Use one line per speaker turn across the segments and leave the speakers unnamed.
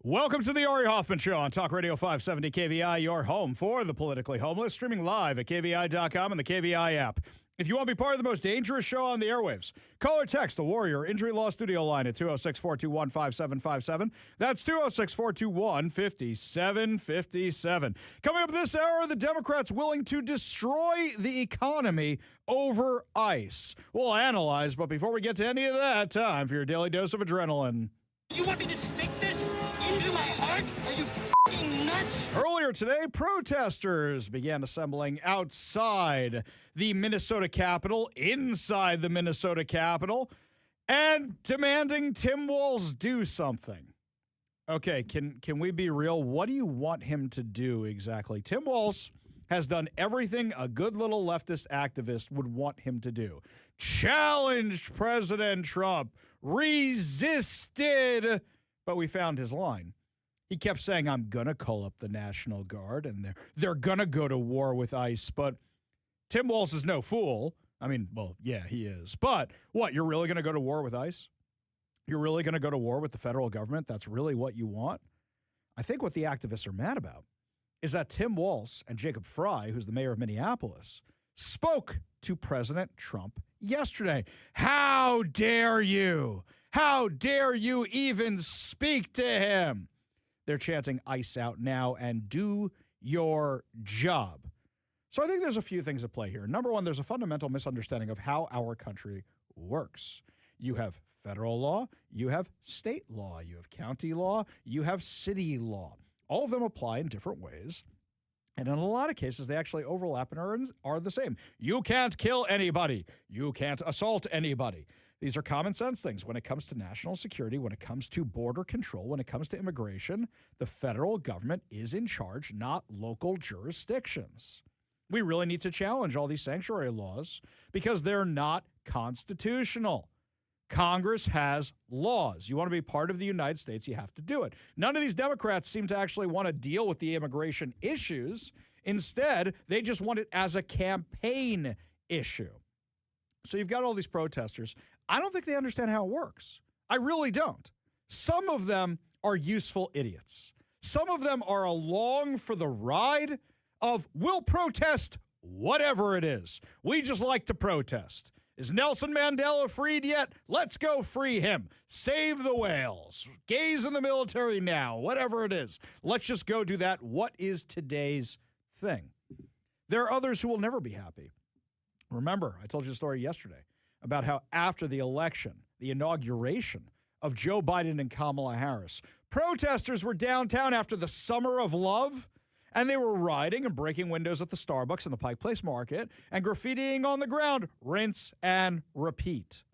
Welcome to the Ari Hoffman Show on Talk Radio 570 KVI, your home for the politically homeless, streaming live at KVI.com and the KVI app. If you want to be part of the most dangerous show on the airwaves, call or text the Warrior Injury Law Studio line at 206-421-5757. That's 206-421-5757. Coming up this hour, the Democrats willing to destroy the economy over ICE. We'll analyze, but before we get to any of that, time for your daily dose of adrenaline.
You want me to stick this into my heart? Are you f***ing nuts?
Earlier today, protesters began assembling outside the Minnesota Capitol, inside the Minnesota Capitol, and demanding Tim Walz do something. Okay, can we be real? What do you want him to do exactly? Tim Walz has done everything a good little leftist activist would want him to do. Challenged President Trump, resisted, but we found his line. He kept saying, I'm going to call up the National Guard, and they're going to go to war with ICE. But Tim Walz is no fool. I mean, well, yeah, he is. But what, you're really going to go to war with ICE? You're really going to go to war with the federal government? That's really what you want? I think what the activists are mad about is that Tim Walz and Jacob Frey, who's the mayor of Minneapolis, spoke to President Trump yesterday. How dare you? How dare you even speak to him? They're chanting ICE out now and do your job. So I think there's a few things at play here. Number one, there's a fundamental misunderstanding of how our country works. You have federal law, you have state law, you have county law, you have city law. All of them apply in different ways. And in a lot of cases, they actually overlap and are the same. You can't kill anybody. You can't assault anybody. These are common sense things. When it comes to national security, when it comes to border control, when it comes to immigration, the federal government is in charge, not local jurisdictions. We really need to challenge all these sanctuary laws because they're not constitutional. Congress has laws. You want to be part of the United States, you have to do it. None of these Democrats seem to actually want to deal with the immigration issues. Instead, they just want it as a campaign issue. So you've got all these protesters. I don't think they understand how it works. I really don't. Some of them are useful idiots. Some of them are along for the ride of, we'll protest whatever it is. We just like to protest. Is Nelson Mandela freed yet? Let's go free him. Save the whales. Gays in the military now. Whatever it is. Let's just go do that. What is today's thing? There are others who will never be happy. Remember, I told you a story yesterday about how after the election, the inauguration of Joe Biden and Kamala Harris, protesters were downtown after the summer of love. And they were riding and breaking windows at the Starbucks in the Pike Place Market and graffitiing on the ground, rinse and repeat.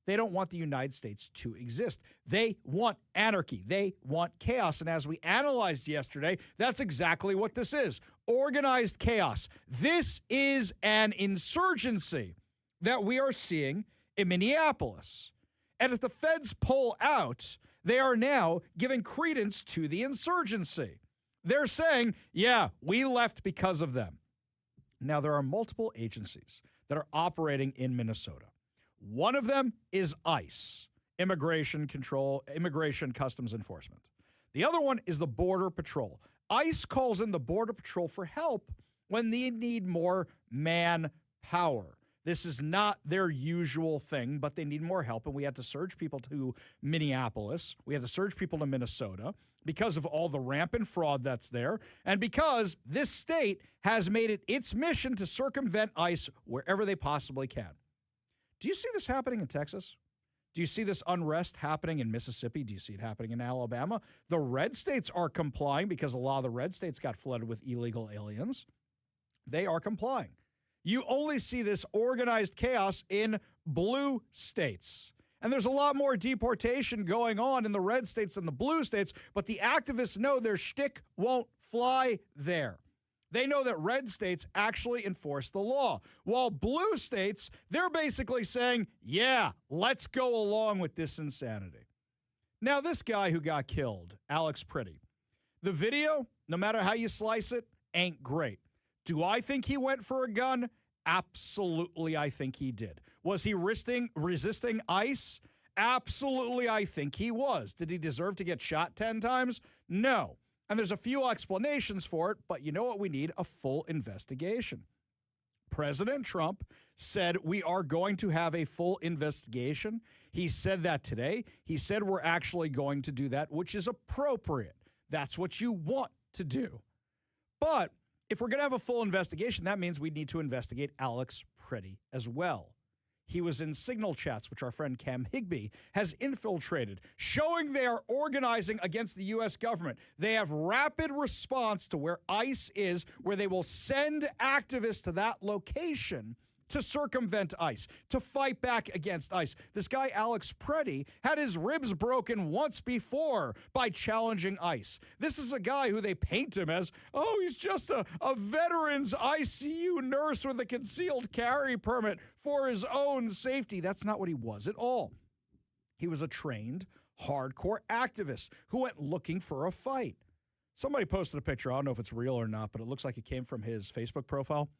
They don't want the United States to exist. They want anarchy. They want chaos. And as we analyzed yesterday, that's exactly what this is. Organized chaos. This is an insurgency that we are seeing in Minneapolis. And if the feds pull out, they are now giving credence to the insurgency. They're saying, yeah, we left because of them. Now, there are multiple agencies that are operating in Minnesota. One of them is ICE, Immigration Customs Enforcement. The other one is the Border Patrol. ICE calls in the Border Patrol for help when they need more manpower. This is not their usual thing, but they need more help, and we had to surge people to Minneapolis. We had to surge people to Minnesota because of all the rampant fraud that's there, and because this state has made it its mission to circumvent ICE wherever they possibly can. Do you see this happening in Texas? Do you see this unrest happening in Mississippi? Do you see it happening in Alabama? The red states are complying because a lot of the red states got flooded with illegal aliens. They are complying. You only see this organized chaos in blue states. And there's a lot more deportation going on in the red states than the blue states, but the activists know their shtick won't fly there. They know that red states actually enforce the law, while blue states, they're basically saying, yeah, let's go along with this insanity. Now, this guy who got killed, Alex Pretty, the video, no matter how you slice it, ain't great. Do I think he went for a gun? Absolutely, I think he did. Was he resisting ICE Absolutely, I think he was. Did he deserve to get shot 10 times? No. And there's a few explanations for it, but you know what we need? A full investigation. President Trump said we are going to have a full investigation. He said that today. He said we're actually going to do that, which is appropriate. That's what you want to do. But if we're going to have a full investigation, that means we need to investigate Alex Pretty as well. He was in signal chats, which our friend Cam Higbee has infiltrated, showing they are organizing against the U.S. government. They have rapid response to where ICE is, where they will send activists to that location to circumvent ICE, to fight back against ICE. This guy, Alex Pretty, had his ribs broken once before by challenging ICE. This is a guy who they paint him as, oh, he's just a veteran's ICU nurse with a concealed carry permit for his own safety. That's not what he was at all. He was a trained, hardcore activist who went looking for a fight. Somebody posted a picture. I don't know if it's real or not, but it looks like it came from his Facebook profile.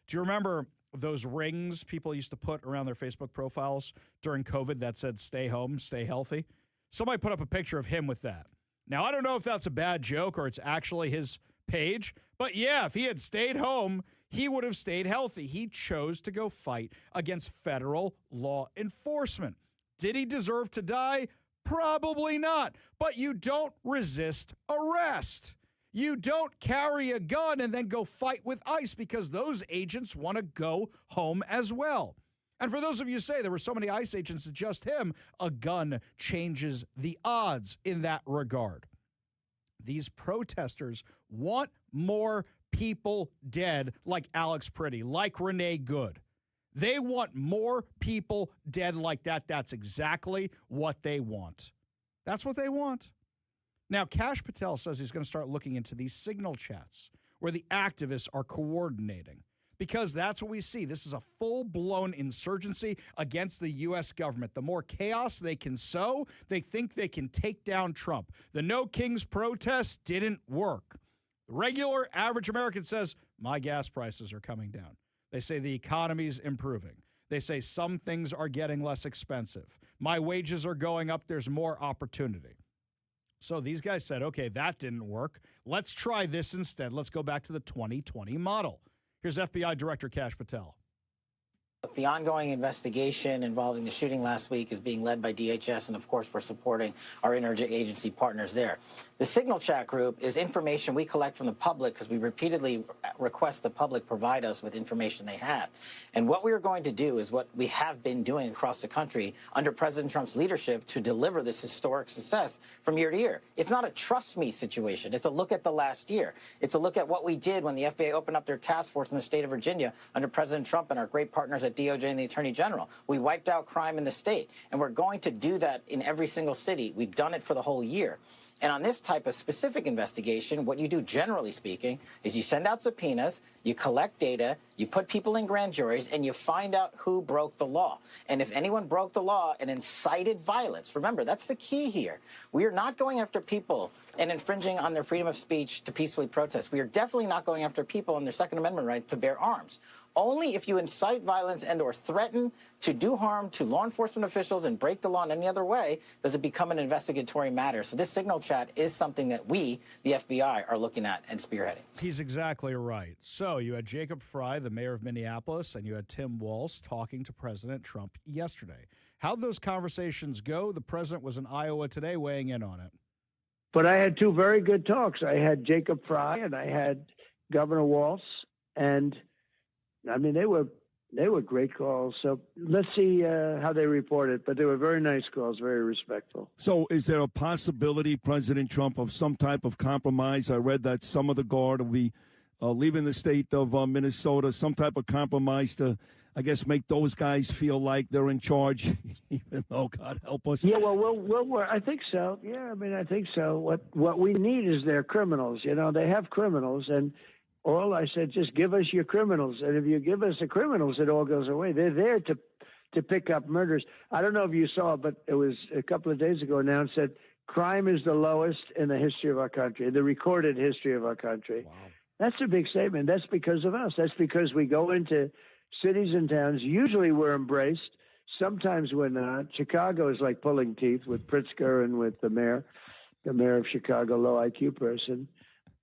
Do you remember those rings people used to put around their Facebook profiles during COVID that said, stay home, stay healthy? Somebody put up a picture of him with that. Now, I don't know if that's a bad joke or it's actually his page, but yeah, if he had stayed home, he would have stayed healthy. He chose to go fight against federal law enforcement. Did he deserve to die? Probably not. But you don't resist arrest. You don't carry a gun and then go fight with ICE because those agents want to go home as well. And for those of you who say there were so many ICE agents to just him, a gun changes the odds in that regard. These protesters want more people dead like Alex Pretty, like Renee Good. They want more people dead like that. That's exactly what they want. That's what they want. Now, Kash Patel says he's going to start looking into these signal chats where the activists are coordinating because that's what we see. This is a full-blown insurgency against the U.S. government. The more chaos they can sow, they think they can take down Trump. The No Kings protest didn't work. The regular average American says, my gas prices are coming down. They say the economy's improving. They say some things are getting less expensive. My wages are going up. There's more opportunity. So these guys said, okay, that didn't work. Let's try this instead. Let's go back to the 2020 model. Here's FBI Director Kash Patel.
The ongoing investigation involving the shooting last week is being led by DHS, and of course, we're supporting our interagency partners there. The Signal Chat group is information we collect from the public because we repeatedly request the public provide us with information they have. And what we are going to do is what we have been doing across the country under President Trump's leadership to deliver this historic success from year to year. It's not a trust me situation. It's a look at the last year. It's a look at what we did when the FBI opened up their task force in the state of Virginia under President Trump and our great partners at DOJ and the Attorney General. We wiped out crime in the state, and we're going to do that in every single city. We've done it for the whole year. And on this type of specific investigation, what you do, generally speaking, is you send out subpoenas, you collect data, you put people in grand juries, and you find out who broke the law. And if anyone broke the law and incited violence, remember, that's the key here. We are not going after people and infringing on their freedom of speech to peacefully protest. We are definitely not going after people on their Second Amendment right to bear arms. Only if you incite violence and or threaten to do harm to law enforcement officials and break the law in any other way does it become an investigatory matter. So this Signal Chat is something that we, the FBI, are looking at and spearheading.
He's exactly right. So you had Jacob Frey, the mayor of Minneapolis, and you had Tim Walz talking to President Trump yesterday. How'd those conversations go? The president was in Iowa today weighing in on it.
But I had two very good talks. I had Jacob Frey and I had Governor Walz, and I mean, they were great calls. So let's see how they report it. But they were very nice calls, very respectful.
So is there a possibility, President Trump, of some type of compromise? I read that some of the Guard will be leaving the state of Minnesota, some type of compromise to, I guess, make those guys feel like they're in charge, even though, God help us.
Yeah, well, I think so. Yeah, I mean, I think so. What we need is their criminals. You know, they have criminals, and all I said, just give us your criminals. And if you give us the criminals, it all goes away. They're there to pick up murders. I don't know if you saw, but it was a couple of days ago announced that crime is the lowest in the history of our country, the recorded history of our country.
Wow.
That's a big statement. That's because of us. That's because we go into cities and towns. Usually we're embraced. Sometimes we're not. Chicago is like pulling teeth with Pritzker and with the mayor of Chicago, low IQ person.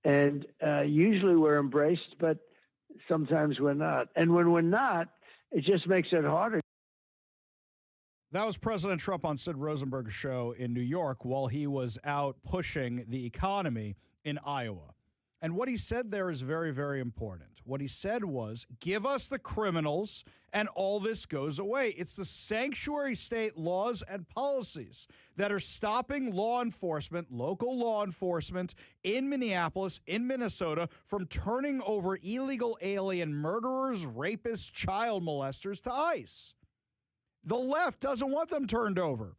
And usually we're embraced, but sometimes we're not. And when we're not, it just makes it harder.
That was President Trump on Sid Rosenberg's show in New York while he was out pushing the economy in Iowa. And what he said there is very, very important. What he said was, give us the criminals and all this goes away. It's the sanctuary state laws and policies that are stopping law enforcement, local law enforcement in Minneapolis, in Minnesota, from turning over illegal alien murderers, rapists, child molesters to ICE. The left doesn't want them turned over.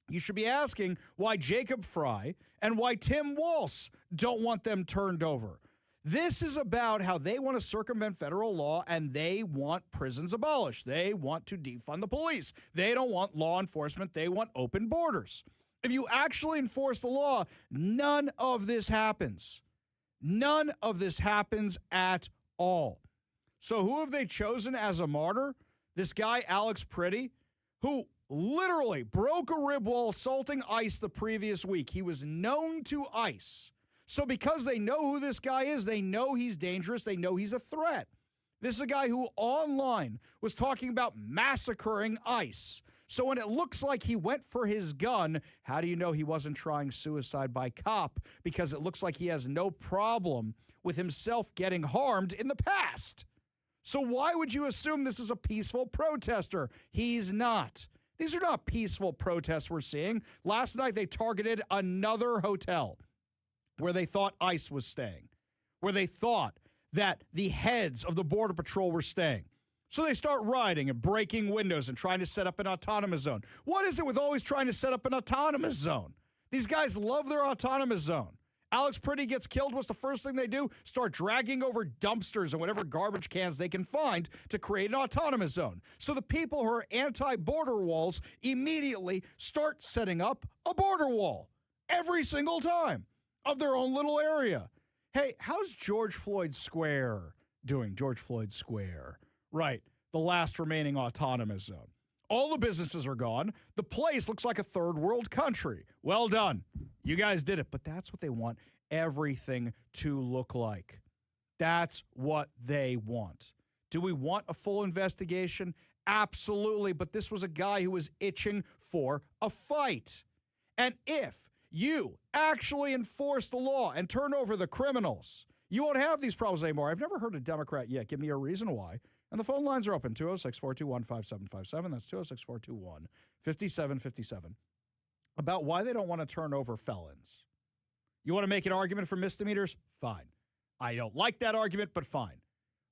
You should be asking why Jacob Fry and why Tim Walz don't want them turned over. This is about how they want to circumvent federal law and they want prisons abolished. They want to defund the police. They don't want law enforcement. They want open borders. If you actually enforce the law, none of this happens. None of this happens at all. So who have they chosen as a martyr? This guy, Alex Priddy, who literally broke a rib while assaulting ICE the previous week. He was known to ICE. So because they know who this guy is, they know he's dangerous, they know he's a threat. This is a guy who online was talking about massacring ICE. So when it looks like he went for his gun, how do you know he wasn't trying suicide by cop? Because it looks like he has no problem with himself getting harmed in the past. So why would you assume this is a peaceful protester? He's not. These are not peaceful protests we're seeing. Last night, they targeted another hotel where they thought ICE was staying, where they thought that the heads of the Border Patrol were staying. So they start rioting and breaking windows and trying to set up an autonomous zone. What is it with always trying to set up an autonomous zone? These guys love their autonomous zone. Alex Priddy gets killed. What's the first thing they do? Start dragging over dumpsters and whatever garbage cans they can find to create an autonomous zone. So the people who are anti-border walls immediately start setting up a border wall every single time of their own little area. Hey, how's George Floyd Square doing? George Floyd Square. Right, the last remaining autonomous zone. All the businesses are gone. The place looks like a third world country. Well done. You guys did it. But that's what they want everything to look like. That's what they want. Do we want a full investigation? Absolutely. But this was a guy who was itching for a fight. And if you actually enforce the law and turn over the criminals, you won't have these problems anymore. I've never heard a Democrat yet give me a reason why. And the phone lines are open, 206-421-5757. That's 206-421-5757. About why they don't want to turn over felons. You want to make an argument for misdemeanors? Fine. I don't like that argument, but fine.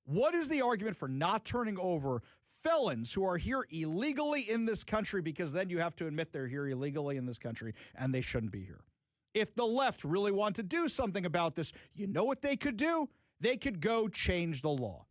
What is the argument for not turning over felons who are here illegally in this country, because then you have to admit they're here illegally in this country and they shouldn't be here? If the left really want to do something about this, you know what they could do? They could go change the law.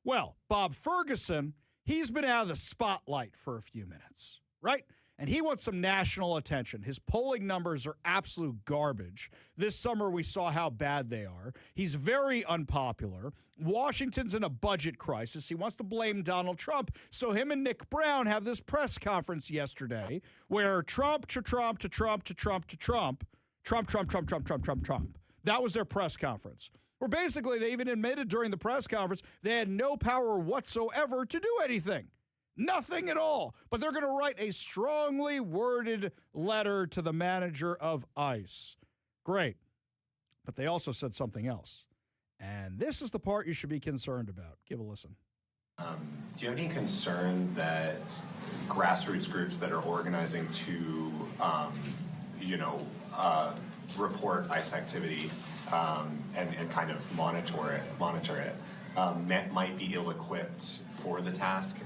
Well, Bob Ferguson, he's been out of the spotlight for a few minutes, right? And he wants some national attention. His polling numbers are absolute garbage. This summer, we saw how bad they are. He's very unpopular. Washington's in a budget crisis. He wants to blame Donald Trump. So him and Nick Brown have this press conference yesterday where Trump to Trump to Trump to Trump to Trump, Trump, Trump, Trump, Trump, Trump, Trump, Trump. That was their press conference. Where basically they even admitted during the press conference they had no power whatsoever to do anything. Nothing at all. But they're going to write a strongly worded letter to the manager of ICE. Great. But they also said something else. And this is the part you should be concerned about. Give a listen.
Do you have any concern that grassroots groups that are organizing to, report ICE activity and kind of monitor it, might be ill-equipped for the task?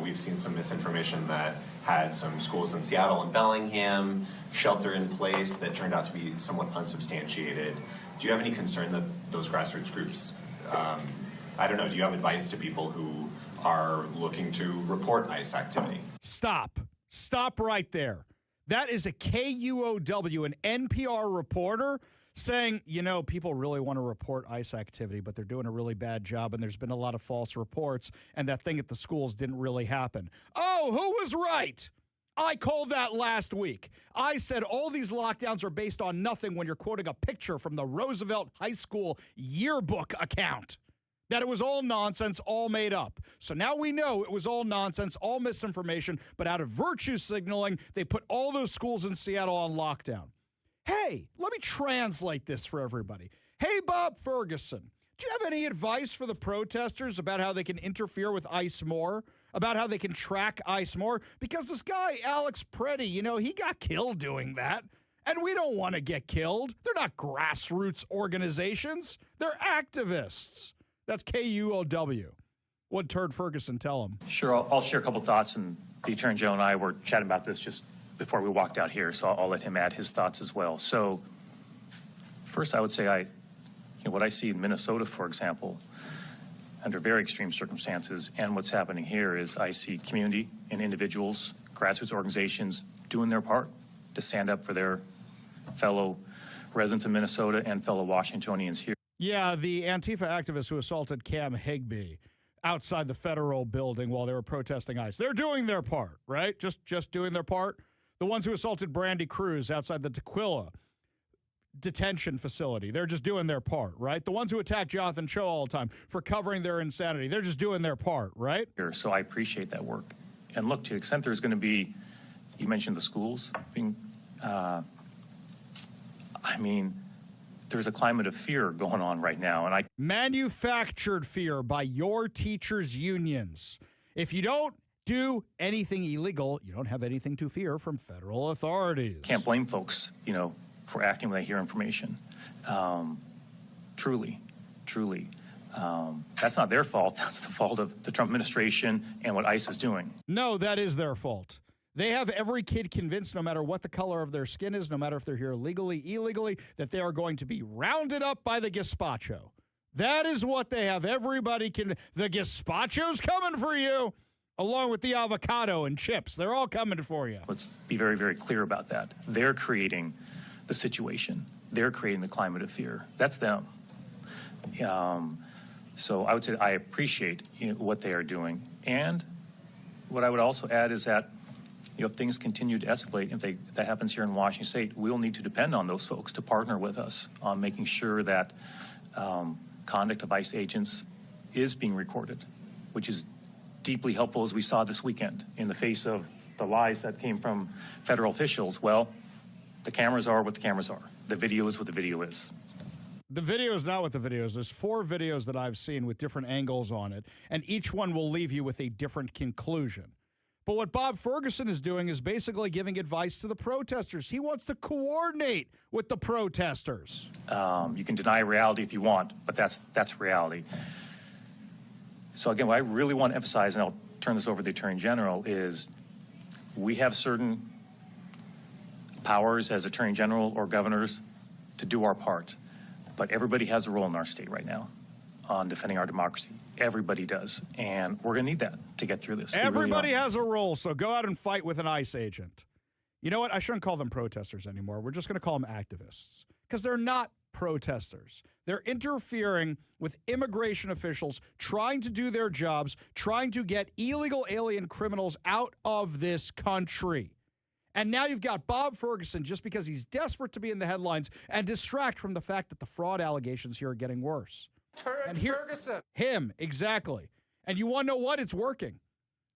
We've seen some misinformation that had some schools in Seattle and Bellingham shelter in place that turned out to be somewhat unsubstantiated. Do you have any concern that those grassroots groups, do you have advice to people who are looking to report ICE activity?
Stop right there. That is a KUOW, an NPR reporter, saying, people really want to report ICE activity, but they're doing a really bad job, and there's been a lot of false reports, and that thing at the schools didn't really happen. Oh, who was right? I called that last week. I said all these lockdowns are based on nothing when you're quoting a picture from the Roosevelt High School yearbook account. That it was all nonsense, all made up. So now we know it was all nonsense, all misinformation, but out of virtue signaling, they put all those schools in Seattle on lockdown. Hey, let me translate this for everybody. Hey, Bob Ferguson, do you have any advice for the protesters about how they can interfere with ICE more? About how they can track ICE more? Because this guy, Alex Preddy, he got killed doing that. And we don't want to get killed. They're not grassroots organizations. They're activists. That's KUOW. What'd Turd Ferguson tell him?
Sure, I'll share a couple thoughts, and the Attorney General and I were chatting about this just before we walked out here, so I'll let him add his thoughts as well. So first I would say what I see in Minnesota, for example, under very extreme circumstances, and what's happening here is I see community and individuals, grassroots organizations doing their part to stand up for their fellow residents of Minnesota and fellow Washingtonians here.
Yeah, the Antifa activists who assaulted Cam Higbee outside the federal building while they were protesting ICE. They're doing their part, right? Just doing their part. The ones who assaulted Brandy Cruz outside the Tequila detention facility, they're just doing their part, right? The ones who attack Jonathan Cho all the time for covering their insanity, they're just doing their part, right?
So I appreciate that work. And look, to the extent there's going to be, you mentioned the schools being, there's a climate of fear going on right now. And
manufactured fear by your teachers' unions. If you don't do anything illegal, you don't have anything to fear from federal authorities.
Can't blame folks, for acting when they hear information. Truly. That's not their fault. That's the fault of the Trump administration and what ICE is doing.
No, that is their fault. They have every kid convinced, no matter what the color of their skin is, no matter if they're here legally, illegally, that they are going to be rounded up by the gazpacho. That is what they have. Everybody the gazpacho's coming for you, along with the avocado and chips. They're all coming for you.
Let's be very, very clear about that. They're creating the situation. They're creating the climate of fear. That's them. So I would say I appreciate what they are doing. And what I would also add is that if things continue to escalate, if that happens here in Washington State, we'll need to depend on those folks to partner with us on making sure that conduct of ICE agents is being recorded, which is deeply helpful, as we saw this weekend, in the face of the lies that came from federal officials. Well, the cameras are what the cameras are. The video is what the video is.
The video is not what the video is. There's 4 videos that I've seen with different angles on it, and each one will leave you with a different conclusion. But what Bob Ferguson is doing is basically giving advice to the protesters. He wants to coordinate with the protesters.
You can deny reality if you want, but that's reality. So again, what I really want to emphasize, and I'll turn this over to the Attorney General, is we have certain powers as Attorney General or governors to do our part. But everybody has a role in our state right now on defending our democracy. Everybody does. And we're going to need that to get through this.
Everybody has a role, so go out and fight with an ICE agent. You know what? I shouldn't call them protesters anymore. We're just going to call them activists, because they're not protesters. They're interfering with immigration officials, trying to do their jobs, trying to get illegal alien criminals out of this country. And now you've got Bob Ferguson, just because he's desperate to be in the headlines and distract from the fact that the fraud allegations here are getting worse. Ferguson. Him, exactly. And you want to know what? It's working.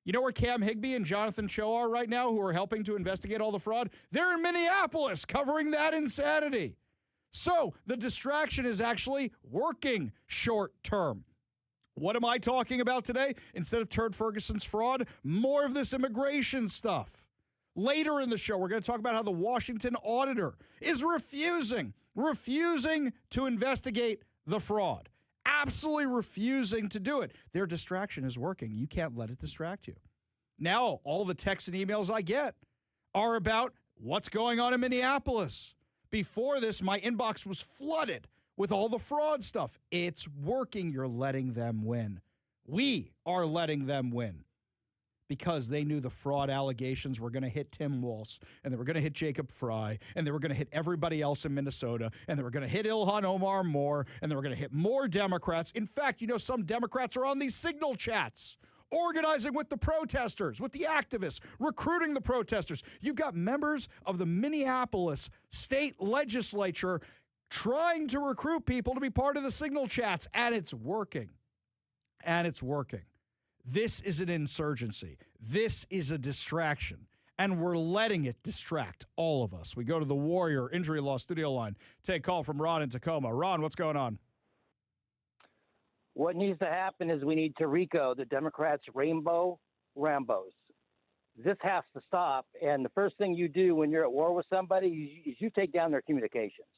You know where Cam Higbee and Jonathan Cho are right now, who are helping to investigate all the fraud? They're in Minneapolis covering that insanity. So the distraction is actually working short term. What am I talking about today? Instead of Turd Ferguson's fraud, more of this immigration stuff. Later in the show, we're going to talk about how the Washington auditor is refusing to investigate the fraud. Absolutely refusing to do it. Their distraction is working. You can't let it distract you. Now, all the texts and emails I get are about what's going on in Minneapolis. Before this, my inbox was flooded with all the fraud stuff. It's working. You're letting them win. We are letting them win. because they knew the fraud allegations were going to hit Tim Walz, and they were going to hit Jacob Fry, and they were going to hit everybody else in Minnesota, and they were going to hit Ilhan Omar more, and they were going to hit more Democrats. In fact, some Democrats are on these signal chats, organizing with the protesters, with the activists, recruiting the protesters. You've got members of the Minneapolis state legislature trying to recruit people to be part of the signal chats, and it's working. And it's working. This is an insurgency. This is a distraction. And we're letting it distract all of us. We go to the Warrior Injury Law studio line. Take a call from Ron in Tacoma. Ron, what's going on?
What needs to happen is we need to RICO the Democrats' rainbow Rambos. This has to stop. And the first thing you do when you're at war with somebody is you take down their communications.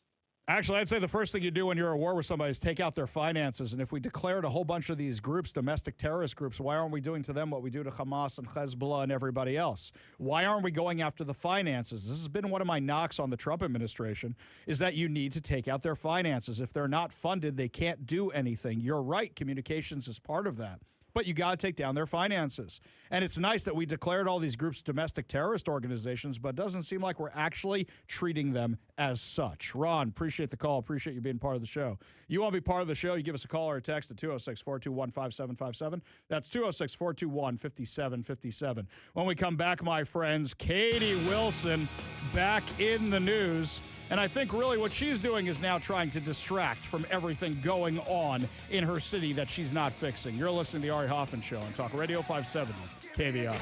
Actually, I'd say the first thing you do when you're at war with somebody is take out their finances. And if we declared a whole bunch of these groups, domestic terrorist groups, why aren't we doing to them what we do to Hamas and Hezbollah and everybody else? Why aren't we going after the finances? This has been one of my knocks on the Trump administration, is that you need to take out their finances. If they're not funded, they can't do anything. You're right. Communications is part of that. But you got to take down their finances. And it's nice that we declared all these groups domestic terrorist organizations, but it doesn't seem like we're actually treating them as such. Ron, appreciate the call. Appreciate you being part of the show. You want to be part of the show, you give us a call or a text at 206-421-5757. That's 206-421-5757. When we come back, my friends, Katie Wilson back in the news. And I think really what she's doing is now trying to distract from everything going on in her city that she's not fixing. You're listening to the Ari Hoffman Show on Talk Radio 570 KVI.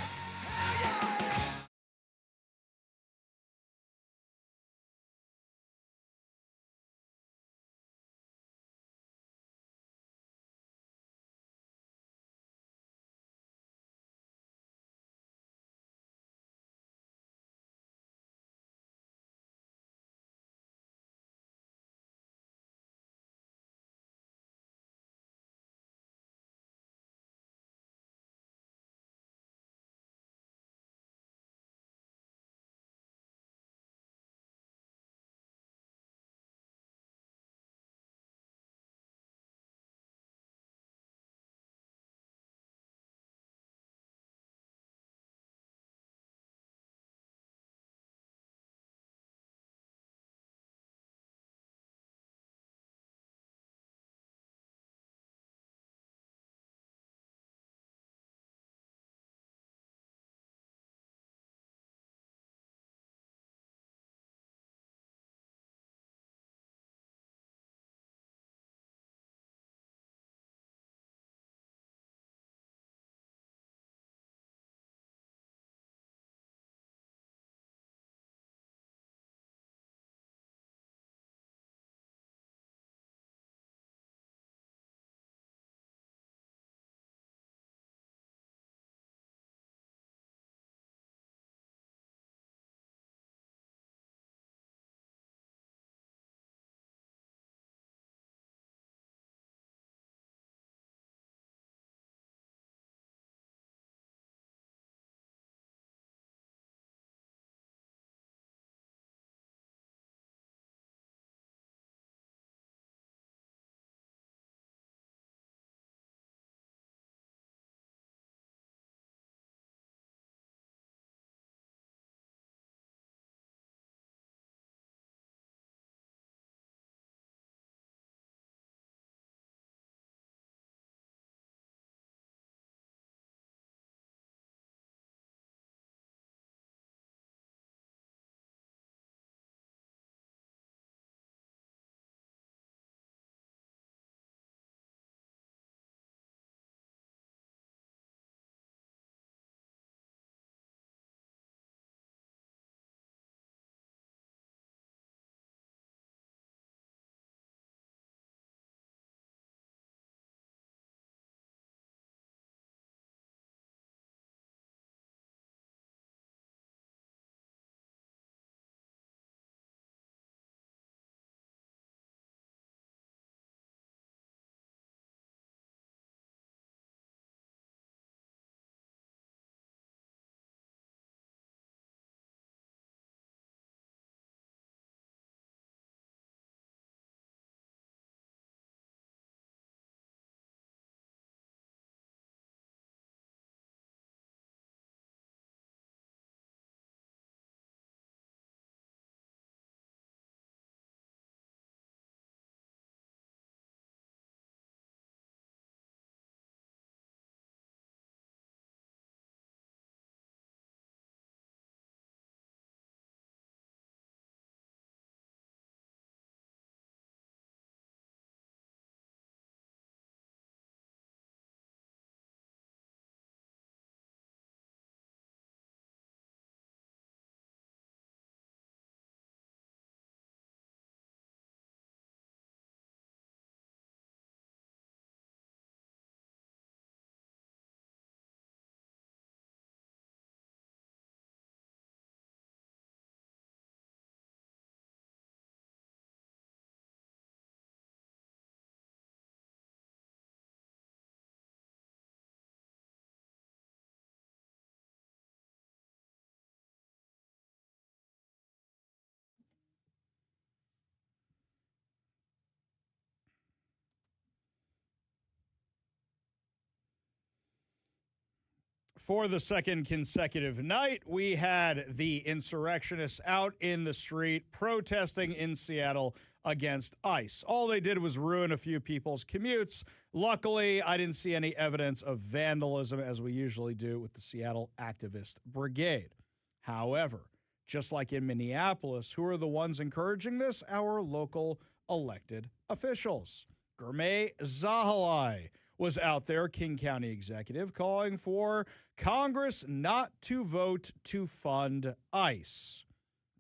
For the second consecutive night, we had the insurrectionists out in the street protesting in Seattle against ICE. All they did was ruin a few people's commutes. Luckily, I didn't see any evidence of vandalism as we usually do with the Seattle Activist Brigade. However, just like in Minneapolis, who are the ones encouraging this? Our local elected officials. Gurmeet Zahalai was out there, King County executive, calling for Congress not to vote to fund ICE.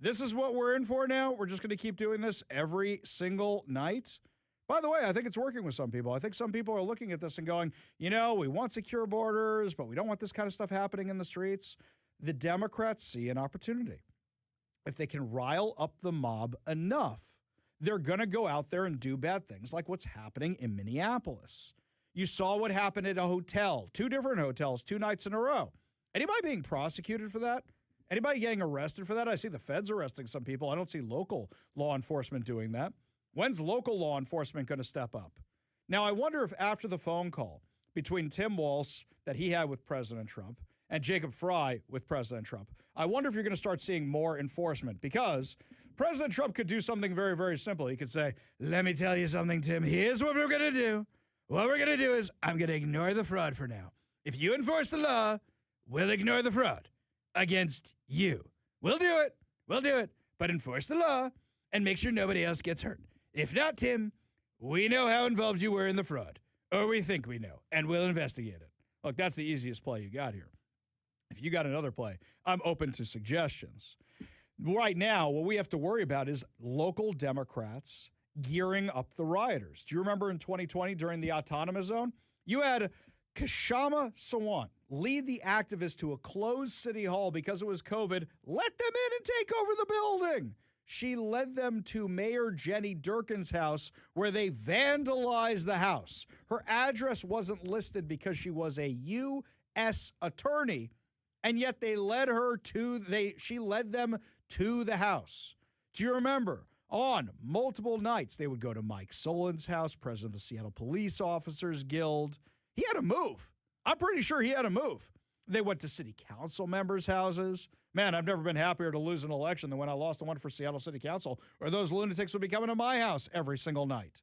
This is what we're in for now. We're just going to keep doing this every single night. By the way, I think it's working with some people. I think some people are looking at this and going, you know, we want secure borders, but we don't want this kind of stuff happening in the streets. The Democrats see an opportunity. If they can rile up the mob enough, they're going to go out there and do bad things like what's happening in Minneapolis. You saw what happened at a hotel, 2 different hotels, 2 nights in a row. Anybody being prosecuted for that? Anybody getting arrested for that? I see the feds arresting some people. I don't see local law enforcement doing that. When's local law enforcement going to step up? Now, I wonder if after the phone call between Tim Walz that he had with President Trump and Jacob Fry with President Trump, I wonder if you're going to start seeing more enforcement, because President Trump could do something very, very simple. He could say, let me tell you something, Tim. Here's what we're going to do. What we're going to do is I'm going to ignore the fraud for now. If you enforce the law, we'll ignore the fraud against you. We'll do it. We'll do it. But enforce the law and make sure nobody else gets hurt. If not, Tim, we know how involved you were in the fraud, or we think we know, and we'll investigate it. Look, that's the easiest play you got here. If you got another play, I'm open to suggestions. Right now, what we have to worry about is local Democrats gearing up the rioters. Do you remember in 2020 during the autonomous zone? You had Kashama Sawant lead the activists to a closed city hall because it was COVID. Let them in and take over the building. She led them to Mayor Jenny Durkin's house, where they vandalized the house. Her address wasn't listed because she was a U.S. attorney, and yet she led them to the house. Do you remember? On multiple nights, they would go to Mike Solin's house, president of the Seattle Police Officers Guild. He had to move. I'm pretty sure he had to move. They went to city council members' houses. Man, I've never been happier to lose an election than when I lost the one for Seattle City Council, where those lunatics would be coming to my house every single night.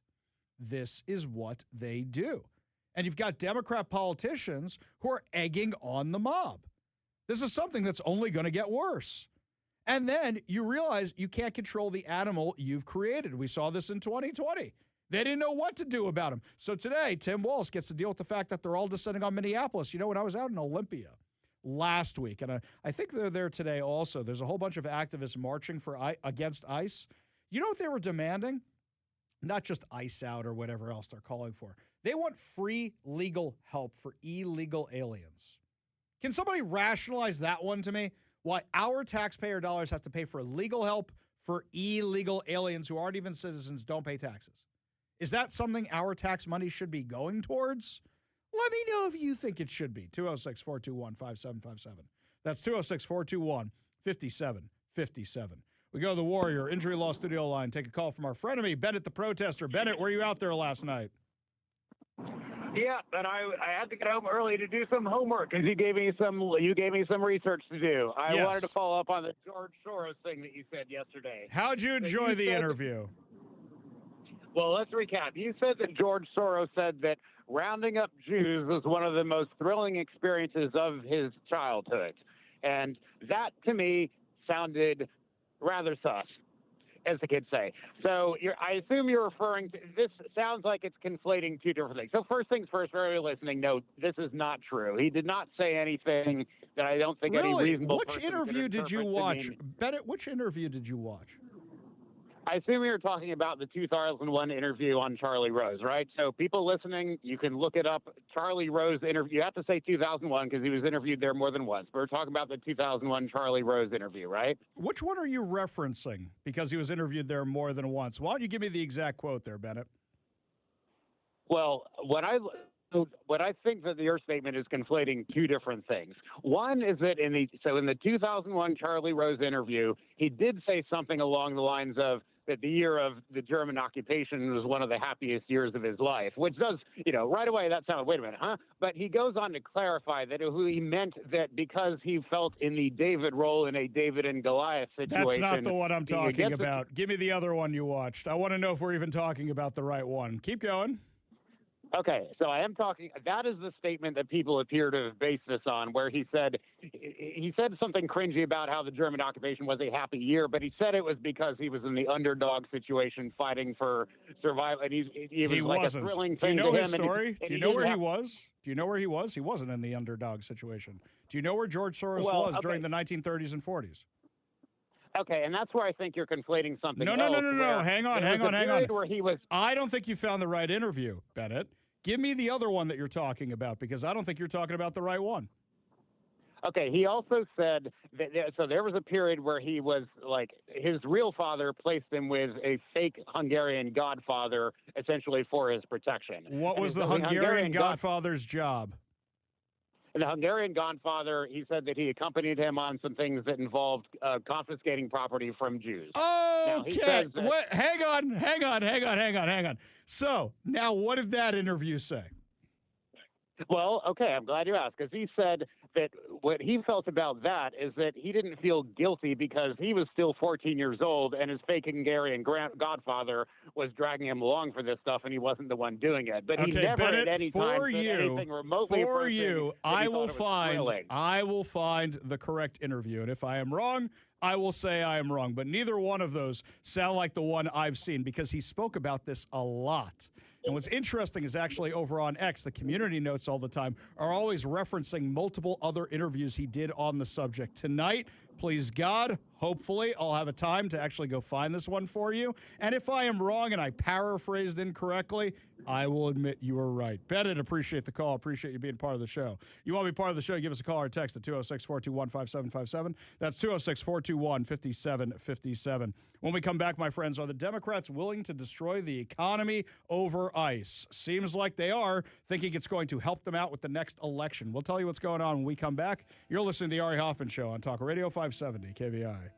This is what they do. And you've got Democrat politicians who are egging on the mob. This is something that's only going to get worse. And then you realize you can't control the animal you've created. We saw this in 2020. They didn't know what to do about him. So today, Tim Walz gets to deal with the fact that they're all descending on Minneapolis. You know, when I was out in Olympia last week, and I think they're there today also, there's a whole bunch of activists marching against ICE. You know what they were demanding? Not just ICE out or whatever else they're calling for. They want free legal help for illegal aliens. Can somebody rationalize that one to me? Why our taxpayer dollars have to pay for legal help for illegal aliens who aren't even citizens, don't pay taxes? Is that something our tax money should be going towards? Let me know if you think it should be. 206-421-5757. That's 206-421-5757. We go to the Warrior Injury Law Studio line. Take a call from our frenemy, Bennett the Protester. Bennett, were you out there last night?
Yeah, and I had to get home early to do some homework because you gave me some research to do. I wanted to follow up on the George Soros thing that you said yesterday.
How'd you enjoy the interview?
Well, let's recap. You said that George Soros said that rounding up Jews was one of the most thrilling experiences of his childhood, and that to me sounded rather sus, as the kids say. So I assume you're referring to, this sounds like it's conflating two different things. So first things first, for everybody listening, no, this is not true. He did not say anything that I don't think any reasonable person
Which interview did you watch? Bennett, which interview did you watch?
I assume you're talking about the 2001 interview on Charlie Rose, right? So people listening, you can look it up. Charlie Rose interview. You have to say 2001 because he was interviewed there more than once. But we're talking about the 2001 Charlie Rose interview, right?
Which one are you referencing? Because he was interviewed there more than once. Why don't you give me the exact quote there, Bennett?
Well, what I think that your statement is conflating two different things. One is that in the 2001 Charlie Rose interview, he did say something along the lines of, that the year of the German occupation was one of the happiest years of his life, which does, right away that sounded, wait a minute, huh? But he goes on to clarify that he meant that because he felt in the David role in a David and Goliath situation.
That's not the one I'm talking about. Give me the other one you watched. I want to know if we're even talking about the right one. Keep going.
Okay, so I am talking. That is the statement that people appear to have based this on, where he said something cringy about how the German occupation was a happy year, but he said it was because he was in the underdog situation, fighting for survival, and he like
wasn't.
A thrilling
Do you
thing
know
to
his
him.
story? Do you know where he was? Do you know where he was? He wasn't in the underdog situation. Do you know where George Soros was during the 1930s and 40s?
Okay, and that's where I think you're conflating something.
No. Hang on.
Where he was.
I don't think you found the right interview, Bennett. Give me the other one that you're talking about, because I don't think you're talking about the right one.
Okay, he also said that so there was a period where he was like, his real father placed him with a fake Hungarian godfather, essentially for his protection.
What was the Hungarian godfather's job?
The Hungarian godfather, he said that he accompanied him on some things that involved confiscating property from Jews.
Okay. Hang on. So, now what did that interview say?
Well, okay, I'm glad you asked, because he said that what he felt about that is that he didn't feel guilty because he was still 14 years old and his fake Hungarian godfather was dragging him along for this stuff, and he wasn't the one doing it. But he never
Bennett,
at any time said anything remotely approaching that he thought it was
I will find the correct interview, and if I am wrong, I will say I am wrong. But neither one of those sound like the one I've seen, because he spoke about this a lot. And what's interesting is actually over on X, the community notes all the time are always referencing multiple other interviews he did on the subject. Tonight, please God, hopefully I'll have a time to actually go find this one for you. And if I am wrong and I paraphrased incorrectly, I will admit you were right. Bennett, appreciate the call. Appreciate you being part of the show. You want to be part of the show, give us a call or text at 206-421-5757. That's 206-421-5757. When we come back, my friends, are the Democrats willing to destroy the economy over ICE? Seems like they are, thinking it's going to help them out with the next election. We'll tell you what's going on when we come back. You're listening to the Ari Hoffman Show on Talk Radio 570 KVI.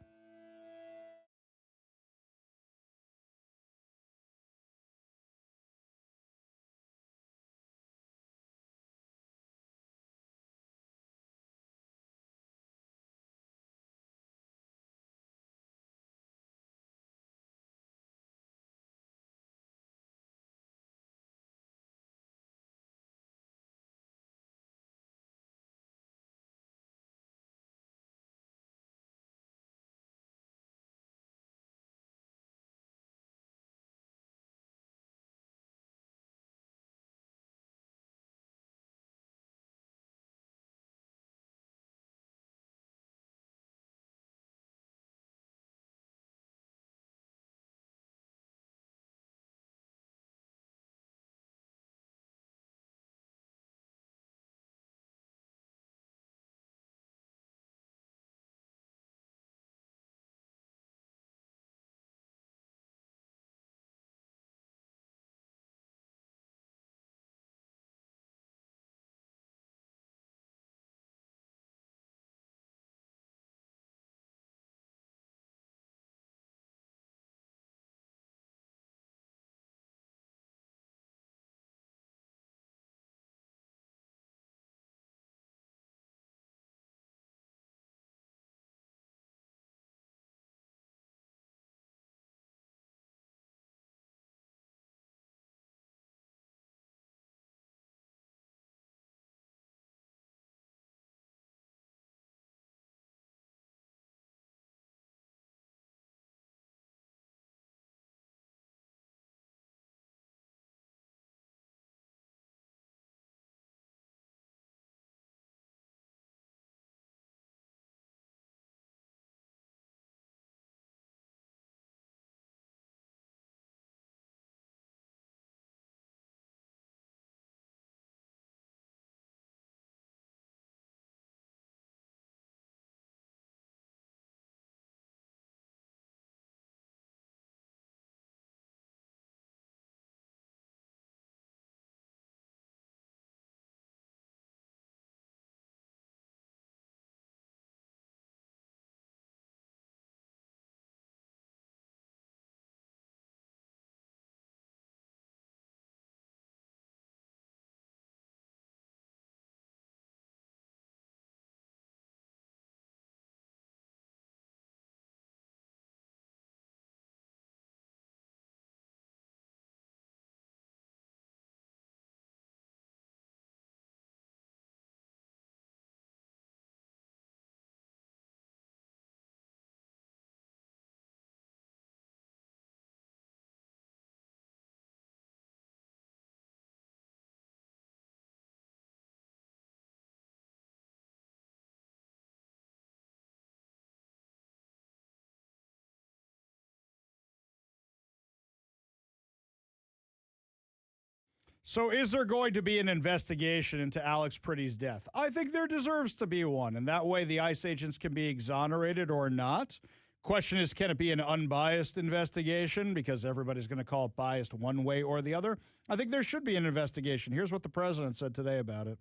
So is there going to be an investigation into Alex Pretty's death? I think there deserves to be one, and that way the ICE agents can be exonerated or not. Question is, can it be an unbiased investigation? Because everybody's going to call it biased one way or the other. I think there should be an investigation. Here's what the president said today about it.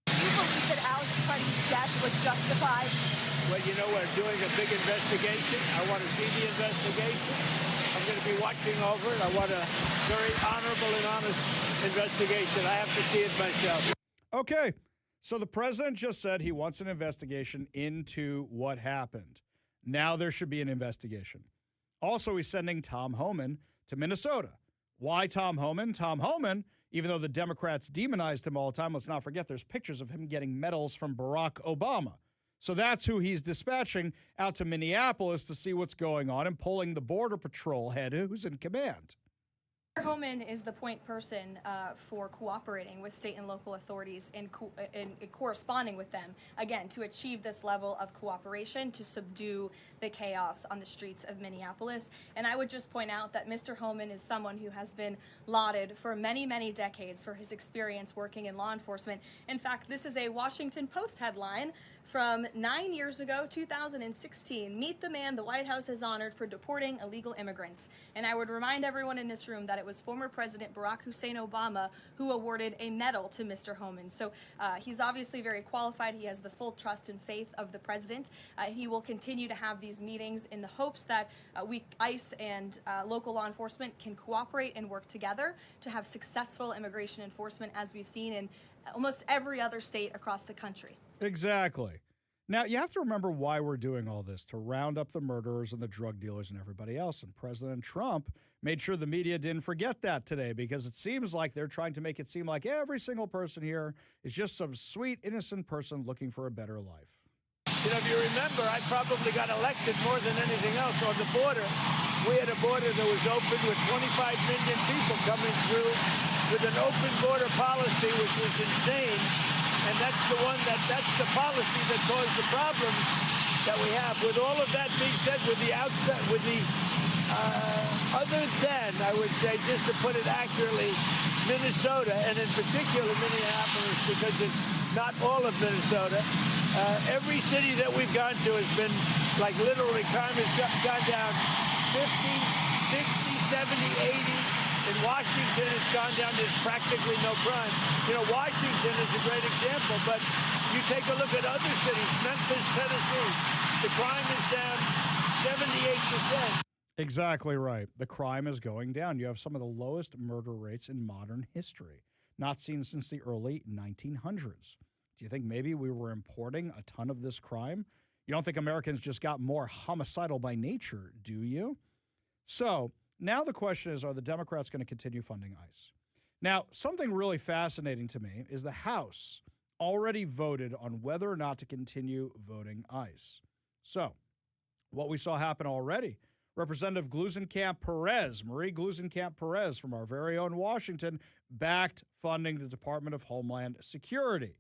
Do you believe that Alex Pretty's death was justified?
Well, you know, we're doing a big investigation. I want to see the investigation. I'm going to be watching over it. I want a very honorable and honest investigation. I have to see it myself.
Okay, so the president just said he wants an investigation into what happened. Now there should be an investigation. Also, he's sending Tom Homan to Minnesota. Why Tom Homan? Tom Homan, even though the Democrats demonized him all the time, let's not forget there's pictures of him getting medals from Barack Obama. So that's who he's dispatching out to Minneapolis to see what's going on and pulling the Border Patrol head who's in command.
Homan is the point person for cooperating with state and local authorities and corresponding with them, again, to achieve this level of cooperation to subdue the chaos on the streets of Minneapolis. And I would just point out that Mr. Homan is someone who has been lauded for many, many decades for his experience working in law enforcement. In fact, this is a Washington Post headline from 9 years ago, 2016. Meet the man the White House has honored for deporting illegal immigrants. And I would remind everyone in this room that it was former President Barack Hussein Obama who awarded a medal to Mr. Homan. So he's obviously very qualified. He has the full trust and faith of the president. He will continue to have these meetings in the hopes that ICE and local law enforcement can cooperate and work together to have successful immigration enforcement, as we've seen in almost every other state across the country.
Exactly. Now, you have to remember why we're doing all this, to round up the murderers and the drug dealers and everybody else. And President Trump made sure the media didn't forget that today, because it seems like they're trying to make it seem like every single person here is just some sweet, innocent person looking for a better life.
You know, if you remember, I probably got elected more than anything else on the border. We had a border that was open with 25 million people coming through with an open border policy, which was insane. And that's the policy that caused the problems that we have. With all of that being said, other than, I would say, just to put it accurately, Minnesota, and in particular Minneapolis, because it's not all of Minnesota, every city that we've gone to has been, like, literally crime has gone down 50, 60, 70, 80. In Washington, it's gone down. There's practically no crime. You know, Washington is a great example, but you take a look at other cities, Memphis, Tennessee, the crime is down 78%.
Exactly right. The crime is going down. You have some of the lowest murder rates in modern history, not seen since the early 1900s. Do you think maybe we were importing a ton of this crime? You don't think Americans just got more homicidal by nature, do you? So now the question is, are the Democrats going to continue funding ICE? Now, something really fascinating to me is the House already voted on whether or not to continue voting ICE. So what we saw happen already, Representative Gluesenkamp-Perez, Marie Gluesenkamp-Perez from our very own Washington, backed funding the Department of Homeland Security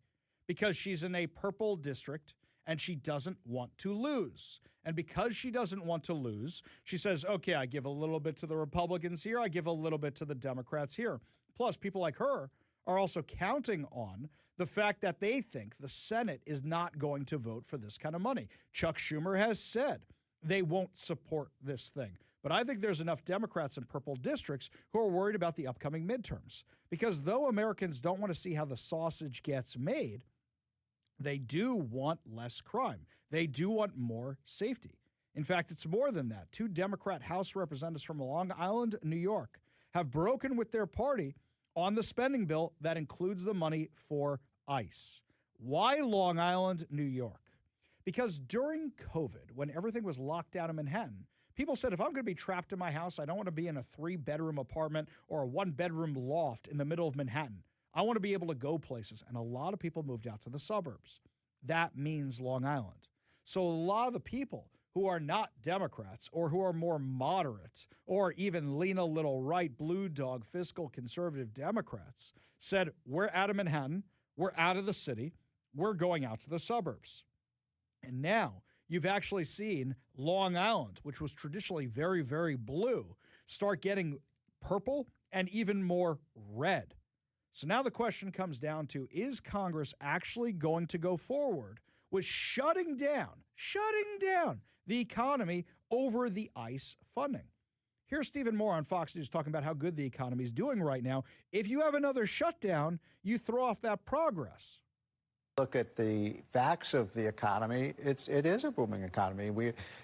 because she's in a purple district and she doesn't want to lose. And because she doesn't want to lose, she says, okay, I give a little bit to the Republicans here, I give a little bit to the Democrats here. Plus, people like her are also counting on the fact that they think the Senate is not going to vote for this kind of money. Chuck Schumer has said they won't support this thing. But I think there's enough Democrats in purple districts who are worried about the upcoming midterms. Because though Americans don't want to see how the sausage gets made, they do want less crime. They do want more safety. In fact, it's more than that. 2 Democrat House representatives from Long Island, New York, have broken with their party on the spending bill that includes the money for ICE. Why Long Island, New York? Because during COVID, when everything was locked down in Manhattan, people said, if I'm going to be trapped in my house, I don't want to be in a 3-bedroom apartment or a 1-bedroom loft in the middle of Manhattan. I want to be able to go places. And a lot of people moved out to the suburbs. That means Long Island. So a lot of the people who are not Democrats or who are more moderate or even lean a little right, blue dog, fiscal conservative Democrats said, we're out of Manhattan, we're out of the city, we're going out to the suburbs. And now you've actually seen Long Island, which was traditionally very, very blue, start getting purple and even more red. So now the question comes down to, is Congress actually going to go forward with shutting down the economy over the ICE funding? Here's Stephen Moore on Fox News talking about how good the economy is doing right now. If you have another shutdown, you throw off that progress.
Look at the facts of the economy. It is a booming economy.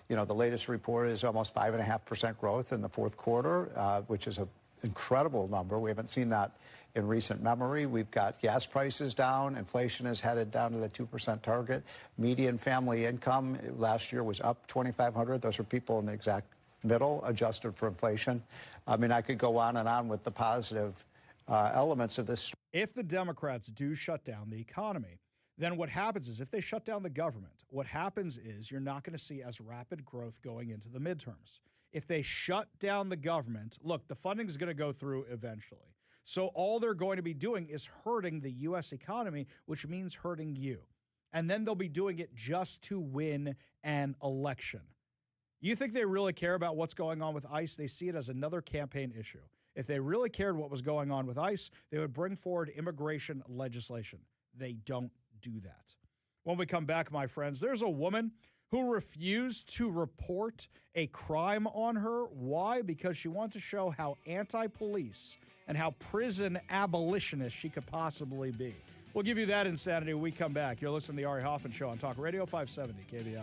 The latest report is almost 5.5% growth in the fourth quarter, which is an incredible number. We haven't seen that in recent memory. We've got gas prices down. Inflation is headed down to the 2% target. Median family income last year was up $2,500. Those are people in the exact middle, adjusted for inflation. I mean, I could go on and on with the positive elements of this.
If the Democrats do shut down the economy, then what happens is, if they shut down the government, what happens is you're not going to see as rapid growth going into the midterms. If they shut down the government, look, the funding is going to go through eventually. So all they're going to be doing is hurting the U.S. economy, which means hurting you. And then they'll be doing it just to win an election. You think they really care about what's going on with ICE? They see it as another campaign issue. If they really cared what was going on with ICE, they would bring forward immigration legislation. They don't do that. When we come back, my friends, there's a woman who refused to report a crime on her. Why? Because she wanted to show how anti-police and how prison abolitionist she could possibly be. We'll give you that insanity when we come back. You're listening to the Ari Hoffman Show on Talk Radio 570 KBI.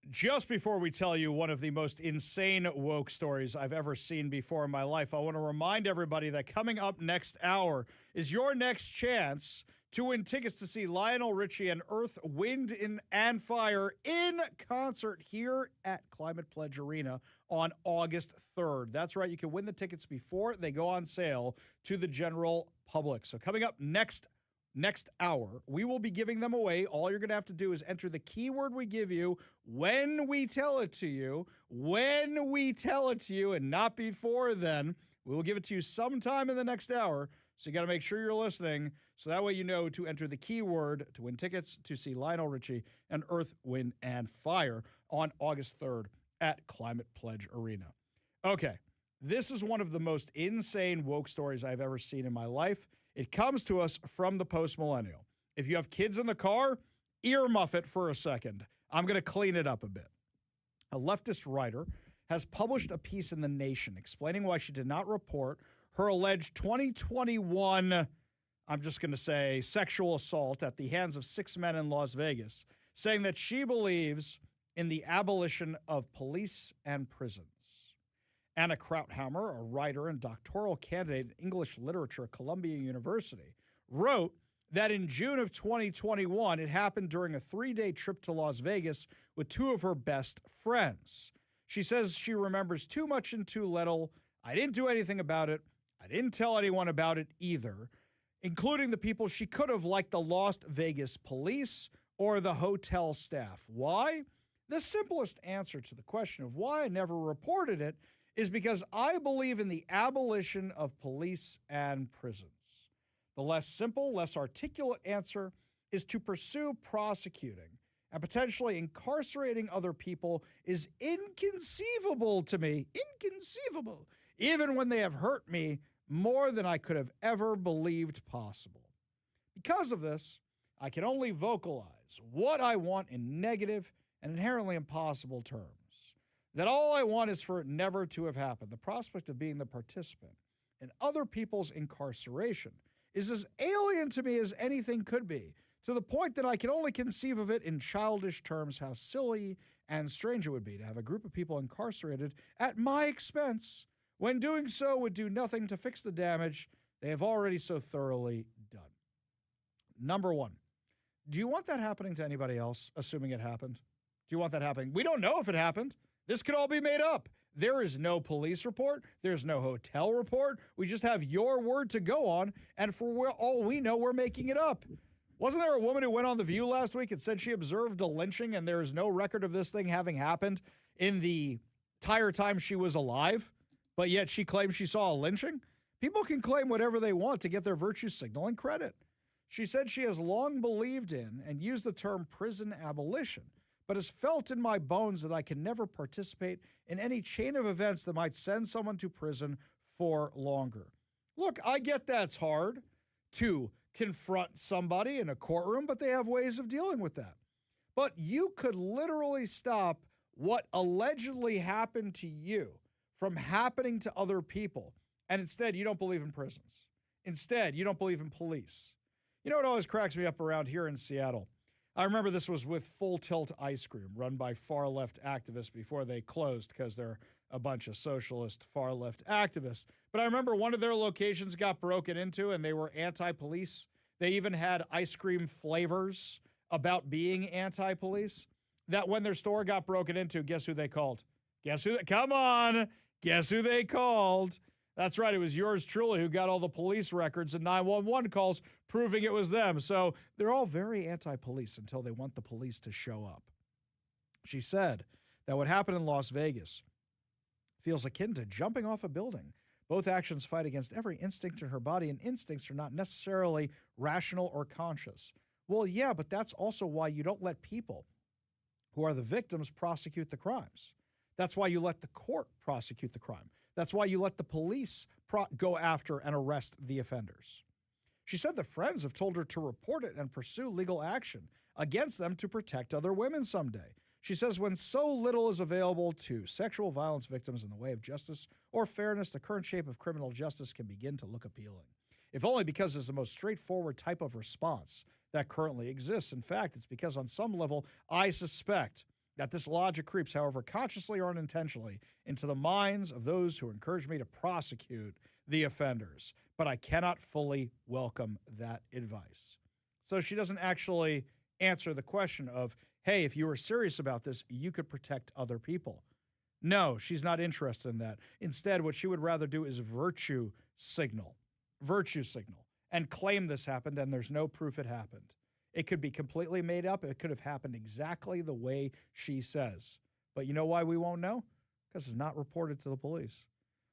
Just before we tell you one of the most insane woke stories I've ever seen before in my life, I want to remind everybody that coming up next hour is your next chance to win tickets to see Lionel Richie and Earth, Wind, and Fire in concert here at Climate Pledge Arena on August 3rd. That's right. You can win the tickets before they go on sale to the general public. So coming up next hour, we will be giving them away. All you're going to have to do is enter the keyword we give you when we tell it to you, and not before then. We will give it to you sometime in the next hour. So you got to make sure you're listening, so that way you know to enter the keyword to win tickets to see Lionel Richie and Earth, Wind, and Fire on August 3rd at Climate Pledge Arena. Okay, this is one of the most insane woke stories I've ever seen in my life. It comes to us from the post-millennial. If you have kids in the car, earmuff it for a second. I'm going to clean it up a bit. A leftist writer has published a piece in The Nation explaining why she did not report her alleged 2021, I'm just going to say, sexual assault at the hands of 6 men in Las Vegas, saying that she believes in the abolition of police and prisons. Anna Krauthammer, a writer and doctoral candidate in English literature at Columbia University, wrote that in June of 2021, it happened during a 3-day trip to Las Vegas with 2 of her best friends. She says she remembers too much and too little. I didn't do anything about it. I didn't tell anyone about it either, including the people she could have, like the Las Vegas police or the hotel staff. Why? The simplest answer to the question of why I never reported it is because I believe in the abolition of police and prisons. The less simple, less articulate answer is to pursue prosecuting and potentially incarcerating other people is inconceivable to me. Inconceivable. Even when they have hurt me more than I could have ever believed possible. Because of this, I can only vocalize what I want in negative and inherently impossible terms. That all I want is for it never to have happened. The prospect of being the participant in other people's incarceration is as alien to me as anything could be, to the point that I can only conceive of it in childish terms how silly and strange it would be to have a group of people incarcerated at my expense, when doing so would do nothing to fix the damage they have already so thoroughly done. Number one, do you want that happening to anybody else, assuming it happened? Do you want that happening? We don't know if it happened. This could all be made up. There is no police report. There's no hotel report. We just have your word to go on, and for all we know, we're making it up. Wasn't there a woman who went on The View last week and said she observed a lynching, and there is no record of this thing having happened in the entire time she was alive? But yet she claims she saw a lynching? People can claim whatever they want to get their virtue signal and credit. She said she has long believed in and used the term prison abolition, but has felt in my bones that I can never participate in any chain of events that might send someone to prison for longer. Look, I get that's hard to confront somebody in a courtroom, but they have ways of dealing with that. But you could literally stop what allegedly happened to you from happening to other people. And instead, you don't believe in prisons. Instead, you don't believe in police. You know what always cracks me up around here in Seattle? I remember this was with Full Tilt Ice Cream, run by far-left activists before they closed because they're a bunch of socialist far-left activists. But I remember one of their locations got broken into, and they were anti-police. They even had ice cream flavors about being anti-police. That when their store got broken into, guess who they called? Come on! Guess who they called? That's right, it was yours truly who got all the police records and 911 calls proving it was them. So they're all very anti-police until they want the police to show up. She said that what happened in Las Vegas feels akin to jumping off a building. Both actions fight against every instinct in her body, and instincts are not necessarily rational or conscious. Well, yeah, but that's also why you don't let people who are the victims prosecute the crimes. That's why you let the court prosecute the crime. That's why you let the police go after and arrest the offenders. She said the friends have told her to report it and pursue legal action against them to protect other women someday. She says when so little is available to sexual violence victims in the way of justice or fairness, the current shape of criminal justice can begin to look appealing. If only because it's the most straightforward type of response that currently exists. In fact, it's because on some level, I suspect that this logic creeps, however, consciously or unintentionally, into the minds of those who encourage me to prosecute the offenders. But I cannot fully welcome that advice. So she doesn't actually answer the question of, hey, if you were serious about this, you could protect other people. No, she's not interested in that. Instead, what she would rather do is virtue signal, and claim this happened and there's no proof it happened. It could be completely made up. It could have happened exactly the way she says. But you know why we won't know? Because it's not reported to the police.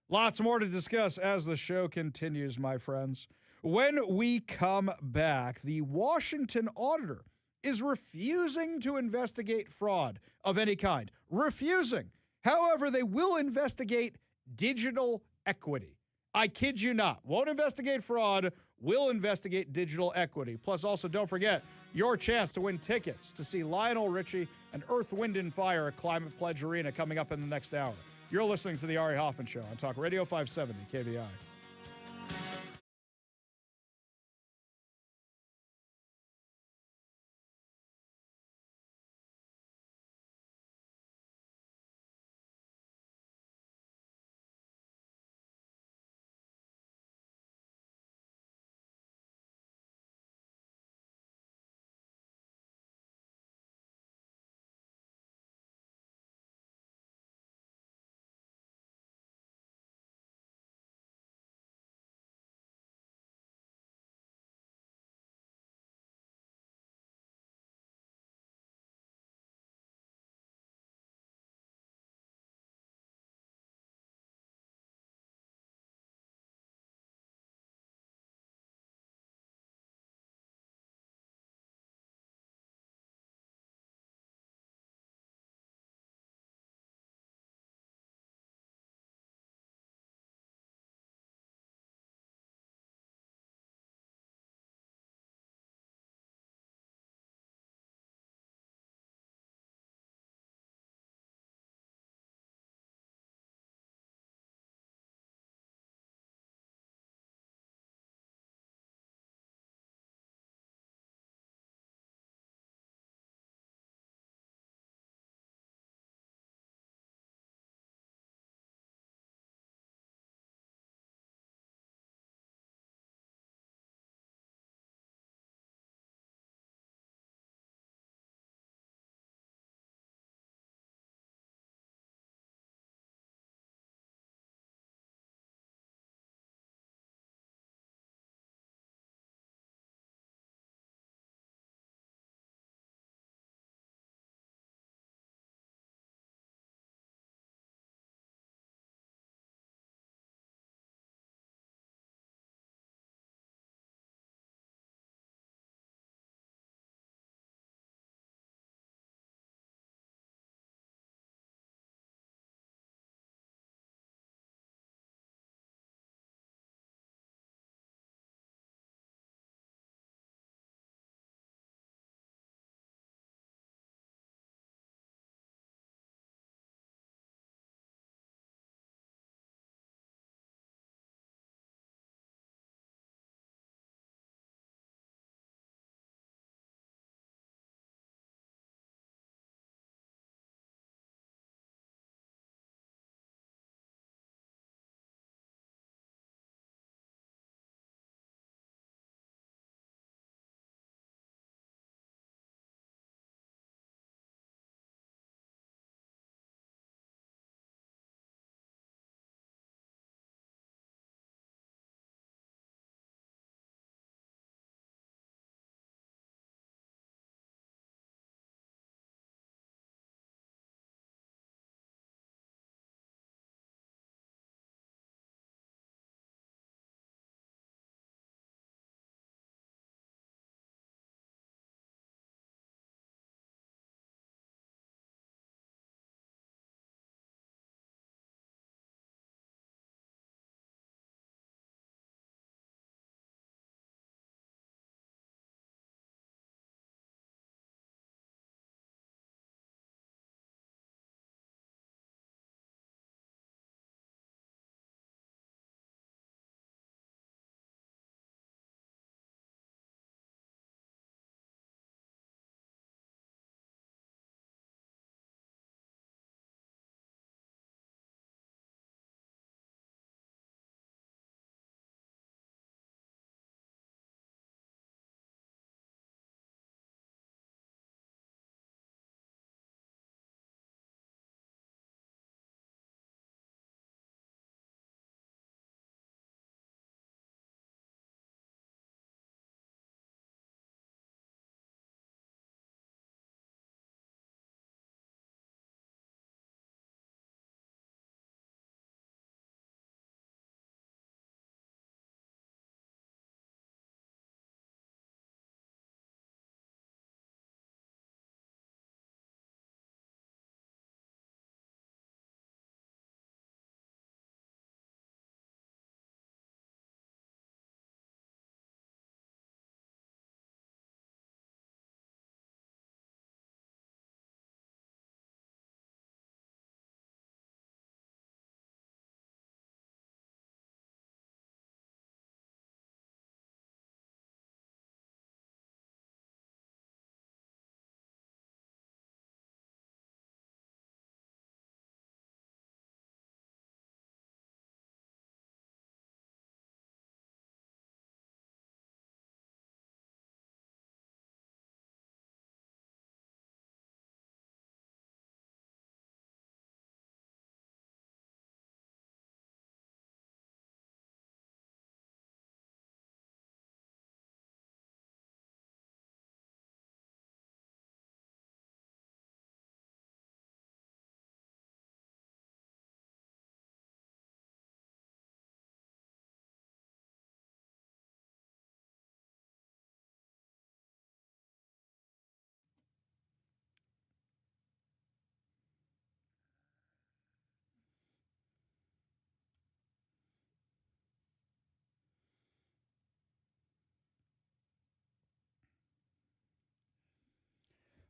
Lots more to discuss as the show continues, my friends. When we come back, the Washington auditor is refusing to investigate fraud of any kind. Refusing. However, they will investigate digital equity. I kid you not. Won't investigate fraud, will investigate digital equity. Plus, also, don't forget your chance to win tickets to see Lionel Richie and Earth, Wind, and Fire at Climate Pledge Arena coming up in the next hour. You're listening to The Ari Hoffman Show on Talk Radio 570 KVI.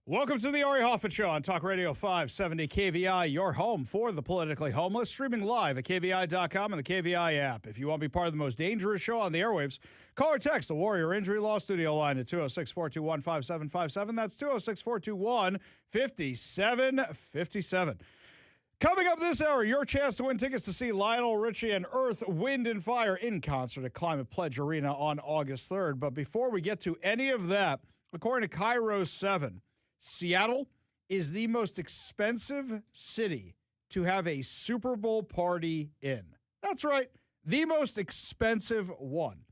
Welcome to the Ari Hoffman Show on Talk Radio 570 KVI, your home for the politically homeless, streaming live at KVI.com and the KVI app. If you want to be part of the most dangerous show on the airwaves, call or text the Warrior Injury Law Studio line at 206-421-5757. That's 206-421-5757. Coming up this hour, your chance to win tickets to see Lionel Richie and Earth, Wind, and Fire in concert at Climate Pledge Arena on August 3rd. But before we get to any of that, according to Cairo 7, Seattle is the most expensive city to have a Super Bowl party in. That's right, the most expensive one.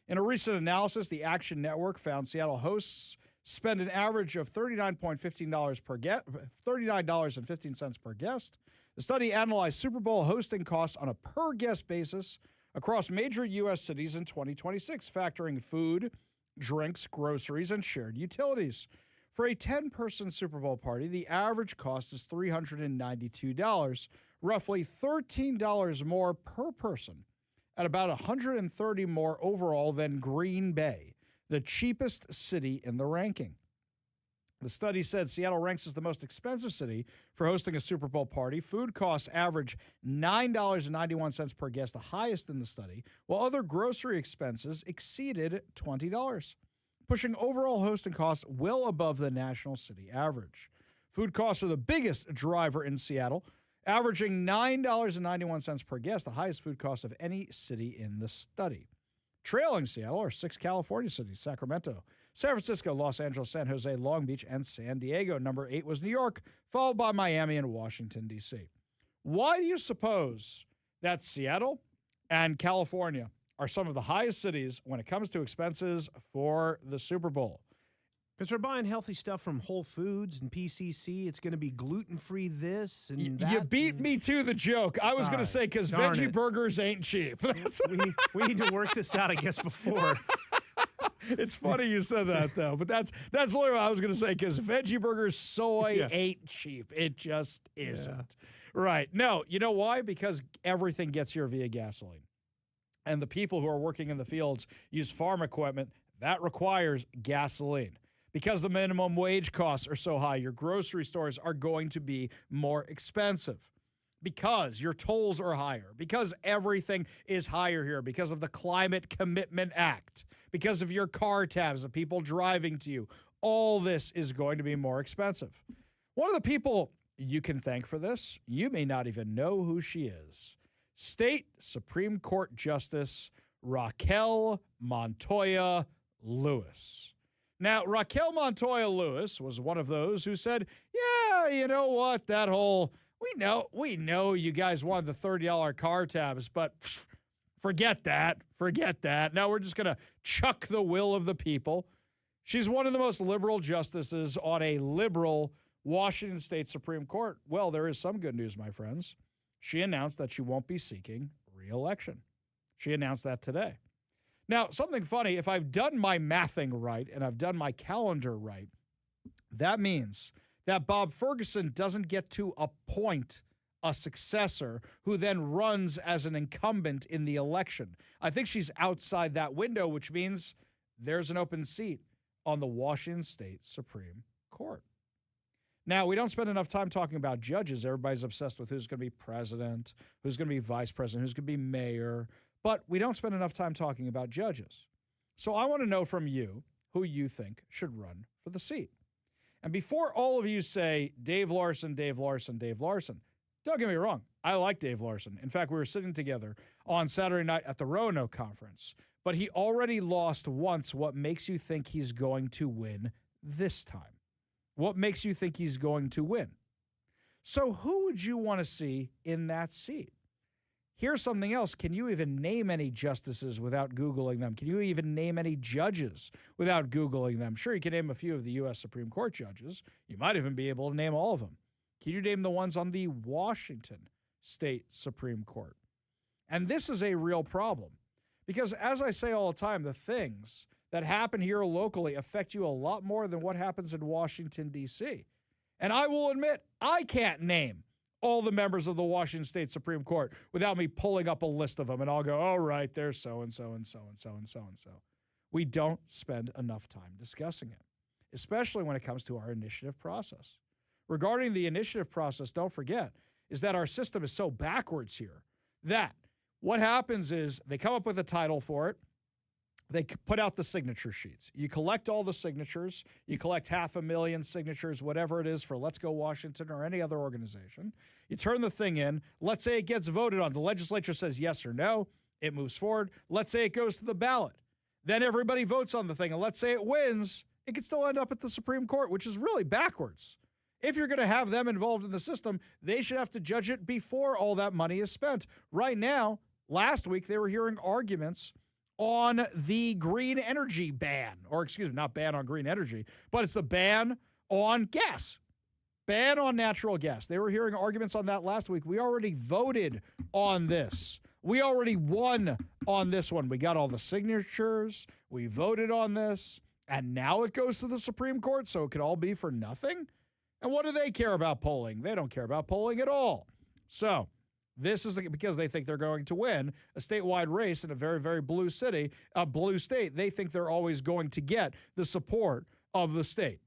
In a recent analysis, the Action Network found Seattle hosts spend an average of $39.15 per guest, $39.15 per guest. The study analyzed Super Bowl hosting costs on a per-guest basis across major U.S. cities in 2026, factoring food, drinks, groceries, and shared utilities. For a 10-person Super Bowl party, the average cost is $392, roughly $13 more per person, at about $130 more overall than Green Bay, the cheapest city in the ranking. The study said Seattle ranks as the most expensive city for hosting a Super Bowl party. Food costs average $9.91 per guest, the highest in the study, while other grocery expenses exceeded $20. Pushing overall hosting costs well above the national city average. Food costs are the biggest driver in Seattle, averaging $9.91 per guest, the highest food cost of any city in the study. Trailing Seattle are 6 California cities: Sacramento, San Francisco, Los Angeles, San Jose, Long Beach, and San Diego. Number 8 was New York, followed by Miami and Washington, D.C. Why do you suppose that Seattle and California are some of the highest cities when it comes to expenses for the Super Bowl?
Because we're buying healthy stuff from Whole Foods and PCC. It's going to be gluten-free this and that.
You beat me to the joke. I was going to say because veggie burgers ain't cheap.
we need to work this out, I guess, before.
It's funny you said that, though. But that's literally what I was going to say, because veggie burgers, soy ain't cheap. It just isn't. Yeah. Right. No, you know why? Because everything gets here via gasoline. And the people who are working in the fields use farm equipment that requires gasoline. Because the minimum wage costs are so high, your grocery stores are going to be more expensive. Because your tolls are higher. Because everything is higher here. Because of the Climate Commitment Act. Because of your car tabs of people driving to you. All this is going to be more expensive. One of the people you can thank for this, you may not even know who she is. State Supreme Court Justice Raquel Montoya Lewis. Now, Raquel Montoya Lewis was one of those who said, yeah, you know what, that whole, we know you guys wanted the $30 car tabs, but forget that. Now we're just going to chuck the will of the people. She's one of the most liberal justices on a liberal Washington State Supreme Court. Well, there is some good news, my friends. She announced that she won't be seeking re-election. She announced that today. Now, something funny, if I've done my mathing right and I've done my calendar right, that means that Bob Ferguson doesn't get to appoint a successor who then runs as an incumbent in the election. I think she's outside that window, which means there's an open seat on the Washington State Supreme Court. Now, we don't spend enough time talking about judges. Everybody's obsessed with who's going to be president, who's going to be vice president, who's going to be mayor. But we don't spend enough time talking about judges. So I want to know from you who you think should run for the seat. And before all of you say, Dave Larson, don't get me wrong. I like Dave Larson. In fact, we were sitting together on Saturday night at the Roanoke Conference. But he already lost once. What makes you think he's going to win this time? What makes you think he's going to win? So who would you want to see in that seat? Here's something else. Can you even name any justices without Googling them? Can you even name any judges without Googling them? Sure, you can name a few of the U.S. Supreme Court judges. You might even be able to name all of them. Can you name the ones on the Washington State Supreme Court? And this is a real problem because, as I say all the time, the things that happen here locally affect you a lot more than what happens in Washington, D.C. And I will admit, I can't name all the members of the Washington State Supreme Court without me pulling up a list of them, and I'll go, all right, there's so-and-so and so-and-so and so-and-so and so. We don't spend enough time discussing it. especially when it comes to our initiative process. Regarding the initiative process, don't forget, is that our system is so backwards here that what happens is they come up with a title for it. They put out the signature sheets. You collect all the signatures. You collect 500,000 signatures, whatever it is for Let's Go Washington or any other organization. You turn the thing in. Let's say it gets voted on. The legislature says yes or no. It moves forward. Let's say it goes to the ballot. Then everybody votes on the thing. And let's say it wins. It could still end up at the Supreme Court, which is really backwards. If you're going to have them involved in the system, they should have to judge it before all that money is spent. Right now, last week, they were hearing arguments on the green energy ban, or excuse me, not ban on green energy, but it's the ban on gas, ban on natural gas. They were hearing arguments on that last week. We already voted on this. We already won on this one. We got all the signatures. We voted on this, and now it goes to the Supreme Court, so it could all be for nothing? And what do they care about polling? They don't care about polling at all. So this is because they think they're going to win a statewide race in a very, very blue city, a blue state. They think they're always going to get the support of the state.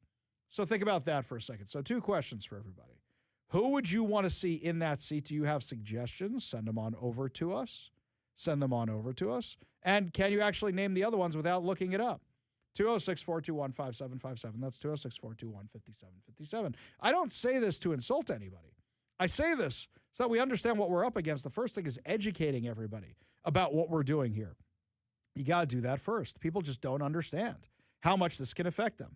So think about that for a second. So 2 questions for everybody. Who would you want to see in that seat? Do you have suggestions? Send them on over to us. Send them on over to us. And can you actually name the other ones without looking it up? 206-421-5757. That's 206-421-5757. I don't say this to insult anybody. I say this so that we understand what we're up against. The first thing is educating everybody about what we're doing here. You got to do that first. People just don't understand how much this can affect them.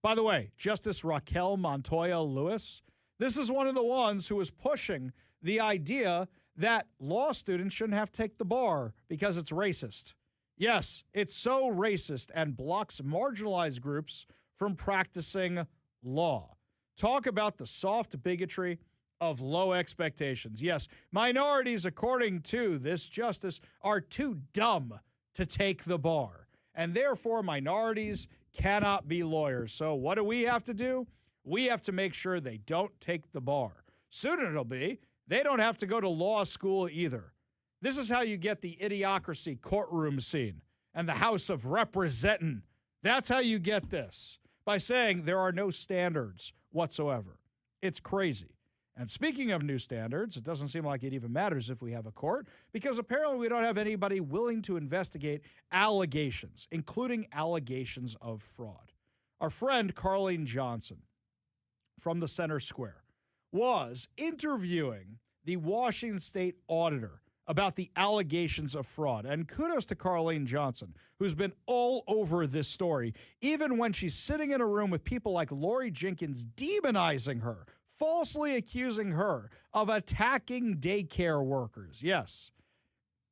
By the way, Justice Raquel Montoya Lewis, this is one of the ones who is pushing the idea that law students shouldn't have to take the bar because it's racist. Yes, it's so racist and blocks marginalized groups from practicing law. Talk about the soft bigotry of low expectations. Yes, minorities, according to this justice, are too dumb to take the bar, and therefore minorities cannot be lawyers. So what do we have to do? We have to make sure they don't take the bar. Soon it'll be they don't have to go to law school either. This is how you get the idiocracy courtroom scene and the House of Representin'. That's how you get this, by saying there are no standards whatsoever. It's crazy. And speaking of new standards, it doesn't seem like it even matters if we have a court, because apparently we don't have anybody willing to investigate allegations, including allegations of fraud. Our friend Carlene Johnson from the Center Square was interviewing the Washington State Auditor about the allegations of fraud. And kudos to Carlene Johnson, who's been all over this story, even when she's sitting in a room with people like Lori Jenkins demonizing her, falsely accusing her of attacking daycare workers. Yes,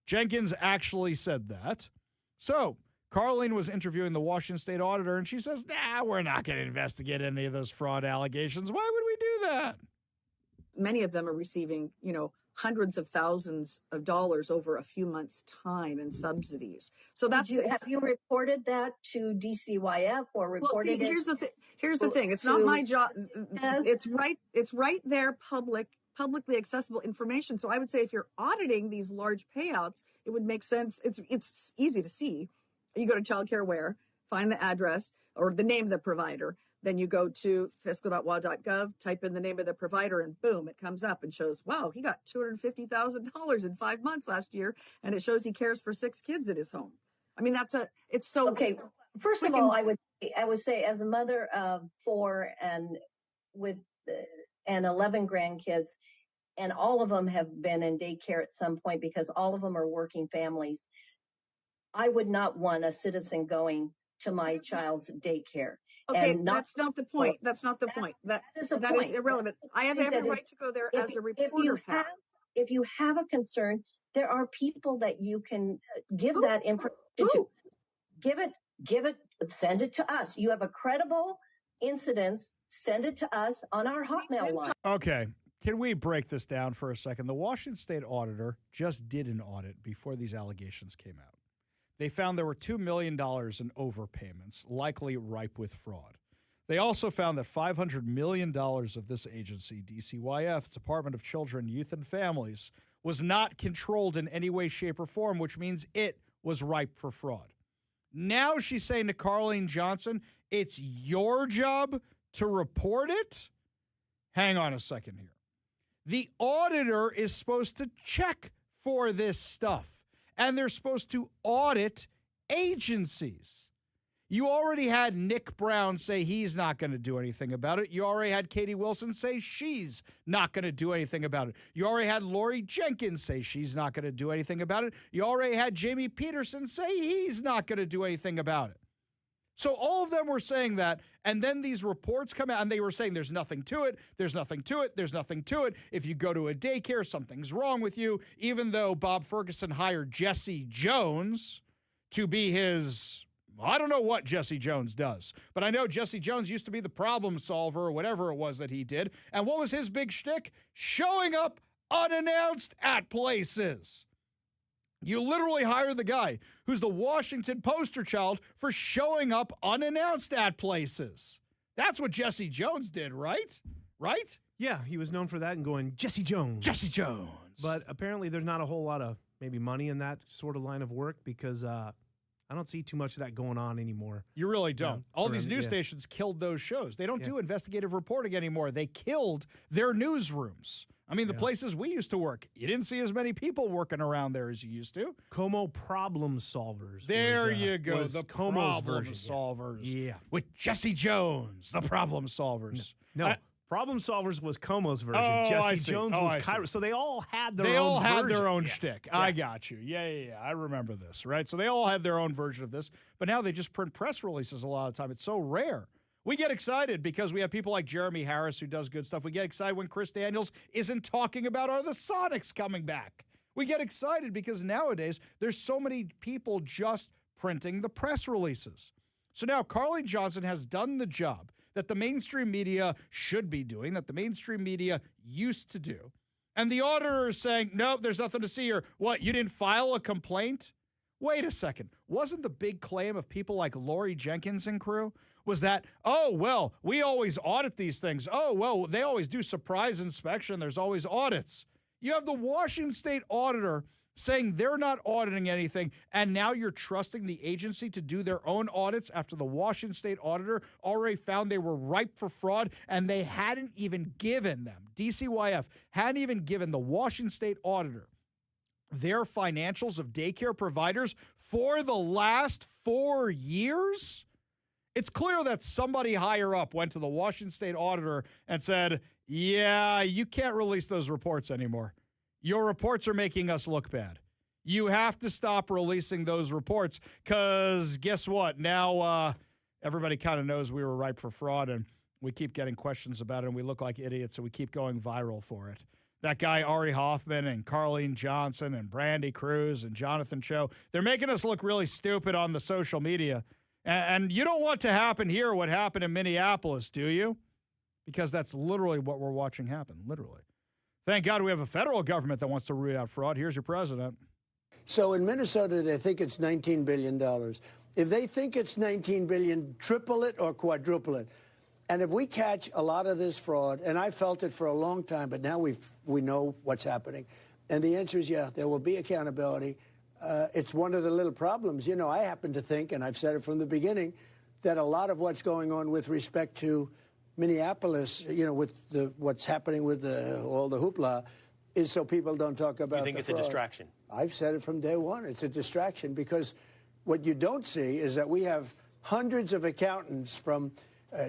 Jenkins actually said that. So Carlene was interviewing the Washington State Auditor, and she says, nah, we're not going to investigate any of those fraud allegations. Why would we do that?
Many of them are receiving, hundreds of thousands of dollars over a few months' time in subsidies. So that's
have you reported that to DCYF or reported it?
Here's the thing. It's not my job. It's right there, publicly accessible information. So I would say if you're auditing these large payouts, it would make sense. It's easy to see. You go to childcareware, find the address or the name of the provider. Then you go to fiscal.wa.gov, type in the name of the provider, and boom, it comes up and shows, wow, he got $250,000 in 5 months last year, and it shows he cares for 6 kids at his home. I mean, it's so
okay. First of all, I would say, as a mother of 4 and with 11 grandkids, and all of them have been in daycare at some point because all of them are working families, I would not want a citizen going to my child's daycare.
Okay, that's not the point. That's not the point. That is irrelevant. I have every right to go there as a reporter.
If you have a concern, there are people that you can give that information to. Give it, send it to us. You have a credible incidents, send it to us on our Hotmail line.
Okay. Can we break this down for a second? The Washington State Auditor just did an audit before these allegations came out. They found there were $2 million in overpayments, likely ripe with fraud. They also found that $500 million of this agency, DCYF, Department of Children, Youth, and Families, was not controlled in any way, shape, or form, which means it was ripe for fraud. Now she's saying to Carlene Johnson, it's your job to report it? Hang on a second here. The auditor is supposed to check for this stuff, and they're supposed to audit agencies. You already had Nick Brown say he's not going to do anything about it. You already had Katie Wilson say she's not going to do anything about it. You already had Lori Jenkins say she's not going to do anything about it. You already had Jamie Peterson say he's not going to do anything about it. So all of them were saying that, and then these reports come out, and they were saying there's nothing to it, there's nothing to it, there's nothing to it. If you go to a daycare, something's wrong with you, even though Bob Ferguson hired Jesse Jones to be his... I don't know what Jesse Jones does, but I know Jesse Jones used to be the problem solver or whatever it was that he did. And what was his big shtick? Showing up unannounced at places. You literally hire the guy who's the Washington poster child for showing up unannounced at places. That's what Jesse Jones did, right? Right?
Yeah, he was known for that and going, Jesse Jones.
Jesse Jones.
But apparently there's not a whole lot of maybe money in that sort of line of work because I don't see too much of that going on anymore.
You really don't. All these news stations killed those shows. They don't do investigative reporting anymore. They killed their newsrooms. I mean, the places we used to work, you didn't see as many people working around there as you used to.
Como Problem Solvers.
There you go. The
Como's
Problem
version.
Solvers.
Yeah.
With Jesse Jones, the Problem Solvers.
No. Problem Solvers was Como's version.
Oh, I
Jesse
see.
Jones
Oh,
was
I see.
Cairo. So they all had their
They
own
all had
version.
their own
Yeah.
shtick.
Yeah.
I got you. Yeah. I remember this, right? So they all had their own version of this, but now they just print press releases a lot of the time. It's so rare. We get excited because we have people like Jeremy Harris who does good stuff. We get excited when Chris Daniels isn't talking about are the Sonics coming back. We get excited because nowadays there's so many people just printing the press releases. So now Carly Johnson has done the job that the mainstream media should be doing, that the mainstream media used to do. And the auditor is saying, nope, there's nothing to see here. What, you didn't file a complaint? Wait a second. Wasn't the big claim of people like Lori Jenkins and crew was that, oh, well, we always audit these things. Oh, well, they always do surprise inspection. There's always audits. You have the Washington State auditor saying they're not auditing anything, and now you're trusting the agency to do their own audits after the Washington State auditor already found they were ripe for fraud, and they hadn't even given them, DCYF hadn't even given the Washington State auditor their financials of daycare providers for the last 4 years? It's clear that somebody higher up went to the Washington State auditor and said, yeah, you can't release those reports anymore. Your reports are making us look bad. You have to stop releasing those reports because guess what? Now everybody kind of knows we were ripe for fraud, and we keep getting questions about it, and we look like idiots, so we keep going viral for it. That guy, Ari Hoffman, and Carlene Johnson, and Brandy Cruz, and Jonathan Cho, they're making us look really stupid on the social media. And you don't want to happen here what happened in Minneapolis, do you? Because that's literally what we're watching happen, literally. Thank God we have a federal government that wants to root out fraud. Here's your president.
So in Minnesota, they think it's $19 billion. If they think it's $19 billion, triple it or quadruple it. And if we catch a lot of this fraud, and I felt it for a long time, but now we know what's happening. And the answer is, yeah, there will be accountability. It's one of the little problems. You know, I happen to think, and I've said it from the beginning, that a lot of what's going on with respect to Minneapolis, you know, with what's happening with all the hoopla, is so people don't talk about.
You think
the
it's
fraud.
a distraction?
I've said it from day one. It's a distraction because what you don't see is that we have hundreds of accountants from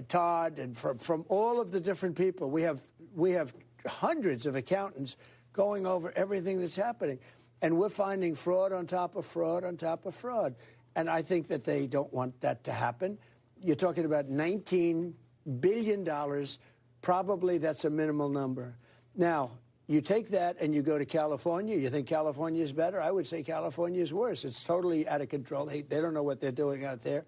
Todd and from all of the different people. We have hundreds of accountants going over everything that's happening, and we're finding fraud on top of fraud on top of fraud. And I think that they don't want that to happen. You're talking about $19 billion. Probably that's a minimal number. Now, you take that and you go to California. You think California is better? I would say California is worse. It's totally out of control. They don't know what they're doing out there.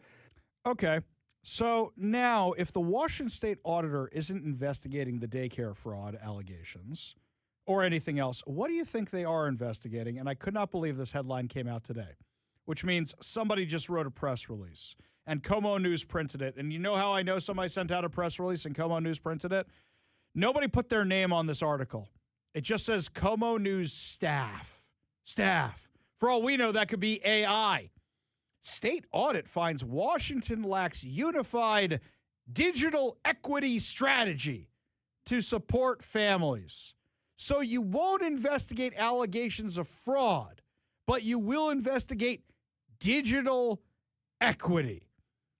Okay. So now, if the Washington State auditor isn't investigating the daycare fraud allegations or anything else, what do you think they are investigating? And I could not believe this headline came out today, which means somebody just wrote a press release and Como News printed it. And you know how I know somebody sent out a press release and Como News printed it? Nobody put their name on this article. It just says Como News staff. For all we know, that could be AI. State audit finds Washington lacks unified digital equity strategy to support families. So you won't investigate allegations of fraud, but you will investigate digital equity.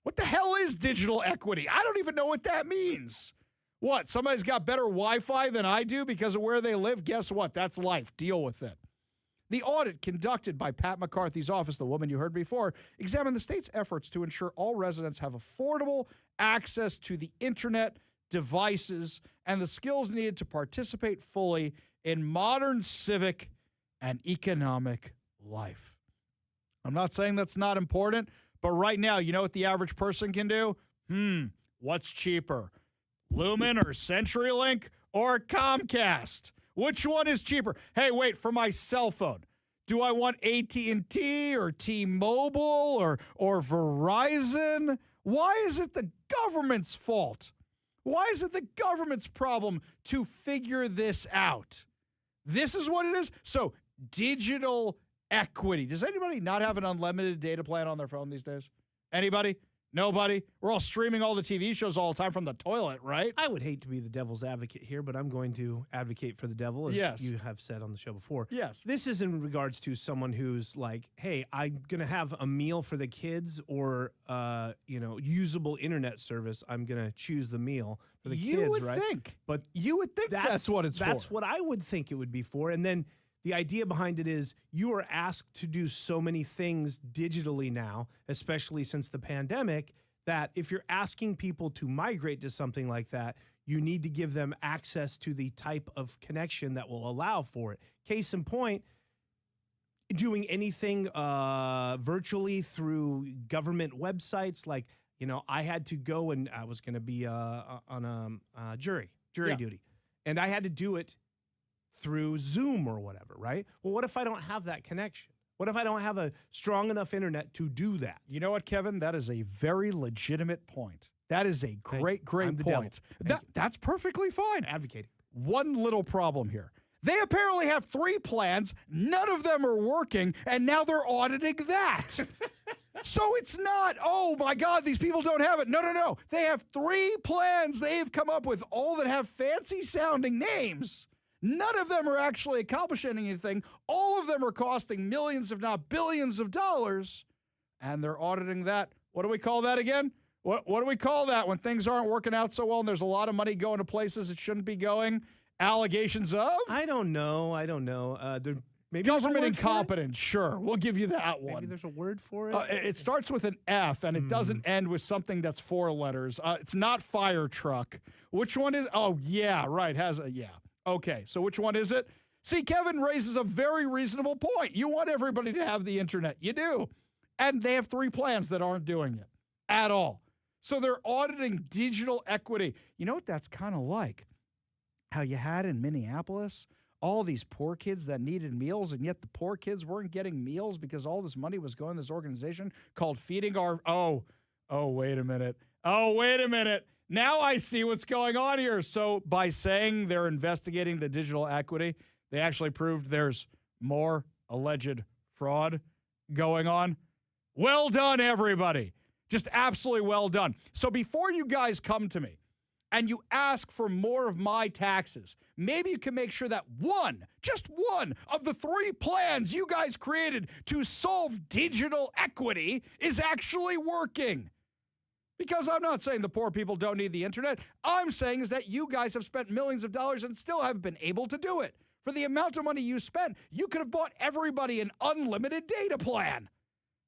What the hell is digital equity? I don't even know what that means. What, somebody's got better Wi-Fi than I do because of where they live? Guess what? That's life. Deal with it. The audit conducted by Pat McCarthy's office, the woman you heard before, examined the state's efforts to ensure all residents have affordable access to the internet, devices, and the skills needed to participate fully in modern civic and economic life. I'm not saying that's not important, but right now, you know what the average person can do? What's cheaper? Lumen or CenturyLink or Comcast? Which one is cheaper? Hey, wait, for my cell phone, do I want AT&T or T-Mobile or Verizon? Why is it the government's fault? Why is it the government's problem to figure this out? This is what it is. So, digital equity. Does anybody not have an unlimited data plan on their phone these days? Anybody? Nobody? We're all streaming all the TV shows all the time from the toilet, right?
I would hate to be the devil's advocate here, but I'm going to advocate for the devil, as you have said on the show before.
Yes.
This is in regards to someone who's like, hey, I'm going to have a meal for the kids or, usable internet service. I'm going to choose the meal for the kids, right?
You would think that's what it's for.
That's what I would think it would be for. And then the idea behind it is you are asked to do so many things digitally now, especially since the pandemic, that if you're asking people to migrate to something like that, you need to give them access to the type of connection that will allow for it. Case in point, doing anything virtually through government websites, like, I had to go and I was going to be on a jury duty, and I had to do it through Zoom or whatever, right? Well, what if I don't have that connection? What if I don't have a strong enough internet to do that?
You know what, Kevin? That is a very legitimate point. That is a great point. That's perfectly fine.
Advocating.
One little problem here. They apparently have 3 plans. None of them are working, and now they're auditing that. So it's not, oh, my God, these people don't have it. No. They have 3 plans they've come up with, all that have fancy-sounding names. None of them are actually accomplishing anything. All of them are costing millions, if not billions of dollars, and they're auditing that. What do we call that again? What do we call that when things aren't working out so well and there's a lot of money going to places it shouldn't be going? Allegations of?
I don't know. Maybe
government incompetence. Sure, we'll give you that one.
Maybe there's a word for it.
It starts with an F, and it doesn't end with something that's 4 letters. It's not fire truck. Which one is? Oh, yeah, right. Okay, so which one is it? See, Kevin raises a very reasonable point. You want everybody to have the internet. You do. And they have 3 plans that aren't doing it at all. So they're auditing digital equity. You know what that's kind of like? How you had in Minneapolis all these poor kids that needed meals, and yet the poor kids weren't getting meals because all this money was going to this organization called Feeding Our... Oh, wait a minute. Now I see what's going on here. So by saying they're investigating the digital equity, they actually proved there's more alleged fraud going on. Well done, everybody. Just absolutely well done. So before you guys come to me and you ask for more of my taxes, maybe you can make sure that just one of the 3 plans you guys created to solve digital equity is actually working. Because I'm not saying the poor people don't need the internet. I'm saying is that you guys have spent millions of dollars and still haven't been able to do it. For the amount of money you spent, you could have bought everybody an unlimited data plan.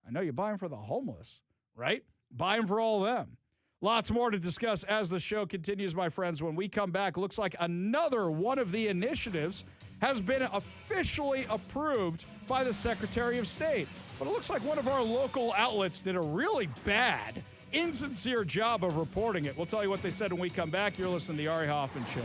I know you buy them for the homeless, right? Buy them for all of them. Lots more to discuss as the show continues, my friends. When we come back, looks like another one of the initiatives has been officially approved by the Secretary of State. But it looks like one of our local outlets did a really bad, insincere job of reporting it. We'll tell you what they said when we come back. You're listening to The Ari Hoffman Show.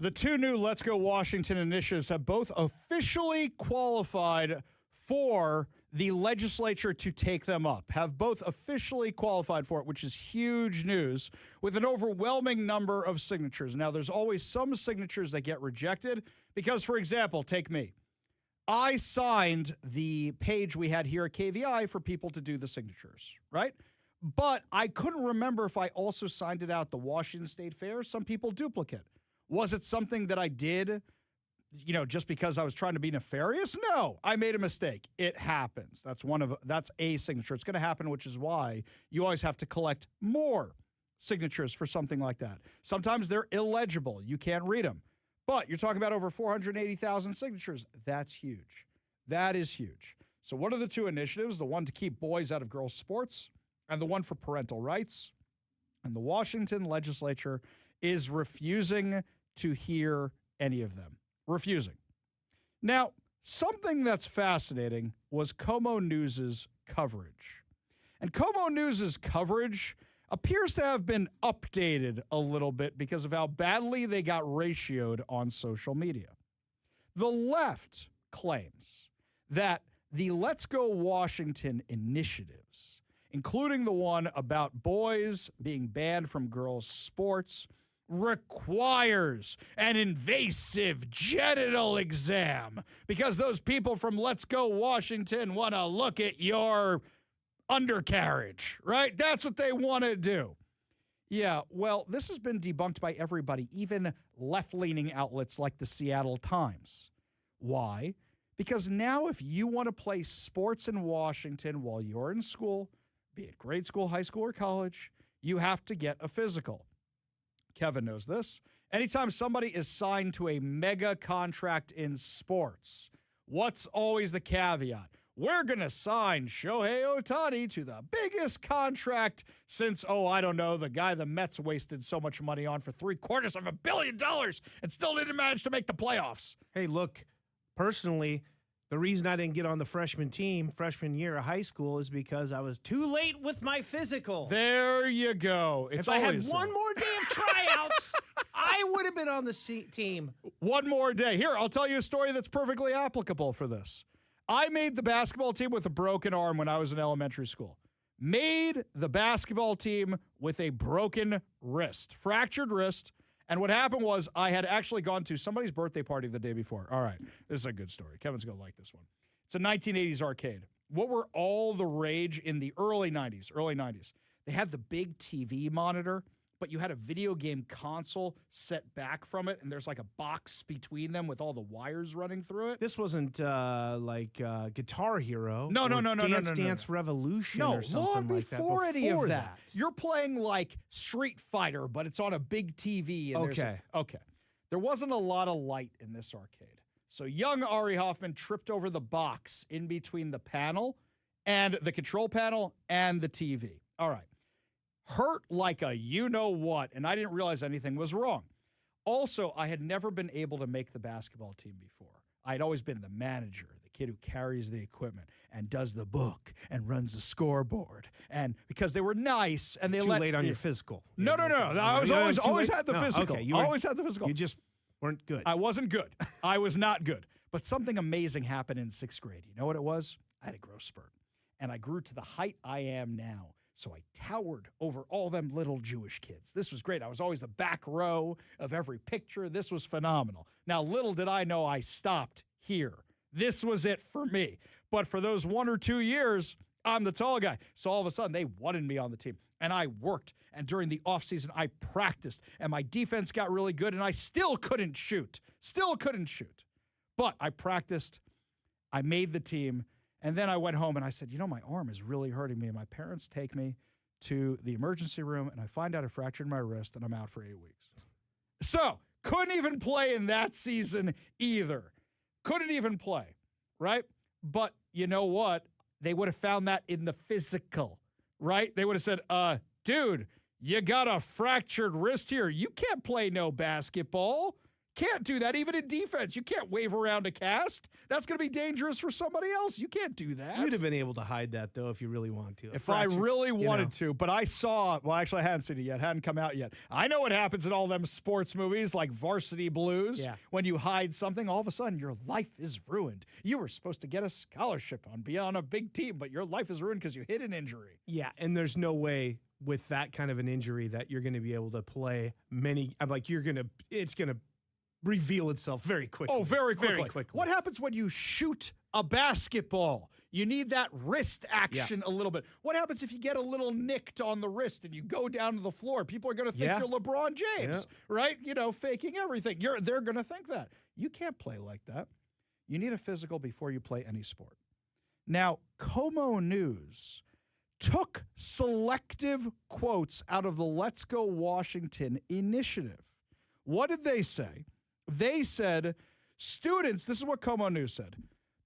The two new Let's Go Washington initiatives have both officially qualified for the legislature to take them up, have both officially qualified for it, which is huge news, with an overwhelming number of signatures. Now, there's always some signatures that get rejected because, for example, take me. I signed the page we had here at KVI for people to do the signatures, right? But I couldn't remember if I also signed it out at the Washington State Fair. Some people duplicate. Was it something that I did, just because I was trying to be nefarious? No, I made a mistake. It happens. That's a signature. It's going to happen, which is why you always have to collect more signatures for something like that. Sometimes they're illegible. You can't read them. But you're talking about over 480,000 signatures. That's huge. That is huge. So what are the two initiatives? The one to keep boys out of girls' sports and the one for parental rights. And the Washington legislature is refusing to hear any of them. Refusing. Now, something that's fascinating was KOMO News' coverage. And KOMO News' coverage appears to have been updated a little bit because of how badly they got ratioed on social media. The left claims that the Let's Go Washington initiatives, including the one about boys being banned from girls' sports, requires an invasive genital exam because those people from Let's Go Washington want to look at your undercarriage, right? That's what they want to do. Yeah, well, this has been debunked by everybody, even left-leaning outlets like the Seattle Times. Why? Because now if you want to play sports in Washington while you're in school, be it grade school, high school, or college, you have to get a physical. Kevin knows this. Anytime somebody is signed to a mega contract in sports, what's always the caveat? We're going to sign Shohei Ohtani to the biggest contract since, the guy the Mets wasted so much money on for $750 million and still didn't manage to make the playoffs.
Hey, look, personally, the reason I didn't get on the freshman team, freshman year of high school, is because I was too late with my physical.
There you go.
If I had one more day of tryouts, I would have been on the team.
One more day. Here, I'll tell you a story that's perfectly applicable for this. I made the basketball team with a broken arm when I was in elementary school. Made the basketball team with a broken wrist, fractured wrist. And what happened was I had actually gone to somebody's birthday party the day before. All right, this is a good story. Kevin's going to like this one. It's a 1980s arcade. What were all the rage in the early 90s? They had the big TV monitor, but you had a video game console set back from it, and there's like a box between them with all the wires running through it.
This wasn't like Guitar Hero.
No.
Dance Revolution or something like that.
Before any of that. You're playing like Street Fighter, but it's on a big TV. And okay. There wasn't a lot of light in this arcade. So young Ari Hoffman tripped over the box in between the panel and the control panel and the TV. All right. Hurt like a you-know-what, and I didn't realize anything was wrong. Also, I had never been able to make the basketball team before. I'd always been the manager, the kid who carries the equipment and does the book and runs the scoreboard. And because they were nice and they
Too late on your physical.
No. I was always had the physical.
Okay,
always had the physical.
You just weren't good.
I wasn't good. I was not good. But something amazing happened in 6th grade. You know what it was? I had a growth spurt. And I grew to the height I am now. So I towered over all them little Jewish kids. This was great. I was always the back row of every picture. This was phenomenal. Now, little did I know I stopped here. This was it for me. But for those 1 or 2 years, I'm the tall guy. So all of a sudden, they wanted me on the team. And I worked. And during the offseason, I practiced. And my defense got really good. And I still couldn't shoot. But I practiced. I made the team. And then I went home and I said, my arm is really hurting me. And my parents take me to the emergency room and I find out I fractured my wrist and I'm out for 8 weeks. So couldn't even play in that season either. Couldn't even play, right? But you know what? They would have found that in the physical, right? They would have said, dude, you got a fractured wrist here. You can't play no basketball. can't do that even in defense. You can't wave around a cast. That's going to be dangerous for somebody else. You can't do that.
You'd have been able to hide that, though, if you really wanted to.
If I really wanted to, but I saw, well, actually, I hadn't seen it yet. Hadn't come out yet. I know what happens in all them sports movies like Varsity Blues.
Yeah.
When you hide something, all of a sudden your life is ruined. You were supposed to get a scholarship on, be on a big team, but your life is ruined because you hit an injury.
Yeah, and there's no way with that kind of an injury that you're going to be able to play many. I'm like, it's going to reveal itself very quickly.
Oh, very quickly.
Very quickly.
What happens when you shoot a basketball? You need that wrist action a little bit. What happens if you get a little nicked on the wrist and you go down to the floor? People are going to think you're LeBron James, right? You know, faking everything. They're going to think that. You can't play like that. You need a physical before you play any sport. Now, Como News took selective quotes out of the Let's Go Washington initiative. What did they say? They said, students, this is what Como News said,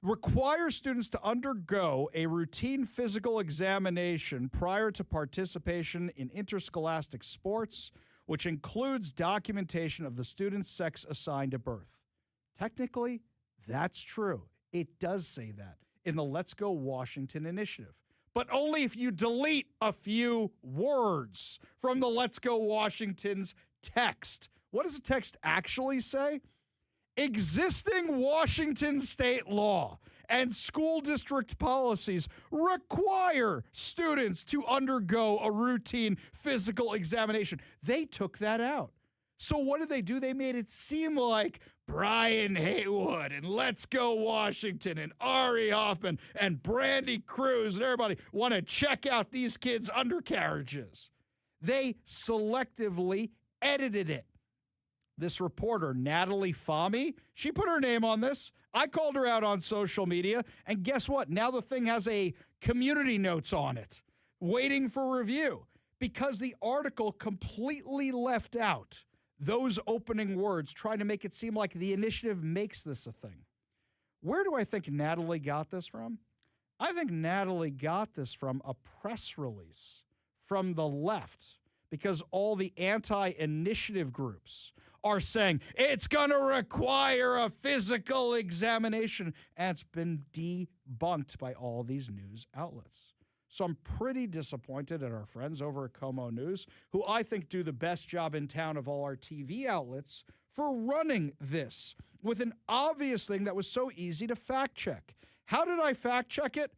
require students to undergo a routine physical examination prior to participation in interscholastic sports, which includes documentation of the student's sex assigned at birth. Technically, that's true. It does say that in the Let's Go Washington initiative. But only if you delete a few words from the Let's Go Washington's text. What does the text actually say? Existing Washington state law and school district policies require students to undergo a routine physical examination. They took that out. So what did they do? They made it seem like Brian Haywood and Let's Go Washington and Ari Hoffman and Brandy Cruz and everybody want to check out these kids' undercarriages. They selectively edited it. This reporter, Natalie Fahmy, she put her name on this. I called her out on social media, and guess what? Now the thing has a community notes on it, waiting for review, because the article completely left out those opening words, trying to make it seem like the initiative makes this a thing. Where do I think Natalie got this from? I think Natalie got this from a press release from the left, because all the anti-initiative groups are saying it's going to require a physical examination, and it's been debunked by all these news outlets. So I'm pretty disappointed at our friends over at Como News, who I think do the best job in town of all our TV outlets for running this with an obvious thing that was so easy to fact check. How did I fact check it?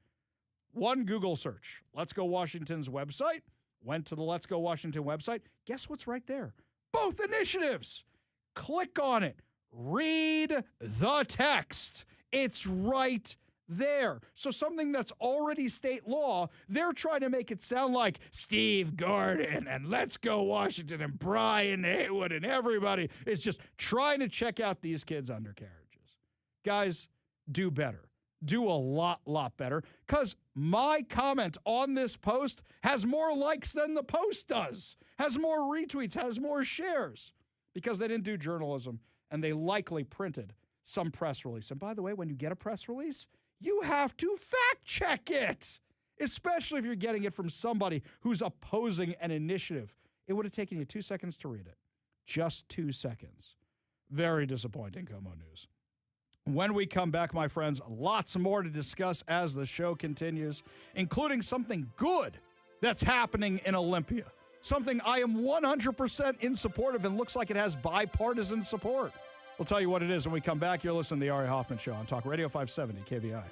One Google search. Let's Go Washington's website. Went to the Let's Go Washington website. Guess what's right there? Both initiatives. Click on it. Read the text. It's right there. So something that's already state law, they're trying to make it sound like Steve Gordon and Let's Go Washington and Brian Haywood and everybody is just trying to check out these kids' undercarriages. Guys, do better. Do a lot better, because my comment on this post has more likes than the post does, has more retweets, has more shares, because they didn't do journalism and they likely printed some press release. And by the way, when you get a press release, you have to fact check it, especially if you're getting it from somebody who's opposing an initiative. It would have taken you 2 seconds to read it. Just 2 seconds. Very disappointing, Como News. When we come back, my friends, lots more to discuss as the show continues, including something good that's happening in Olympia. Something I am 100% in support of and looks like it has bipartisan support. We'll tell you what it is when we come back. You're listening to The Ari Hoffman Show on Talk Radio 570 KVI.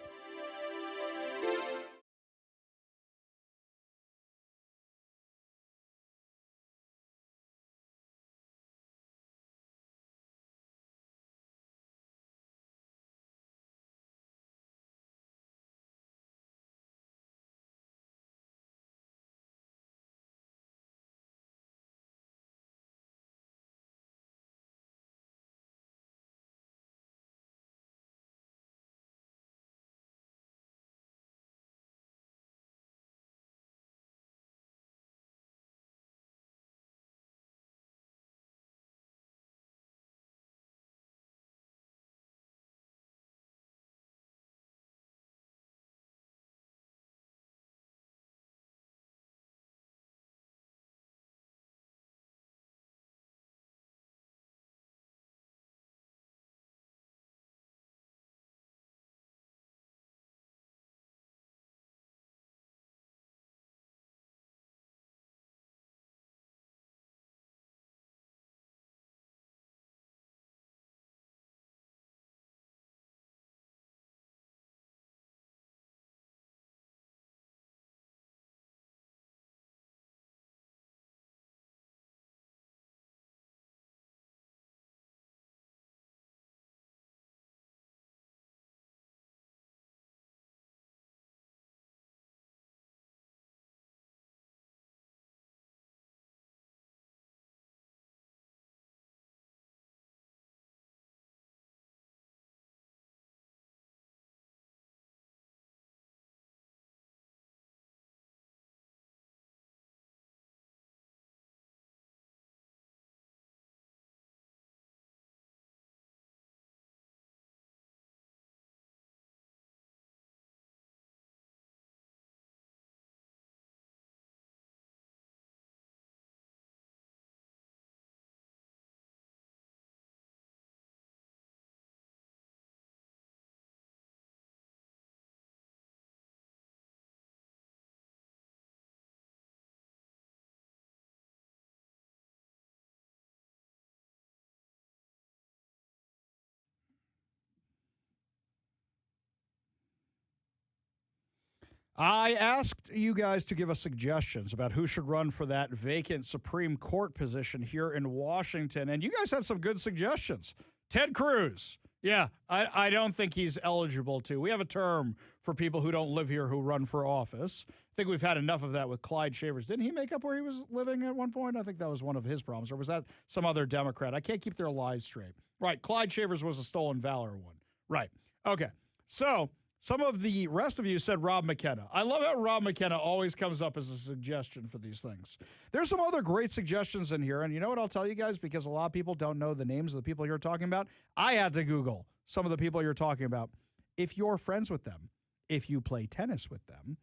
I asked you guys to give us suggestions about who should run for that vacant Supreme Court position here in Washington, and you guys had some good suggestions. Ted Cruz. Yeah, I don't think he's eligible to. We have a term for people who don't live here who run for office. I think we've had enough of that with Clyde Shavers. Didn't he make up where he was living at one point? I think that was one of his problems. Or was that some other Democrat? I can't keep their lies straight. Right, Clyde Shavers was a stolen valor one. Right. Okay. So some of the rest of you said Rob McKenna. I love how Rob McKenna always comes up as a suggestion for these things. There's some other great suggestions in here, and you know what I'll tell you guys? Because a lot of people don't know the names of the people you're talking about, I had to Google some of the people you're talking about. If you're friends with them, if you play tennis with them,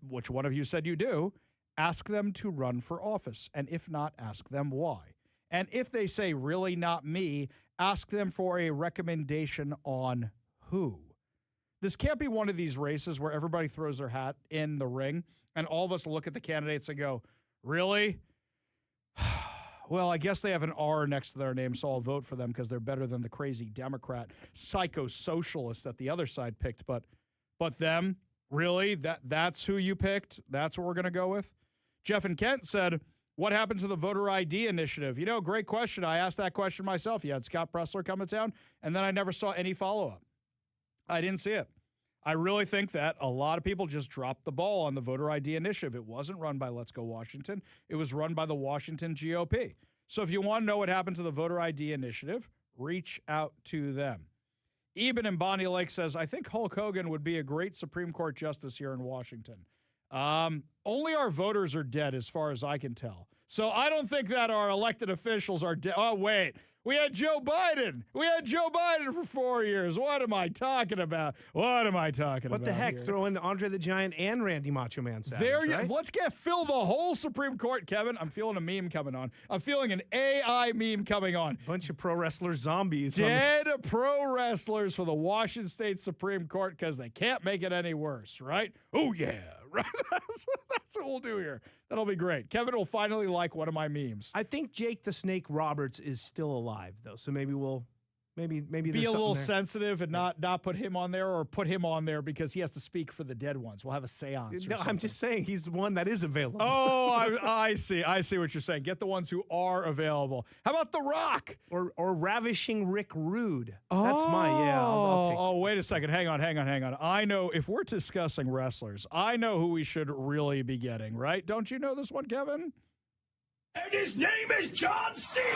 which one of you said you do, ask them to run for office. And if not, ask them why. And if they say, really not me, ask them for a recommendation on who. This can't be one of these races where everybody throws their hat in the ring and all of us look at the candidates and go, really? Well, I guess they have an R next to their name, so I'll vote for them because they're better than the crazy Democrat psycho-socialist that the other side picked. But them, really? That's who you picked? That's what we're going to go with? Jeff and Kent said, what happened to the voter ID initiative? You know, great question. I asked that question myself. You had Scott Pressler come to town, and then I never saw any follow-up. I didn't see it. I really think that a lot of people just dropped the ball on the voter ID initiative. It wasn't run by Let's Go Washington. It was run by the Washington GOP. So if you want to know what happened to the voter ID initiative, reach out to them. Eben in Bonnie Lake says, I think Hulk Hogan would be a great Supreme Court justice here in Washington. Only our voters are dead as far as I can tell. So I don't think that our elected officials are dead. Oh, wait. We had Joe Biden. We had Joe Biden for 4 years. What am I talking about? What am I talking about?
What the heck?
Here?
Throw in Andre the Giant and Randy Macho Man Savage,
there you
right?
Let's fill the whole Supreme Court, Kevin. I'm feeling a meme coming on. I'm feeling an AI meme coming on.
Bunch of pro wrestler zombies.
Dead pro wrestlers for the Washington State Supreme Court because they can't make it any worse, right? Oh, yeah. Right? That's what we'll do here. That'll be great. Kevin will finally like one of my memes.
I think Jake the Snake Roberts is still alive, though. So maybe we'll be
a little sensitive and not put him on there, or put him on there because he has to speak for the dead ones. We'll have a seance.
No, I'm just saying he's the one that is available.
Oh, I see. I see what you're saying. Get the ones who are available. How about The Rock
or Ravishing Rick Rude? That's I'll take.
Oh, wait a second. Hang on. I know if we're discussing wrestlers, I know who we should really be getting. Right? Don't you know this one, Kevin?
And his name is John Cena.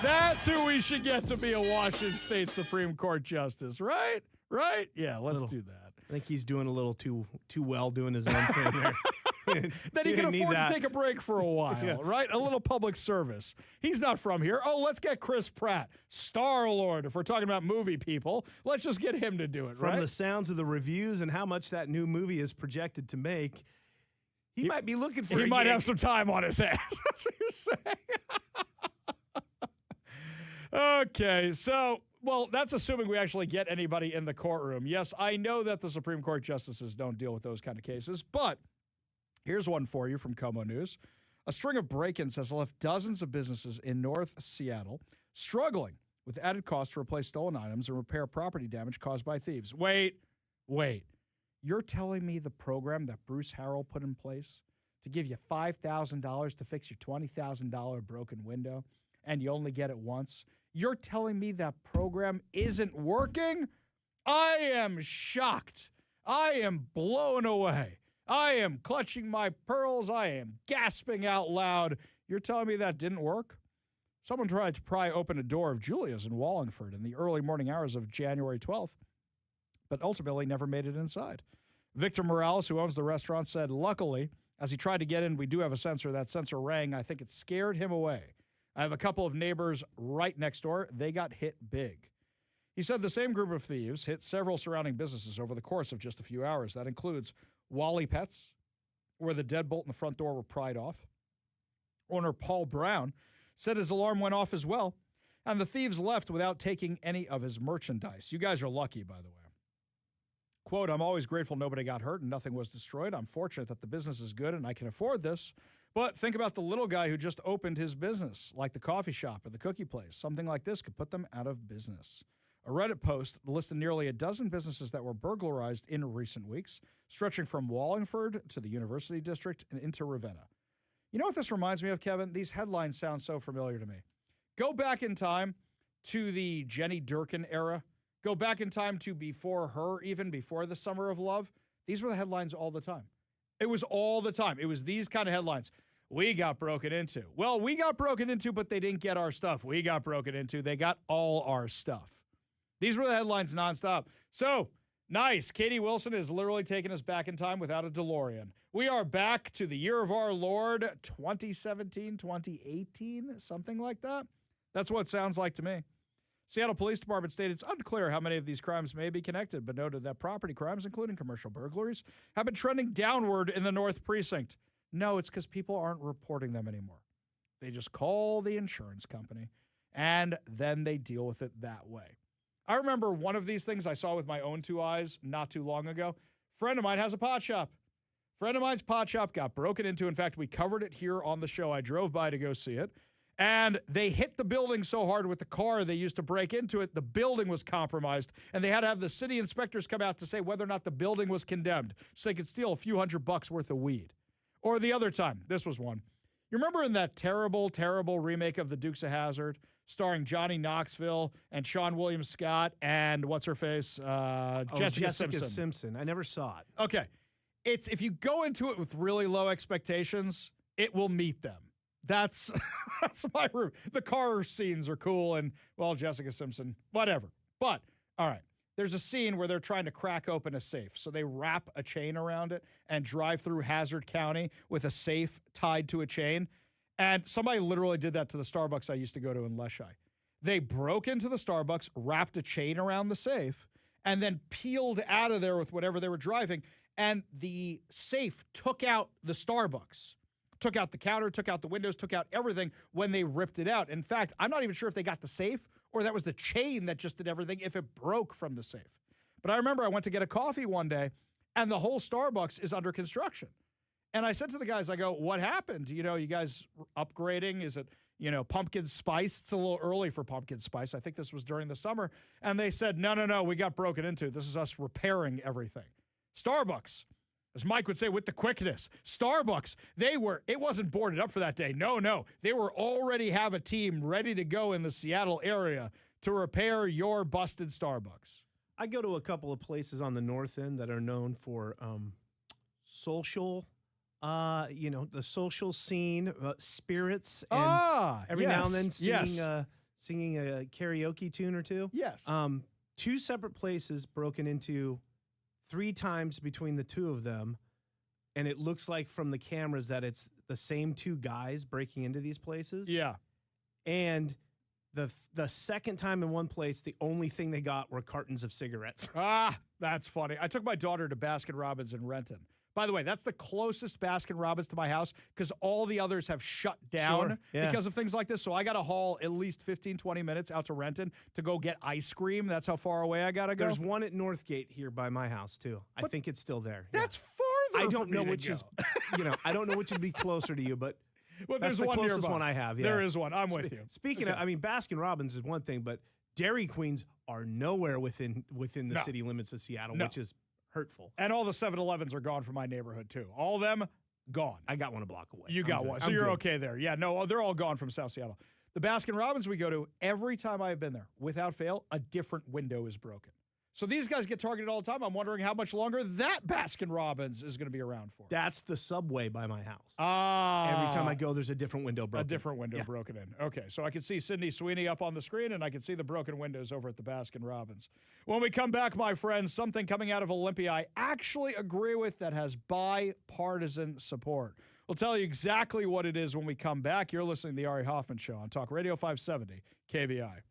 That's who we should get to be a Washington State Supreme Court justice, right? Right? Yeah, let's do that.
I think he's doing a little too well doing his own thing there.
Then he can afford to take a break for a while, right? A little public service. He's not from here. Oh, let's get Chris Pratt, Star-Lord. If we're talking about movie people, let's just get him to do it, right?
From the sounds of the reviews and how much that new movie is projected to make, he might be looking for
He might have some time on his hands. That's what you're saying. Okay, so, well, that's assuming we actually get anybody in the courtroom. Yes, I know that the Supreme Court justices don't deal with those kind of cases, but here's one for you from Como News. A string of break-ins has left dozens of businesses in North Seattle struggling with added costs to replace stolen items and repair property damage caused by thieves. Wait. You're telling me the program that Bruce Harrell put in place to give you $5,000 to fix your $20,000 broken window, and you only get it once? You're telling me that program isn't working? I am shocked. I am blown away. I am clutching my pearls. I am gasping out loud. You're telling me that didn't work? Someone tried to pry open a door of Julia's in Wallingford in the early morning hours of January 12th, but ultimately never made it inside. Victor Morales, who owns the restaurant, said, luckily, as he tried to get in, we do have a sensor. That sensor rang. I think it scared him away. I have a couple of neighbors right next door. They got hit big. He said the same group of thieves hit several surrounding businesses over the course of just a few hours. That includes Wally Pets, where the deadbolt and the front door were pried off. Owner Paul Brown said his alarm went off as well, and the thieves left without taking any of his merchandise. You guys are lucky, by the way. Quote, I'm always grateful nobody got hurt and nothing was destroyed. I'm fortunate that the business is good and I can afford this. But think about the little guy who just opened his business, like the coffee shop or the cookie place. Something like this could put them out of business. A Reddit post listed nearly a dozen businesses that were burglarized in recent weeks, stretching from Wallingford to the University District and into Ravenna. You know what this reminds me of, Kevin? These headlines sound so familiar to me. Go back in time to the Jenny Durkin era. Go back in time to before her, even before the Summer of Love. These were the headlines all the time. It was all the time. It was these kind of headlines. We got broken into. Well, we got broken into, but they didn't get our stuff. We got broken into. They got all our stuff. These were the headlines nonstop. So, nice. Katie Wilson is literally taking us back in time without a DeLorean. We are back to the year of our Lord, 2017, 2018, something like that. That's what it sounds like to me. Seattle Police Department stated it's unclear how many of these crimes may be connected, but noted that property crimes, including commercial burglaries, have been trending downward in the North Precinct. No, it's because people aren't reporting them anymore. They just call the insurance company, and then they deal with it that way. I remember one of these things I saw with my own two eyes not too long ago. Friend of mine has a pot shop. Friend of mine's pot shop got broken into. In fact, we covered it here on the show. I drove by to go see it. And they hit the building so hard with the car they used to break into it, the building was compromised. And they had to have the city inspectors come out to say whether or not the building was condemned so they could steal a few $100 worth of weed. Or the other time, this was one. You remember in that terrible, terrible remake of The Dukes of Hazzard, starring Johnny Knoxville and Sean William Scott and what's-her-face, Jessica
Simpson. I never saw it.
Okay. It's if you go into it with really low expectations, it will meet them. That's my room. The car scenes are cool and, well, Jessica Simpson, whatever. But, all right, there's a scene where they're trying to crack open a safe. So they wrap a chain around it and drive through Hazard County with a safe tied to a chain. And somebody literally did that to the Starbucks I used to go to in Leshai. They broke into the Starbucks, wrapped a chain around the safe, and then peeled out of there with whatever they were driving. And the safe took out the Starbucks. Took out the counter, took out the windows, took out everything when they ripped it out. In fact, I'm not even sure if they got the safe or that was the chain that just did everything if it broke from the safe. But I remember I went to get a coffee one day and the whole Starbucks is under construction. And I said to the guys, I go, what happened? You know, you guys upgrading? Is it, pumpkin spice? It's a little early for pumpkin spice. I think this was during the summer. And they said, no, we got broken into. This is us repairing everything. Starbucks. As Mike would say, with the quickness. Starbucks, it wasn't boarded up for that day. No. They were already have a team ready to go in the Seattle area to repair your busted Starbucks.
I go to a couple of places on the north end that are known for social, the social scene, spirits, and every now and then singing a karaoke tune or two.
Yes.
Two separate places broken into 3 times between the two of them, and it looks like from the cameras that it's the same 2 guys breaking into these places.
Yeah.
And the second time in one place, the only thing they got were cartons of cigarettes.
That's funny. I took my daughter to Baskin-Robbins in Renton. By the way, that's the closest Baskin-Robbins to my house because all the others have shut down because of things like this. So I got to haul at least 15, 20 minutes out to Renton to go get ice cream. That's how far away I got to go.
There's one at Northgate here by my house, too. I think it's still there.
That's farther
I don't know which is, I don't know which would be closer to you, but that's the
one
closest
nearby.
one I have. Yeah.
There is one. I'm with you.
Speaking of, Baskin-Robbins is one thing, but Dairy Queens are nowhere within the city limits of Seattle, which is hurtful.
And all the 7-Elevens are gone from my neighborhood, too. All of them, gone.
I got one a block away.
You got one. So you're okay there. Yeah, no, they're all gone from South Seattle. The Baskin-Robbins we go to, every time I've been there, without fail, a different window is broken. So these guys get targeted all the time. I'm wondering how much longer that Baskin-Robbins is going to be around for.
That's the Subway by my house.
Every
time I go, there's a different window broken.
A different window broken in. Okay, so I can see Sydney Sweeney up on the screen, and I can see the broken windows over at the Baskin-Robbins. When we come back, my friends, something coming out of Olympia I actually agree with that has bipartisan support. We'll tell you exactly what it is when we come back. You're listening to The Ari Hoffman Show on Talk Radio 570 KVI.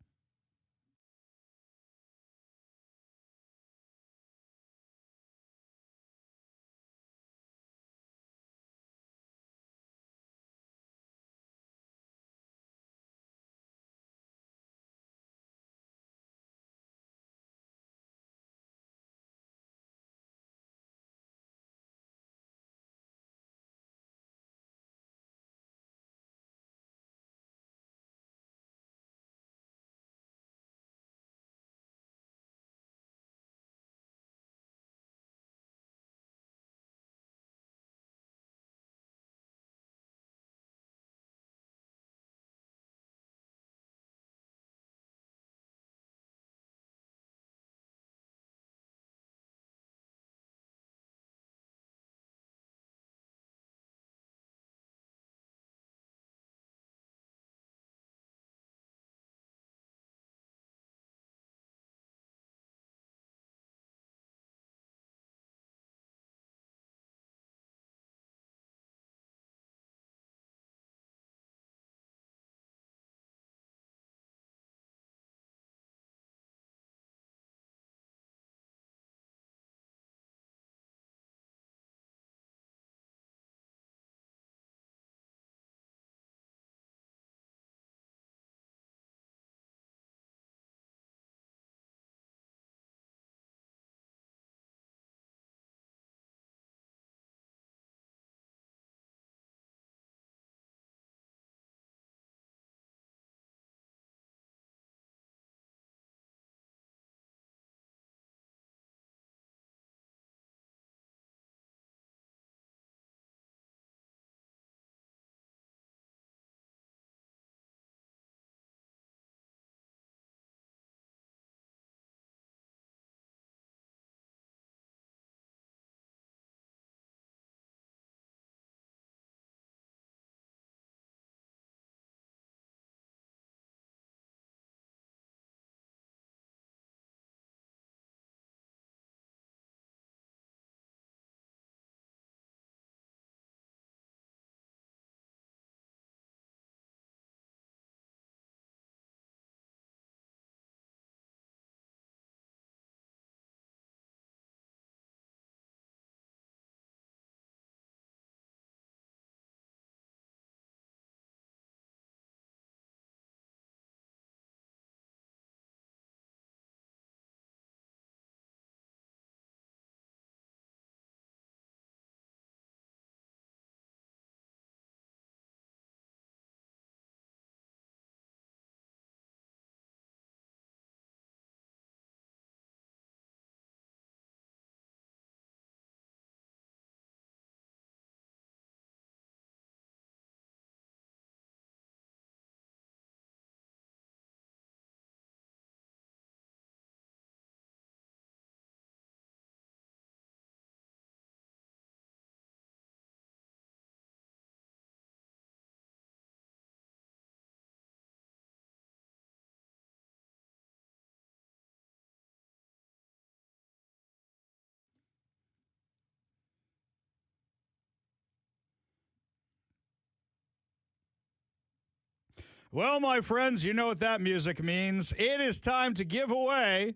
Well, my friends, you know what that music means. It is time to give away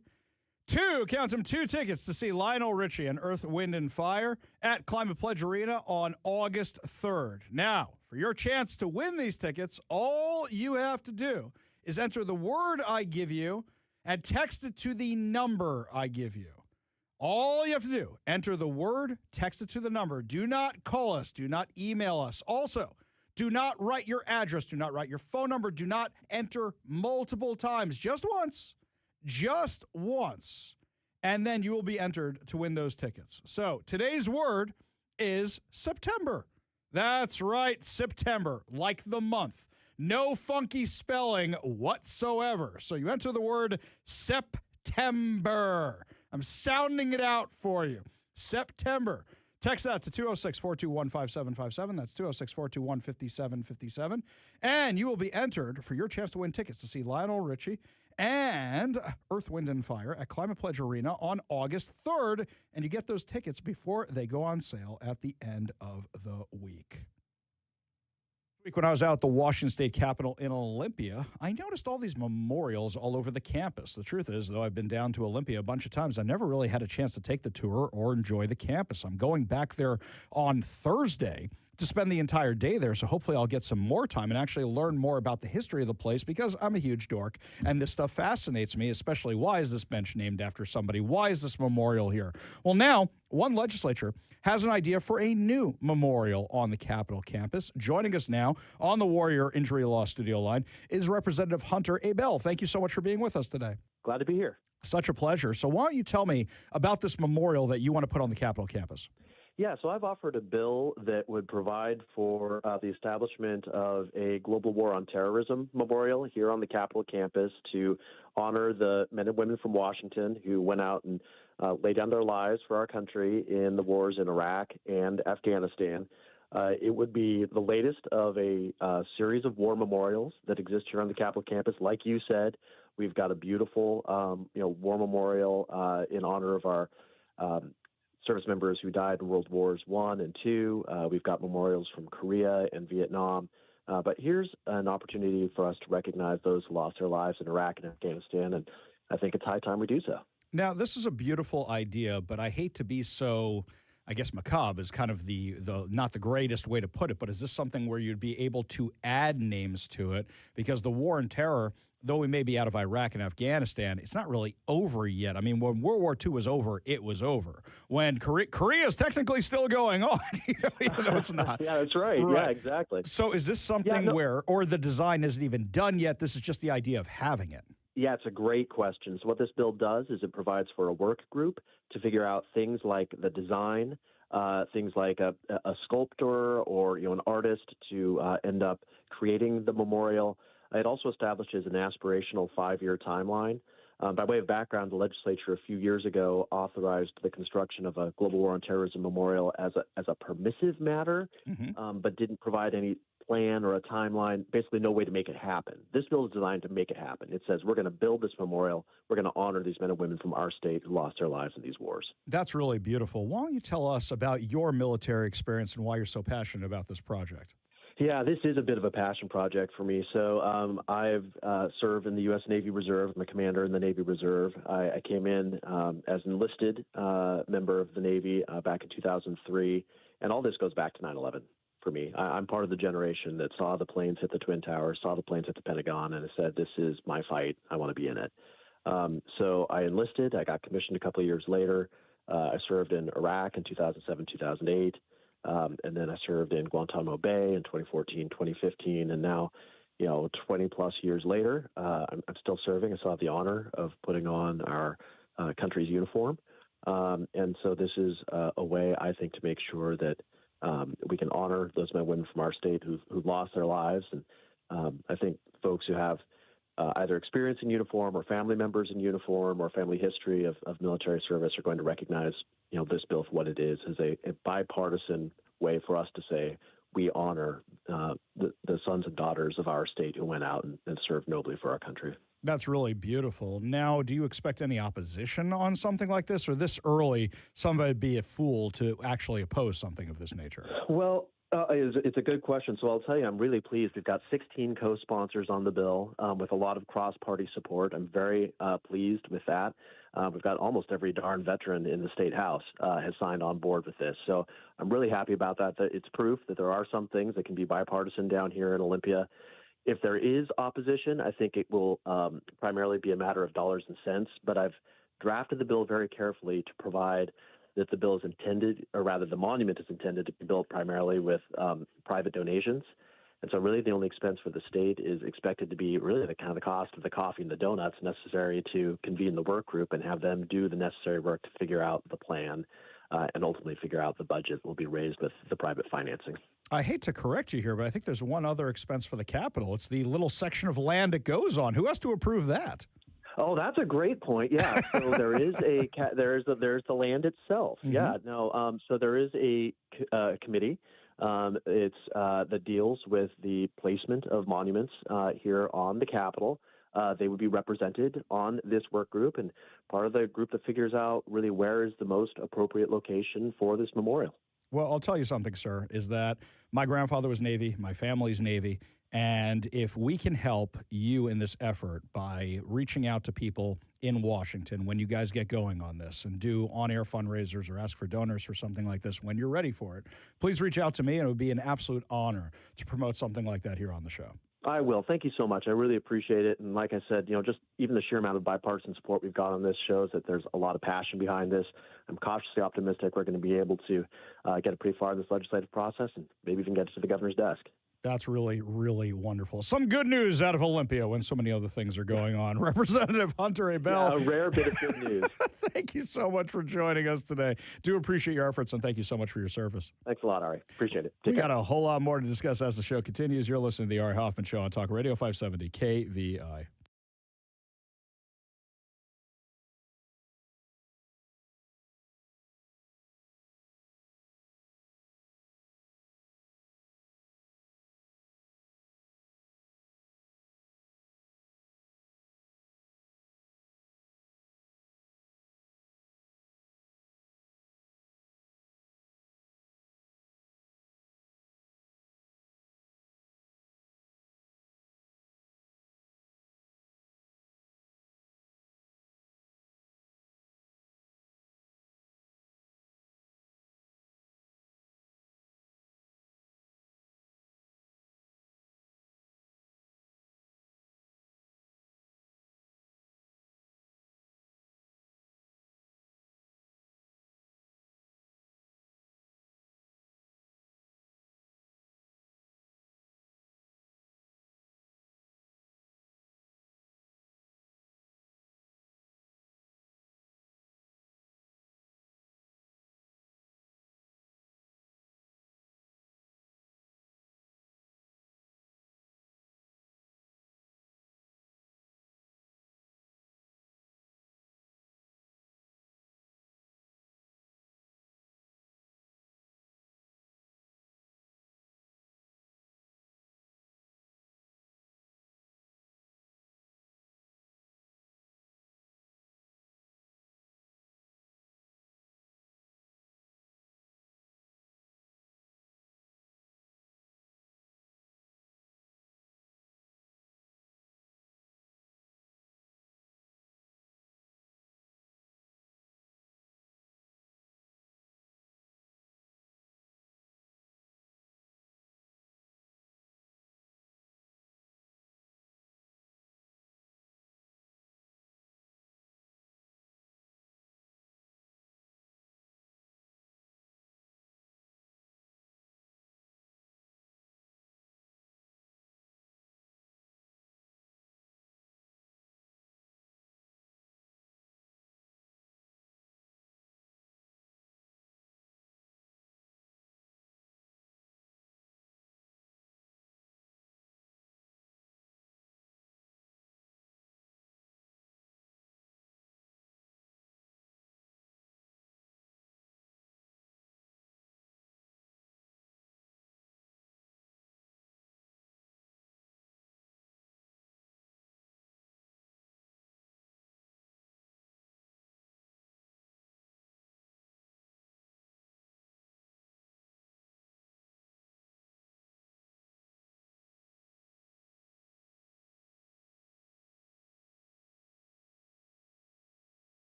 two tickets to see Lionel Richie and Earth, Wind, and Fire at Climate Pledge Arena on August 3rd. Now, for your chance to win these tickets, all you have to do is enter the word I give you and text it to the number I give you. All you have to do, enter the word, text it to the number. Do not call us. Do not email us. Also, do not write your address. Do not write your phone number. Do not enter multiple times. Just once. Just once. And then you will be entered to win those tickets. So today's word is September. That's right, September, like the month. No funky spelling whatsoever. So you enter the word September. I'm sounding it out for you. September. Text that to 206-421-5757. That's 206-421-5757. And you will be entered for your chance to win tickets to see Lionel Richie and Earth, Wind, and Fire at Climate Pledge Arena on August 3rd. And you get those tickets before they go on sale at the end of the week. When I was out at the Washington State Capitol in Olympia, I noticed all these memorials all over the campus. The truth is, though, I've been down to Olympia a bunch of times. I never really had a chance to take the tour or enjoy the campus. I'm going back there on Thursday to spend the entire day there, so hopefully I'll get some more time and actually learn more about the history of the place, because I'm a huge dork, and this stuff fascinates me, especially why is this bench named after somebody? Why is this memorial here? Well, now, one legislature has an idea for a new memorial on the Capitol campus. Joining us now on the Warrior Injury Law studio line is Representative Hunter Abel. Thank you so much for being with us today.
Glad to be here.
Such a pleasure. So why don't you tell me about this memorial that you want to put on the Capitol campus?
Yeah, so I've offered a bill that would provide for the establishment of a global war on terrorism memorial here on the Capitol campus to honor the men and women from Washington who went out and laid down their lives for our country in the wars in Iraq and Afghanistan. It would be the latest of a series of war memorials that exist here on the Capitol campus. Like you said, we've got a beautiful, war memorial in honor of our service members who died in World Wars I and II. We've got memorials from Korea and Vietnam. But here's an opportunity for us to recognize those who lost their lives in Iraq and Afghanistan, and I think it's high time we do so.
Now, this is a beautiful idea, but I hate to be so, I guess macabre is kind of the not the greatest way to put it, but is this something where you'd be able to add names to it? Because the war on terror, though we may be out of Iraq and Afghanistan, it's not really over yet. I mean, when World War II was over, it was over. When Korea is technically still going on, even though it's not.
Yeah, that's right. Yeah, exactly.
So is this something where, or the design isn't even done yet, this is just the idea of having it?
Yeah, it's a great question. So what this bill does is it provides for a work group to figure out things like the design, things like a sculptor or an artist to end up creating the memorial. It also establishes an aspirational 5-year timeline. By way of background, the legislature a few years ago authorized the construction of a global war on terrorism memorial as a permissive matter, but didn't provide any plan or a timeline, basically no way to make it happen. This bill is designed to make it happen. It says we're going to build this memorial. We're going to honor these men and women from our state who lost their lives in these wars.
That's really beautiful. Why don't you tell us about your military experience and why you're so passionate about this project?
Yeah, this is a bit of a passion project for me. So I've served in the U.S. Navy Reserve. I'm a commander in the Navy Reserve. I came in as an enlisted member of the Navy back in 2003, and all this goes back to 9/11 for me. I'm part of the generation that saw the planes hit the Twin Towers, saw the planes hit the Pentagon, and said, this is my fight. I want to be in it. So I enlisted. I got commissioned a couple of years later. I served in Iraq in 2007, 2008. And then I served in Guantanamo Bay in 2014, 2015, and now, 20 plus years later, I'm still serving. I still have the honor of putting on our country's uniform. And so this is a way, I think, to make sure that we can honor those men and women from our state who've lost their lives. And I think folks who have either experience in uniform or family members in uniform or family history of military service are going to recognize, this bill for what it is a bipartisan way for us to say we honor the sons and daughters of our state who went out and served nobly for our country.
That's really beautiful. Now, do you expect any opposition on something like this, or this early, somebody would be a fool to actually oppose something of this nature?
Well, It's a good question. So I'll tell you, I'm really pleased. We've got 16 co-sponsors on the bill with a lot of cross-party support. I'm very pleased with that. We've got almost every darn veteran in the state house has signed on board with this. So I'm really happy about that. That it's proof that there are some things that can be bipartisan down here in Olympia. If there is opposition, I think it will primarily be a matter of dollars and cents. But I've drafted the bill very carefully to provide that the bill is intended, or rather the monument is intended to be built primarily with private donations. And so really the only expense for the state is expected to be really the kind of the cost of the coffee and the donuts necessary to convene the work group and have them do the necessary work to figure out the plan and ultimately figure out the budget will be raised with the private financing.
I hate to correct you here, but I think there's one other expense for the Capitol. It's the little section of land it goes on. Who has to approve that?
Oh, that's a great point. Yeah. So there is there's the land itself.
Mm-hmm.
Yeah. No. So there is a committee. It's that deals with the placement of monuments here on the Capitol. They would be represented on this work group and part of the group that figures out really where is the most appropriate location for this memorial.
Well, I'll tell you something, sir, is that my grandfather was Navy, my family's Navy, and if we can help you in this effort by reaching out to people in Washington when you guys get going on this and do on-air fundraisers or ask for donors for something like this when you're ready for it, please reach out to me, and it would be an absolute honor to promote something like that here on the show.
I will. Thank you so much. I really appreciate it. And like I said, just even the sheer amount of bipartisan support we've got on this shows that there's a lot of passion behind this. I'm cautiously optimistic we're going to be able to get it pretty far in this legislative process and maybe even get it to the governor's desk.
That's really, really wonderful. Some good news out of Olympia when so many other things are going on. Representative Hunter A. Bell.
Yeah, a rare bit of good news.
Thank you so much for joining us today. Do appreciate your efforts, and thank you so much for your service.
Thanks a lot, Ari. Appreciate it.
We got a whole lot more to discuss as the show continues. You're listening to the Ari Hoffman Show on Talk Radio 570 KVI.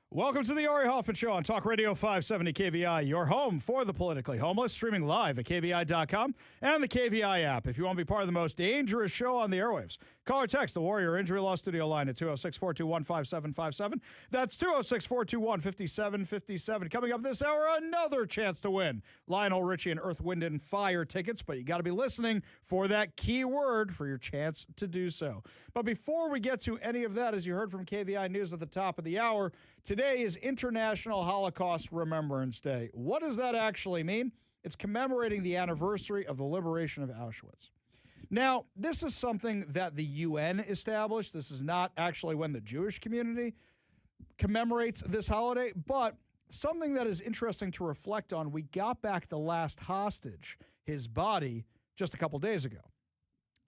Welcome to the Ari Hoffman Show on Talk Radio 570 KVI, your home for the politically homeless, streaming live at KVI.com and the KVI app. If you want to be part of the most dangerous show on the airwaves, call or text the Warrior Injury Law Studio line at 206-421-5757. That's 206-421-5757. Coming up this hour, another chance to win Lionel Richie and Earth, Wind, and Fire tickets, but you got to be listening for that key word for your chance to do so. But before we get to any of that, as you heard from KVI News at the top of the hour, today is International Holocaust Remembrance Day. What does that actually mean? It's commemorating the anniversary of the liberation of Auschwitz. Now, this is something that the UN established. This is not actually when the Jewish community commemorates this holiday, but something that is interesting to reflect on. We got back the last hostage, his body, just a couple days ago.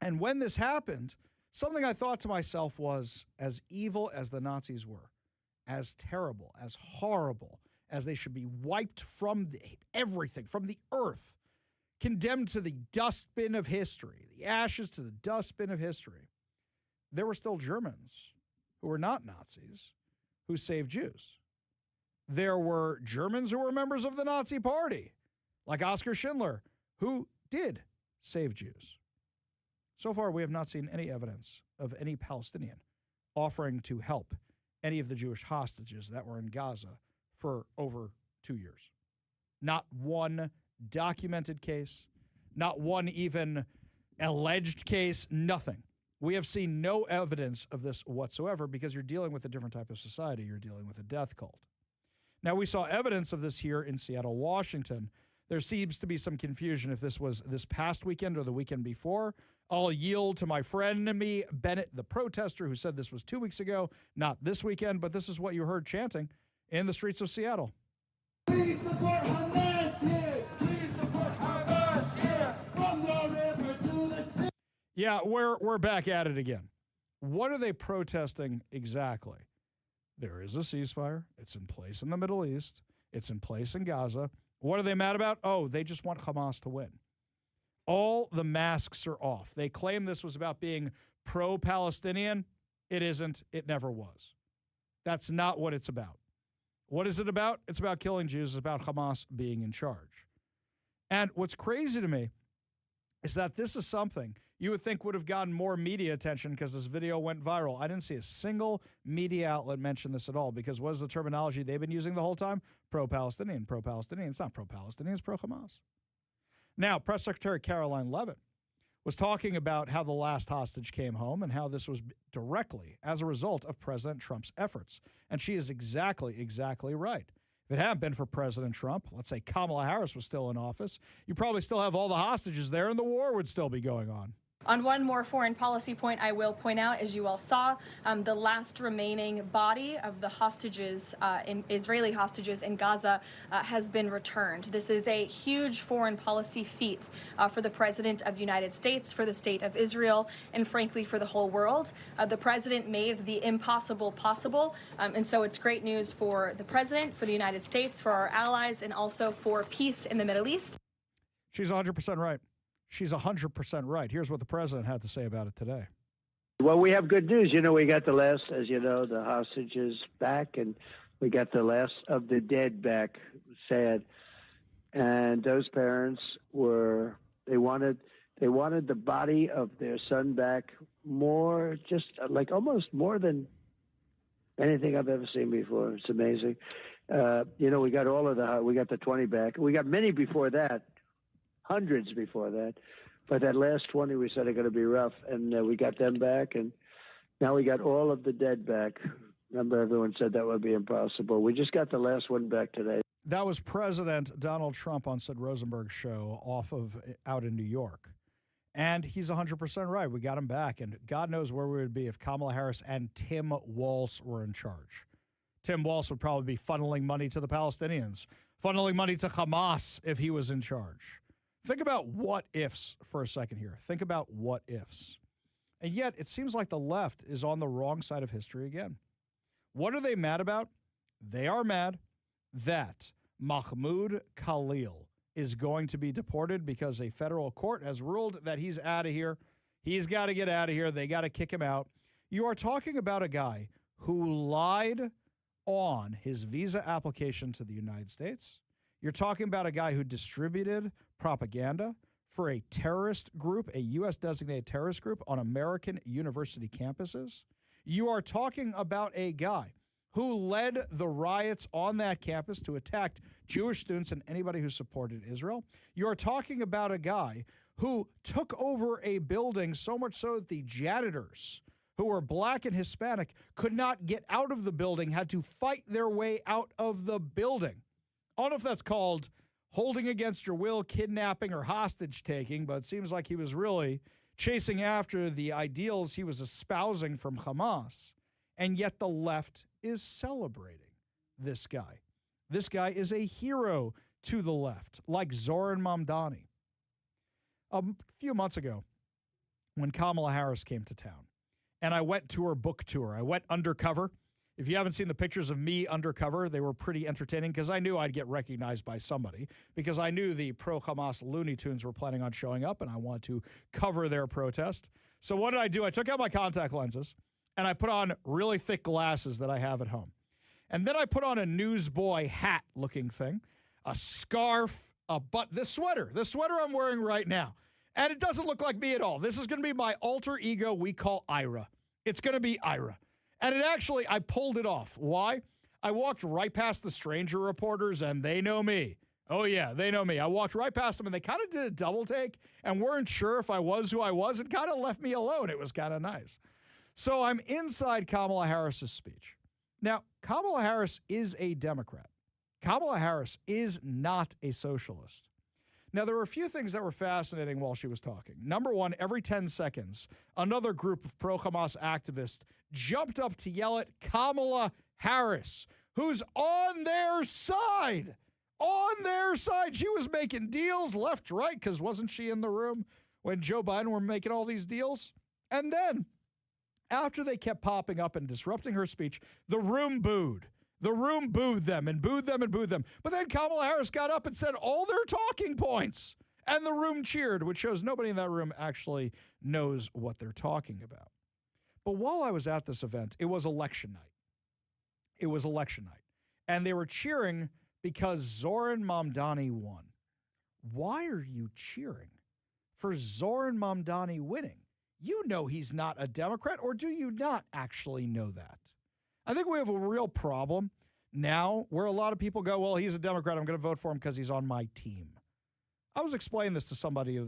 And when this happened, something I thought to myself was, as evil as the Nazis were, as terrible, as horrible, as they should be wiped from everything, from the earth, condemned to the dustbin of history, the ashes to the dustbin of history, there were still Germans who were not Nazis who saved Jews. There were Germans who were members of the Nazi Party, like Oskar Schindler, who did save Jews. So far, we have not seen any evidence of any Palestinian offering to help any of the Jewish hostages that were in Gaza for over 2 years. Not one documented case, not one even alleged case, nothing. We have seen no evidence of this whatsoever because you're dealing with a different type of society. You're dealing with a death cult. Now, we saw evidence of this here in Seattle, Washington. There seems to be some confusion if this was this past weekend or the weekend before. I'll yield to my frenemy, Bennett, the protester, who said this was 2 weeks ago, not this weekend, but this is what you heard chanting in the streets of Seattle.
Please support Hamas here! Please support Hamas here! From the river to the sea!
Yeah, we're back at it again. What are they protesting exactly? There is a ceasefire. It's in place in the Middle East. It's in place in Gaza. What are they mad about? Oh, they just want Hamas to win. All the masks are off. They claim this was about being pro-Palestinian. It isn't. It never was. That's not what it's about. What is it about? It's about killing Jews. It's about Hamas being in charge. And what's crazy to me is that this is something you would think would have gotten more media attention because this video went viral. I didn't see a single media outlet mention this at all because what is the terminology they've been using the whole time? Pro-Palestinian, pro-Palestinian. It's not pro-Palestinian, it's pro-Hamas. Now, Press Secretary Caroline Leavitt was talking about how the last hostage came home and how this was directly as a result of President Trump's efforts. And she is exactly right. If it hadn't been for President Trump, let's say Kamala Harris was still in office, you probably still have all the hostages there and the war would still be going on.
On one more foreign policy point, I will point out, as you all saw, the last remaining body of the hostages, Israeli hostages in Gaza, has been returned. This is a huge foreign policy feat for the President of the United States, for the State of Israel, and frankly, for the whole world. The President made the impossible possible, and so it's great news for the President, for the United States, for our allies, and also for peace in the Middle East.
She's 100% right. She's 100% right. Here's what the president had to say about it today.
Well, we have good news. You know, we got the last, as you know, the hostages back, and we got the last of the dead back. Sad. And those parents they wanted the body of their son back more, just like almost more than anything I've ever seen before. It's amazing. You know, we got we got the 20 back. We got many before that. Hundreds before that, but that last 20 we said are going to be rough, and we got them back, and now we got all of the dead back. Remember, everyone said that would be impossible. We just got the last one back today.
That was President Donald Trump on Sid Rosenberg's show out in New York, and he's 100% right. We got him back, and God knows where we would be if Kamala Harris and Tim Walz were in charge. Tim Walz would probably be funneling money to the Palestinians, funneling money to Hamas if he was in charge. Think about what ifs for a second here. Think about what ifs. And yet, it seems like the left is on the wrong side of history again. What are they mad about? They are mad that Mahmoud Khalil is going to be deported because a federal court has ruled that he's out of here. He's got to get out of here. They got to kick him out. You are talking about a guy who lied on his visa application to the United States. You're talking about a guy who distributed propaganda for a terrorist group, a U.S.-designated terrorist group on American university campuses. You are talking about a guy who led the riots on that campus to attack Jewish students and anybody who supported Israel. You are talking about a guy who took over a building so much so that the janitors, who were black and Hispanic, could not get out of the building, had to fight their way out of the building. I don't know if that's called holding against your will, kidnapping, or hostage taking, but it seems like he was really chasing after the ideals he was espousing from Hamas. And yet the left is celebrating this guy. This guy is a hero to the left, like Zoran Mamdani. A few months ago, when Kamala Harris came to town, and I went to her book tour, I went undercover. If you haven't seen the pictures of me undercover, they were pretty entertaining because I knew I'd get recognized by somebody because I knew the pro-Hamas Looney Tunes were planning on showing up and I wanted to cover their protest. So what did I do? I took out my contact lenses and I put on really thick glasses that I have at home. And then I put on a newsboy hat looking thing, a scarf, this sweater I'm wearing right now. And it doesn't look like me at all. This is going to be my alter ego we call Ira. It's going to be Ira. And I pulled it off. Why? I walked right past the stranger reporters, and they know me. Oh, yeah, they know me. I walked right past them, and they kind of did a double take and weren't sure if I was who I was and kind of left me alone. It was kind of nice. So I'm inside Kamala Harris's speech. Now, Kamala Harris is a Democrat. Kamala Harris is not a socialist. Now, there were a few things that were fascinating while she was talking. Number one, every 10 seconds, another group of pro-Hamas activists jumped up to yell at Kamala Harris, who's on their side. On their side. She was making deals left, right, because wasn't she in the room when Joe Biden were making all these deals? And then, after they kept popping up and disrupting her speech, the room booed. The room booed them and booed them and booed them. But then Kamala Harris got up and said all their talking points. And the room cheered, which shows nobody in that room actually knows what they're talking about. But while I was at this event, it was election night. It was election night. And they were cheering because Zoran Mamdani won. Why are you cheering for Zoran Mamdani winning? You know he's not a Democrat, or do you not actually know that? I think we have a real problem now where a lot of people go, well, he's a Democrat. I'm going to vote for him because he's on my team. I was explaining this to somebody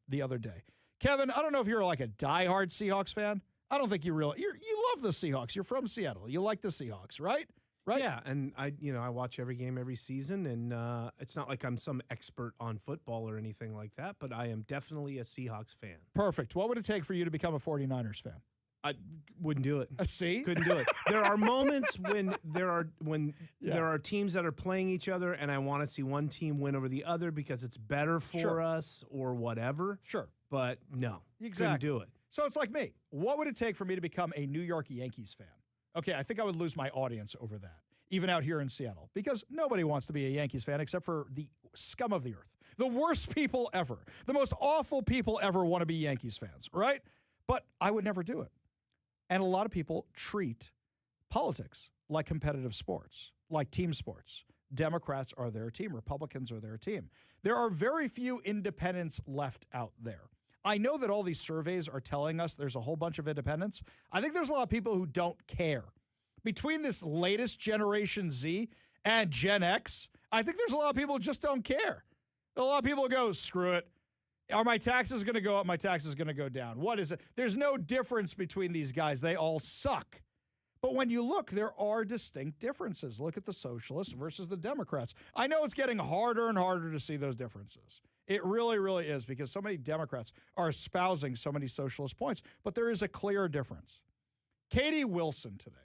the other day. Kevin, I don't know if you're like a diehard Seahawks fan. I don't think you really. You love the Seahawks. You're from Seattle. You like the Seahawks, right? Right?
Yeah, and I watch every game every season, and it's not like I'm some expert on football or anything like that, but I am definitely a Seahawks fan.
Perfect. What would it take for you to become a 49ers fan?
I wouldn't do it.
See?
Couldn't do it. There are moments when there are teams that are playing each other, and I want to see one team win over the other because it's better for us or whatever.
Sure.
But no,
exactly.
Couldn't do it.
So it's like me. What would it take for me to become a New York Yankees fan? Okay, I think I would lose my audience over that, even out here in Seattle, because nobody wants to be a Yankees fan except for the scum of the earth. The worst people ever. The most awful people ever want to be Yankees fans, right? But I would never do it. And a lot of people treat politics like competitive sports, like team sports. Democrats are their team. Republicans are their team. There are very few independents left out there. I know that all these surveys are telling us there's a whole bunch of independents. I think there's a lot of people who don't care. Between this latest Generation Z and Gen X, I think there's a lot of people who just don't care. A lot of people go, screw it. Are my taxes going to go up? My taxes going to go down? What is it? There's no difference between these guys. They all suck. But when you look, there are distinct differences. Look at the socialists versus the Democrats. I know it's getting harder and harder to see those differences. It really, really is, because so many Democrats are espousing so many socialist points. But there is a clear difference. Katie Wilson today.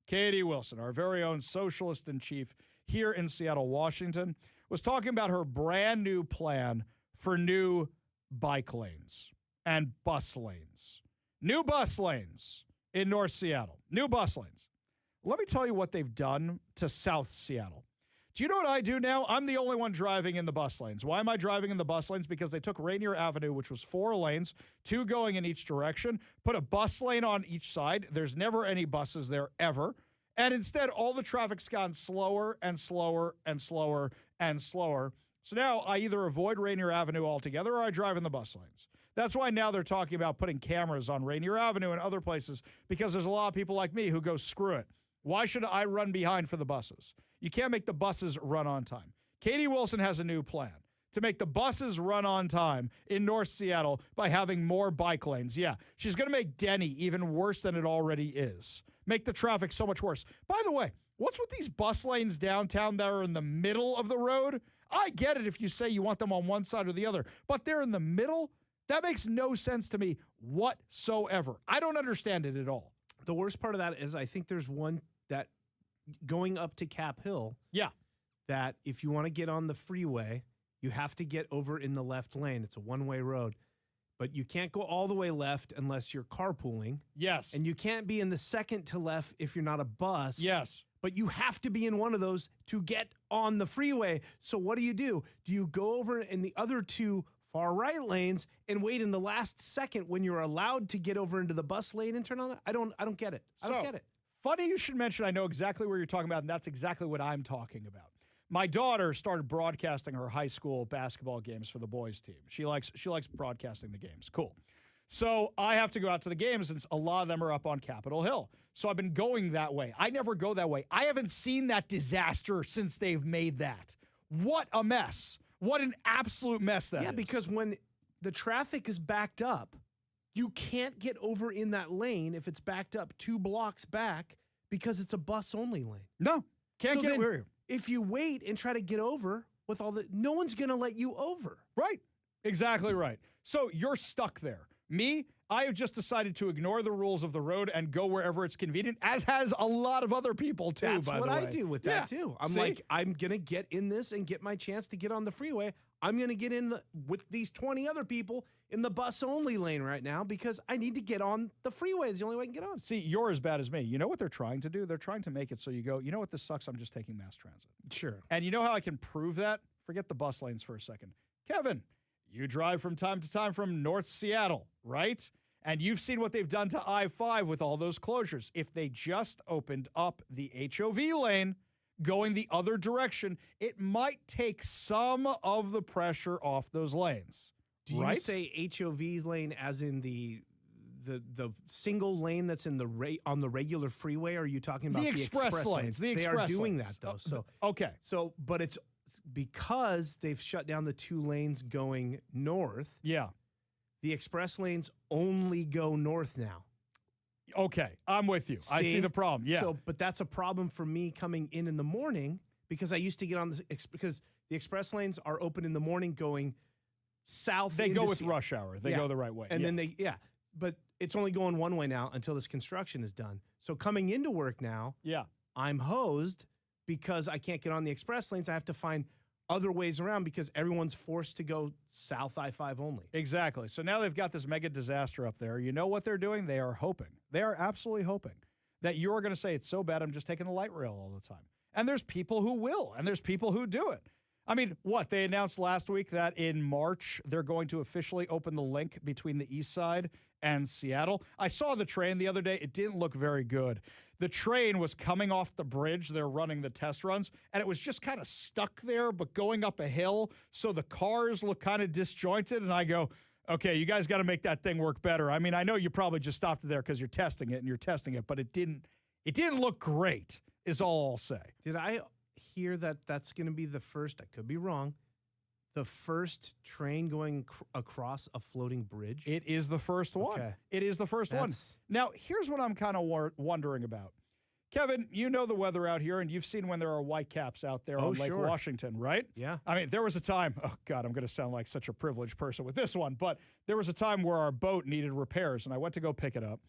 Katie Wilson, our very own socialist in chief here in Seattle, Washington, was talking about her brand new plan for new bike lanes and bus lanes. New bus lanes in North Seattle. New bus lanes. Let me tell you what they've done to South Seattle. Do you know what I do now? I'm the only one driving in the bus lanes. Why am I driving in the bus lanes? Because they took Rainier Avenue, which was 4 lanes, 2 going in each direction, put a bus lane on each side. There's never any buses there ever. And instead, all the traffic's gone slower and slower and slower and slower. So now I either avoid Rainier Avenue altogether or I drive in the bus lanes. That's why now they're talking about putting cameras on Rainier Avenue and other places, because there's a lot of people like me who go, screw it. Why should I run behind for the buses? You can't make the buses run on time. Katie Wilson has a new plan to make the buses run on time in North Seattle by having more bike lanes. Yeah, she's going to make Denny even worse than it already is. Make the traffic so much worse. By the way, what's with these bus lanes downtown that are in the middle of the road? I get it if you say you want them on one side or the other, but they're in the middle? That makes no sense to me whatsoever. I don't understand it at all.
The worst part of that is I think there's one that going up to Cap Hill.
Yeah.
That if you want to get on the freeway, you have to get over in the left lane. It's a one-way road. But you can't go all the way left unless you're carpooling.
Yes.
And you can't be in the second to left if you're not a bus.
Yes.
But you have to be in one of those to get on the freeway. So what do? Do you go over in the other two far right lanes and wait in the last second when you're allowed to get over into the bus lane and turn on it? I don't get it. I don't get it.
Funny you should mention, I know exactly where you're talking about, and that's exactly what I'm talking about. My daughter started broadcasting her high school basketball games for the boys team. She likes broadcasting the games. Cool. So I have to go out to the games, and a lot of them are up on Capitol Hill. So I've been going that way. I never go that way. I haven't seen that disaster since they've made that. What a mess. What an absolute mess that is.
Yeah, because when the traffic is backed up, you can't get over in that lane if it's backed up 2 blocks back because it's a bus-only lane.
No, can't get over.
If you wait and try to get over with all the, no one's going to let you over.
Right. Exactly right. So you're stuck there. Me, I have just decided to ignore the rules of the road and go wherever it's convenient, as has a lot of other people too.
That's
by
what
the way.
I do with that too. I'm like, I'm going to get in this and get my chance to get on the freeway. I'm going to get in with these 20 other people in the bus only lane right now because I need to get on the freeway. It's the only way I can get on.
See, you're as bad as me. You know what they're trying to do? They're trying to make it so you go, you know what, this sucks. I'm just taking mass transit.
Sure.
And you know how I can prove that? Forget the bus lanes for a second. Kevin, you drive from time to time from North Seattle, right? And you've seen what they've done to I-5 with all those closures. If they just opened up the HOV lane going the other direction, it might take some of the pressure off those lanes.
Do you say HOV lane as in the single lane that's in on the regular freeway? Or are you talking about the express lanes?
The
they
express
are doing
lanes.
that though. So
okay.
So, but it's because they've shut down the 2 lanes going north.
Yeah.
The express lanes only go north now.
Okay, I'm with you. I see the problem. Yeah.
So, but that's a problem for me coming in the morning because I used to get on because the express lanes are open in the morning going south.
They go with rush hour. They go the right way.
And then but it's only going one way now until this construction is done. So coming into work now, I'm hosed because I can't get on the express lanes. I have to find other ways around because everyone's forced to go south I-5 only.
Exactly. So now they've got this mega disaster up there. You know what they're doing? They are hoping. They are absolutely hoping that you're going to say, it's so bad, I'm just taking the light rail all the time. And there's people who will, and there's people who do it. I mean, what? They announced last week that in March, they're going to officially open the link between the east side and Seattle. I saw the train the other day. It didn't look very good. The train was coming off the bridge. They're running the test runs, and it was just kind of stuck there, but going up a hill. So the cars look kind of disjointed, and I go, okay, you guys got to make that thing work better. I mean, I know you probably just stopped it there because you're testing it, but it didn't look great, is all I'll say.
Did I hear that that's going to be the first, I could be wrong, the first train going across a floating bridge?
It is the first one.
Okay.
It is the first one. Now, here's what I'm kind of wondering about. Kevin, you know the weather out here, and you've seen when there are white caps out there on Lake Washington, right?
Yeah.
I mean, there was a time, oh, God, I'm going to sound like such a privileged person with this one, but there was a time where our boat needed repairs, and I went to go pick it up,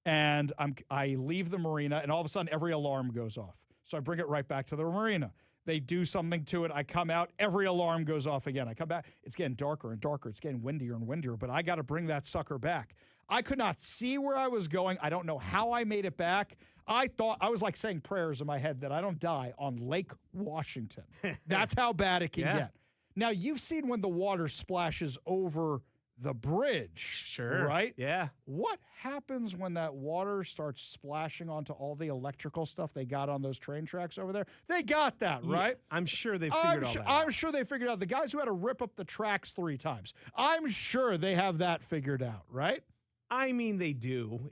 and I leave the marina, and all of a sudden, every alarm goes off. So I bring it right back to the marina. They do something to it. I come out. Every alarm goes off again. I come back. It's getting darker and darker. It's getting windier and windier, but I got to bring that sucker back. I could not see where I was going. I don't know how I made it back. I thought I was like saying prayers in my head that I don't die on Lake Washington. That's how bad it can get. Now, you've seen when the water splashes over the bridge.
Sure.
Right?
Yeah.
What happens when that water starts splashing onto all the electrical stuff they got on those train tracks over there? They got that, right?
I'm sure they figured all that out.
I'm sure they figured out. The guys who had to rip up the tracks 3 times, I'm sure they have that figured out, right?
I mean, they do.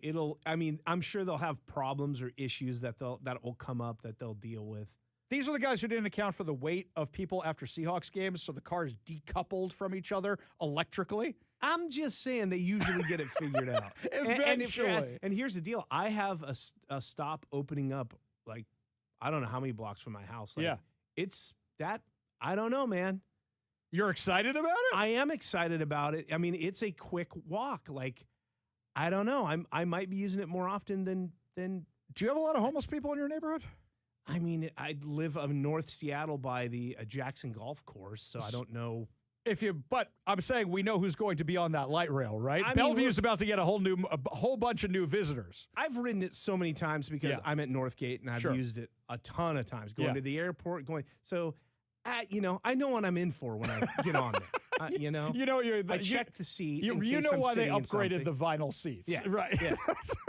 I'm sure they'll have problems or issues that will come up that they'll deal with.
These are the guys who didn't account for the weight of people after Seahawks games, so the cars decoupled from each other electrically.
I'm just saying they usually get it figured out.
Eventually.
And here's the deal. I have a stop opening up, like, I don't know how many blocks from my house. Like,
yeah.
It's that, I don't know, man.
You're excited about it?
I am excited about it. I mean, it's a quick walk. Like, I don't know. I might be using it more often than.
Do you have a lot of homeless people in your neighborhood?
I mean, I live in North Seattle by the Jackson Golf Course, so I don't know.
But I'm saying we know who's going to be on that light rail, right?
I mean,
Bellevue's about to get a whole bunch of new visitors.
I've ridden it so many times because I'm at Northgate and I've used it a ton of times going to the airport, so. I know what I'm in for when I get on there. I check the seat.
You know why they upgraded the vinyl seats, right?
Yeah,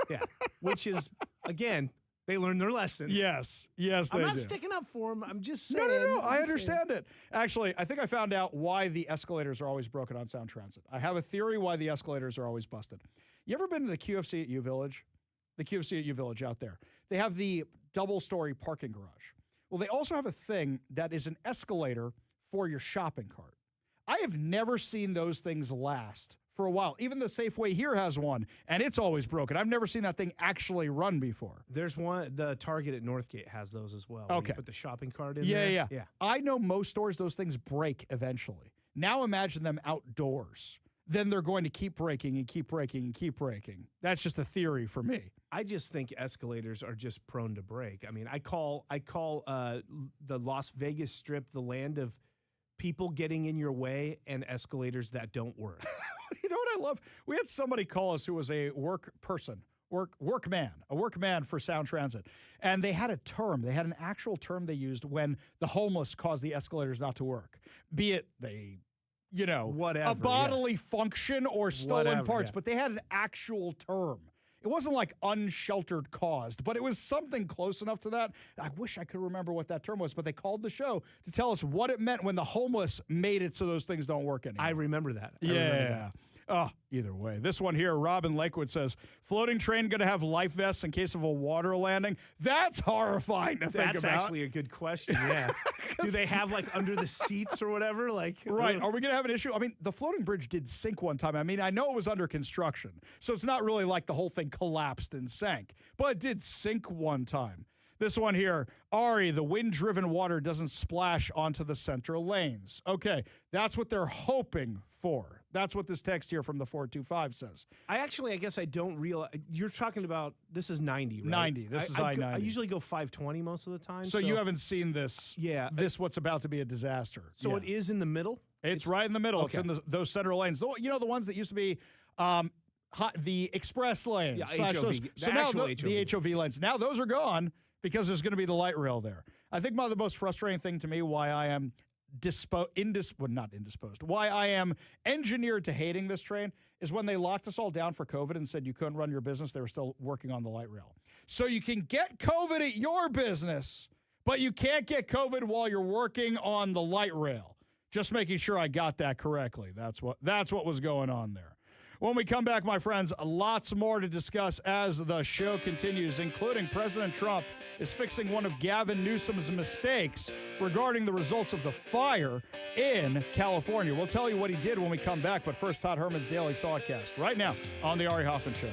yeah. Which is, again, they learned their lesson.
Yes, they do.
I'm not sticking up for them. I'm just saying.
No. I understand it. Actually, I think I found out why the escalators are always broken on Sound Transit. I have a theory why the escalators are always busted. You ever been to the QFC at U Village? The QFC at U Village out there. They have the double-story parking garage. Well, they also have a thing that is an escalator for your shopping cart. I have never seen those things last for a while. Even the Safeway here has one, and it's always broken. I've never seen that thing actually run before.
There's one, the Target at Northgate has those as well.
Okay.
You put the shopping cart in there.
Yeah. I know most stores, those things break eventually. Now imagine them outdoors. Then they're going to keep breaking and keep breaking and keep breaking. That's just a theory for me.
I just think escalators are just prone to break. I mean, I call the Las Vegas Strip the land of people getting in your way and escalators that don't work.
You know what I love? We had somebody call us who was a workman for Sound Transit. And they had a term. They had an actual term they used when the homeless caused the escalators not to work. Be it
whatever,
a bodily function or stolen parts,
yeah.
But they had an actual term. It wasn't like unsheltered caused, but it was something close enough to that. I wish I could remember what that term was, but they called the show to tell us what it meant when the homeless made it so those things don't work anymore.
I remember that.
Yeah. Oh, either way. This one here, Robin Lakewood says, floating train going to have life vests in case of a water landing? That's horrifying to think about.
That's actually a good question, yeah. Do they have, like, under the seats or whatever?
Right. Are we going to have an issue? I mean, the floating bridge did sink one time. I mean, I know it was under construction, so it's not really like the whole thing collapsed and sank, but it did sink one time. This one here, Ari, the wind-driven water doesn't splash onto the central lanes. Okay, that's what they're hoping for. That's what this text here from the 425 says.
I guess I don't realize. You're talking about, this is 90, right?
90. This is I-90.
I usually go 520 most of the time.
So you haven't seen this.
Yeah.
What's about to be a disaster.
So it is in the middle?
It's right in the middle.
Okay.
It's in those central lanes. The ones that used to be the express lanes.
Yeah, HOV.
So now the HOV lanes. Now those are gone because there's going to be the light rail there. I think the most frustrating thing to me, why I am why I am engineered to hating this train is when they locked us all down for COVID and said you couldn't run your business, they were still working on the light rail. So you can get COVID at your business, but you can't get COVID while you're working on the light rail. Just making sure I got that correctly. That's what was going on there. When we come back, my friends, lots more to discuss as the show continues, including President Trump is fixing one of Gavin Newsom's mistakes regarding the results of the fire in California. We'll tell you what he did when we come back, but first, Todd Herman's Daily Thoughtcast right now on The Ari Hoffman Show.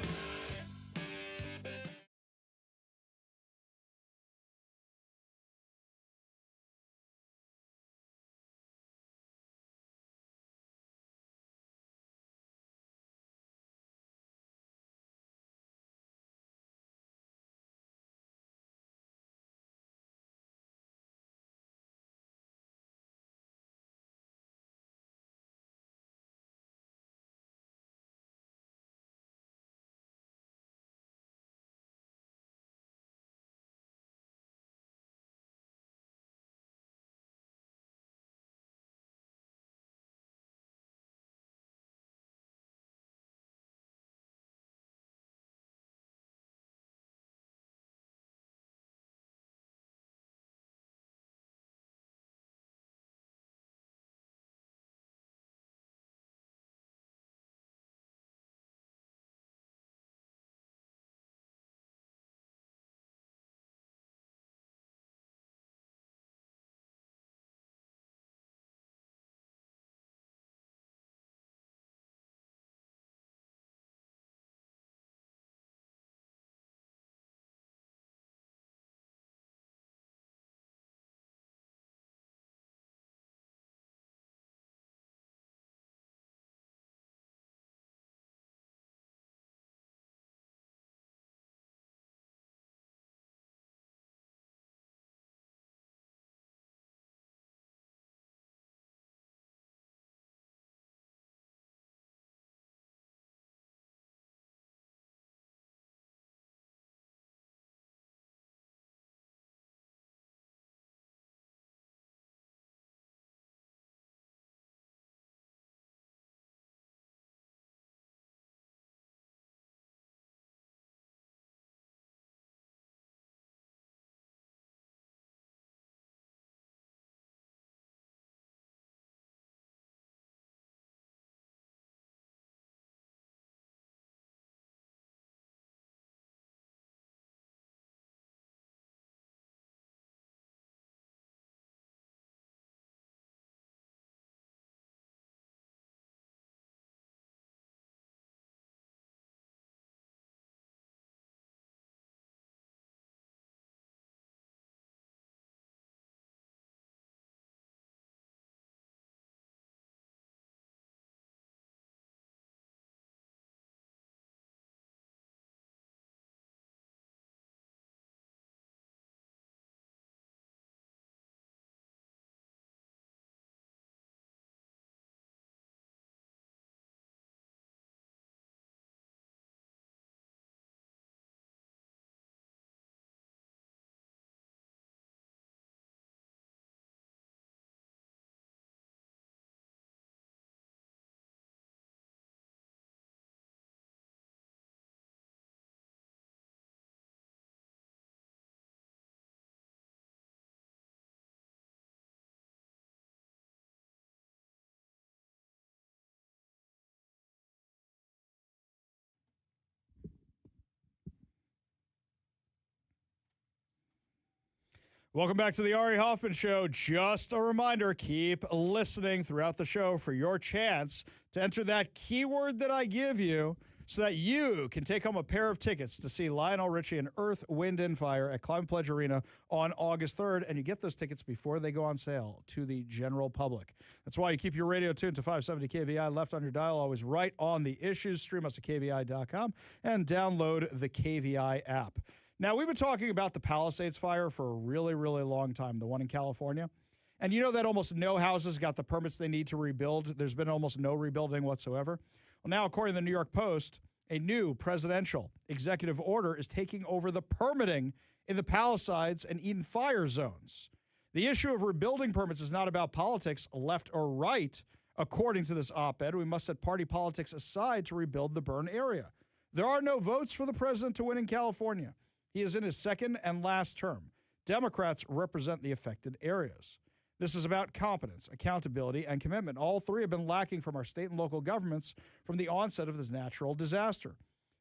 Welcome back to the Ari Hoffman Show. Just a reminder, keep listening throughout the show for your chance to enter that keyword that I give you so that you can take home a pair of tickets to see Lionel Richie and Earth, Wind, and Fire at Climate Pledge Arena on August 3rd, and you get those tickets before they go on sale to the general public. That's why you keep your radio tuned to 570 KVI left on your dial, always right on the issues. Stream us at KVI.com and download the KVI app. Now, we've been talking about the Palisades fire for a really, really long time, the one in California. And you know that almost no houses got the permits they need to rebuild. There's been almost no rebuilding whatsoever. Well, now, according to the New York Post, a new presidential executive order is taking over the permitting in the Palisades and Eden fire zones. The issue of rebuilding permits is not about politics, left or right. According to this op-ed, we must set party politics aside to rebuild the burned area. There are no votes for the president to win in California. He is in his second and last term. Democrats represent the affected areas. This is about competence, accountability, and commitment. All three have been lacking from our state and local governments from the onset of this natural disaster.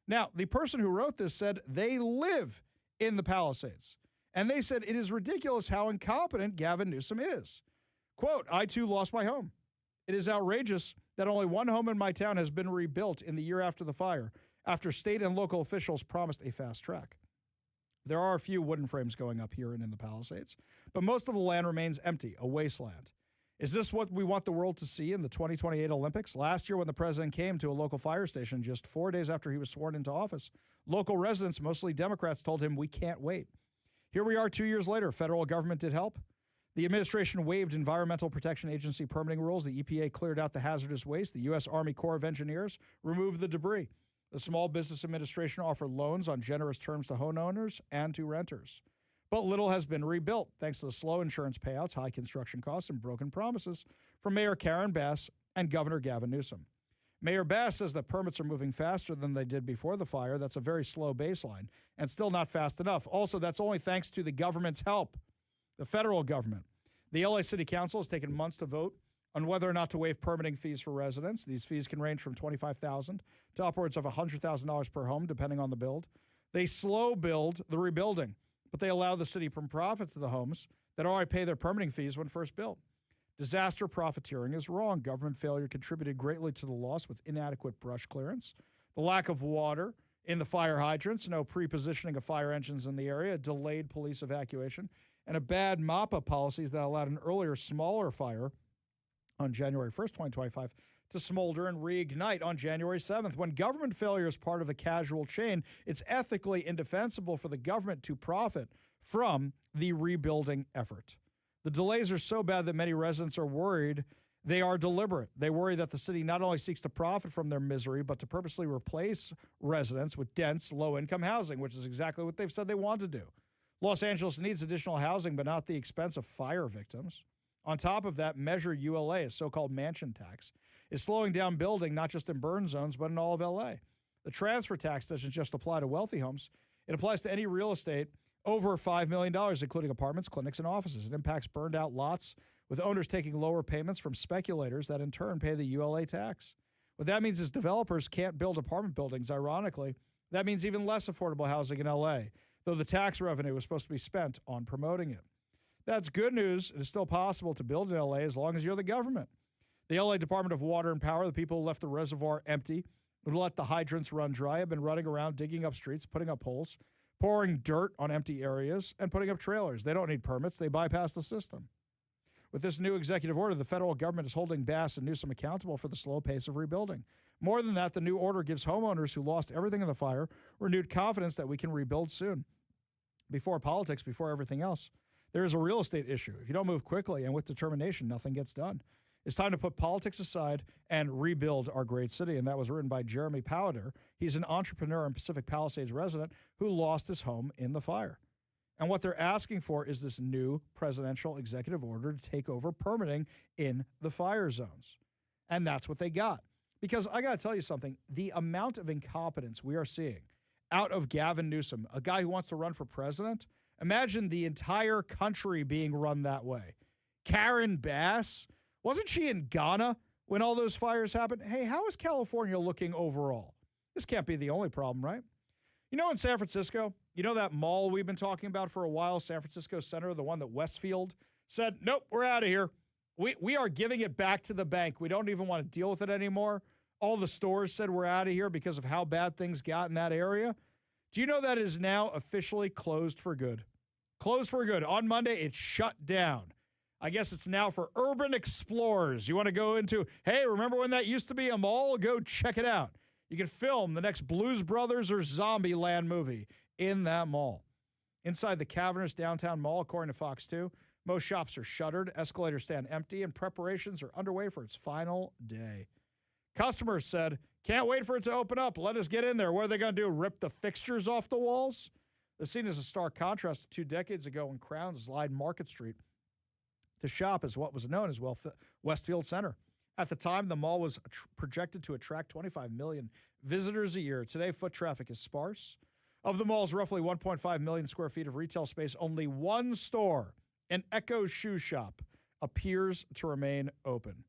Now, the person who wrote this said they live in the Palisades, and they said it is ridiculous how incompetent Gavin Newsom is. Quote, I too lost my home. It is outrageous that only one home in my town has been rebuilt in the year after the fire, after state and local officials promised a fast track. There are a few wooden frames going up here and in the Palisades, but most of the land remains empty, a wasteland. Is this what we want the world to see in the 2028 Olympics? Last year, when the president came to a local fire station just 4 days after he was sworn into office, local residents, mostly Democrats, told him, we can't wait. Here we are 2 years later. Federal government did help. The administration waived Environmental Protection Agency permitting rules. The EPA cleared out the hazardous waste. The U.S. Army Corps of Engineers removed the debris. The Small Business Administration offered loans on generous terms to homeowners and to renters. But little has been rebuilt, thanks to the slow insurance payouts, high construction costs, and broken promises from Mayor Karen Bass and Governor Gavin Newsom. Mayor Bass says that permits are moving faster than they did before the fire. That's a very slow baseline and still not fast enough. Also, that's only thanks to the government's help, the federal government. The LA City Council has taken months to vote on whether or not to waive permitting fees for residents. These fees can range from $25,000 to upwards of $100,000 per home, depending on the build. They slow build the rebuilding, but they allow the city from profit to the homes that already pay their permitting fees when first built. Disaster profiteering is wrong. Government failure contributed greatly to the loss with inadequate brush clearance, the lack of water in the fire hydrants, no pre-positioning of fire engines in the area, delayed police evacuation, and a bad mop-up policies that allowed an earlier, smaller fire on January 1st, 2025, to smolder and reignite on January 7th. When government failure is part of the casual chain, it's ethically indefensible for the government to profit from the rebuilding effort. The delays are so bad that many residents are worried they are deliberate. They worry that the city not only seeks to profit from their misery, but to purposely replace residents with dense, low-income housing, which is exactly what they've said they want to do. Los Angeles needs additional housing, but not at the expense of fire victims. On top of that, Measure ULA, a so-called mansion tax, is slowing down building not just in burn zones, but in all of LA. The transfer tax doesn't just apply to wealthy homes. It applies to any real estate over $5 million, including apartments, clinics, and offices. It impacts burned-out lots, with owners taking lower payments from speculators that in turn pay the ULA tax. What that means is developers can't build apartment buildings. Ironically, that means even less affordable housing in LA, though the tax revenue was supposed to be spent on promoting it. That's good news. It is still possible to build in LA as long as you're the government. The LA Department of Water and Power, the people who left the reservoir empty, who let the hydrants run dry, have been running around digging up streets, putting up holes, pouring dirt on empty areas, and putting up trailers. They don't need permits. They bypass the system. With this new executive order, the federal government is holding Bass and Newsom accountable for the slow pace of rebuilding. More than that, the new order gives homeowners who lost everything in the fire renewed confidence that we can rebuild soon. Before politics, before everything else, there is a real estate issue. If you don't move quickly and with determination, nothing gets done. It's time to put politics aside and rebuild our great city. And that was written by Jeremy Powder. He's an entrepreneur and Pacific Palisades resident who lost his home in the fire. And what they're asking for is this new presidential executive order to take over permitting in the fire zones. And that's what they got. Because I got to tell you something, the amount of incompetence we are seeing out of Gavin Newsom, a guy who wants to run for president, imagine the entire country being run that way. Karen Bass, wasn't she in Ghana when all those fires happened? Hey, how is California looking overall? This can't be the only problem, right? You know, in San Francisco, You know that mall we've been talking about for a while, San Francisco Center, the one that Westfield said, nope, we're out of here. We are giving it back to the bank. We don't even want to deal with it anymore. All the stores said we're out of here because of how bad things got in that area. Do you know that is now officially closed for good? Closed for good. On Monday, it shut down. I guess it's now for urban explorers. You want to go into, hey, remember when that used to be a mall? Go check it out. You can film the next Blues Brothers or Zombieland movie in that mall. Inside the cavernous downtown mall, according to Fox 2, most shops are shuttered, escalators stand empty, and preparations are underway for its final day. Customers said, can't wait for it to open up. Let us get in there. What are they going to do, rip the fixtures off the walls? The scene is a stark contrast to 2 decades ago when Crowns lined Market Street to shop as what was known as Westfield Center. At the time, the mall was projected to attract 25 million visitors a year. Today, foot traffic is sparse. Of the mall's roughly 1.5 million square feet of retail space, only one store, an Echo shoe shop, appears to remain open.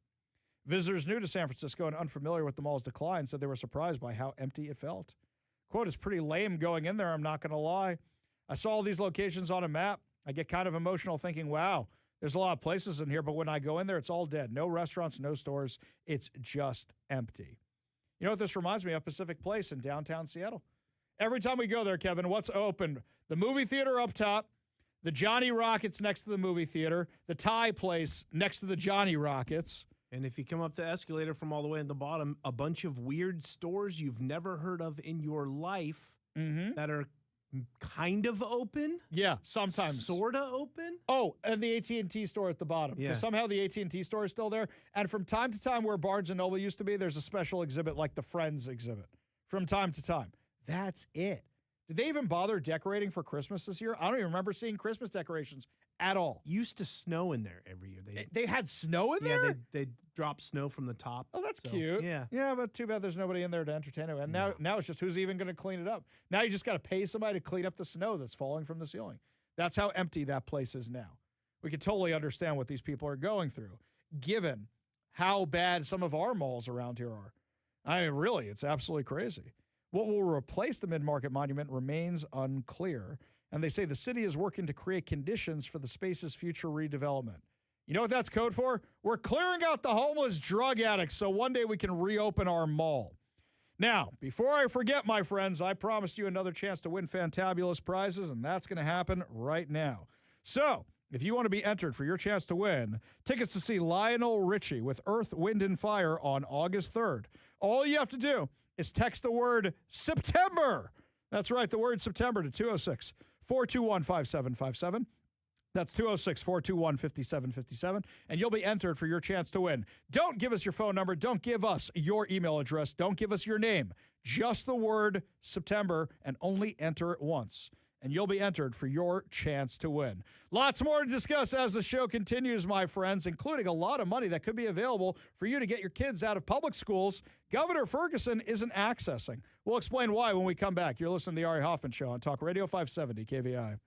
Visitors new to San Francisco and unfamiliar with the mall's decline said they were surprised by how empty it felt. Quote, it's pretty lame going in there, I'm not going to lie. I saw all these locations on a map. I get kind of emotional thinking, wow, there's a lot of places in here, but when I go in there, it's all dead. No restaurants, no stores. It's just empty. You know what this reminds me of? Pacific Place in downtown Seattle. Every time we go there, Kevin, what's open? The movie theater up top, the Johnny Rockets next to the movie theater, the Thai place next to the Johnny Rockets.
And if you come up the escalator from all the way at the bottom, a bunch of weird stores you've never heard of in your life that are kind of open.
Yeah, sometimes.
Sort of open.
Oh, and the AT&T store at the bottom.
Yeah.
Because somehow the AT&T store is still there. And from time to time where Barnes & Noble used to be, there's a special exhibit like the Friends exhibit. From time to time. That's it. Did they even bother decorating for Christmas this year? I don't even remember seeing Christmas decorations at all.
Used to snow in there every year.
They had snow in there?
Yeah, they drop snow from the top.
Oh, that's cute.
Yeah.
Yeah, but too bad there's nobody in there to entertain it. And now it's just who's even going to clean it up. Now you just got to pay somebody to clean up the snow that's falling from the ceiling. That's how empty that place is now. We can totally understand what these people are going through, given how bad some of our malls around here are. I mean, really, it's absolutely crazy. What will replace the mid-market monument remains unclear, and they say the city is working to create conditions for the space's future redevelopment. You know what that's code for? We're clearing out the homeless drug addicts so one day we can reopen our mall. Now, before I forget, my friends, I promised you another chance to win fantabulous prizes, and that's going to happen right now. So, if you want to be entered for your chance to win tickets to see Lionel Richie with Earth, Wind, and Fire on August 3rd, all you have to do is text the word September. That's right, the word September to 206-421-5757. That's 206-421-5757, and you'll be entered for your chance to win. Don't give us your phone number. Don't give us your email address. Don't give us your name. Just the word September, and only enter it once. And you'll be entered for your chance to win. Lots more to discuss as the show continues, my friends, including a lot of money that could be available for you to get your kids out of public schools Governor Ferguson isn't accessing. We'll explain why when we come back. You're listening to the Ari Hoffman Show on Talk Radio 570 KVI.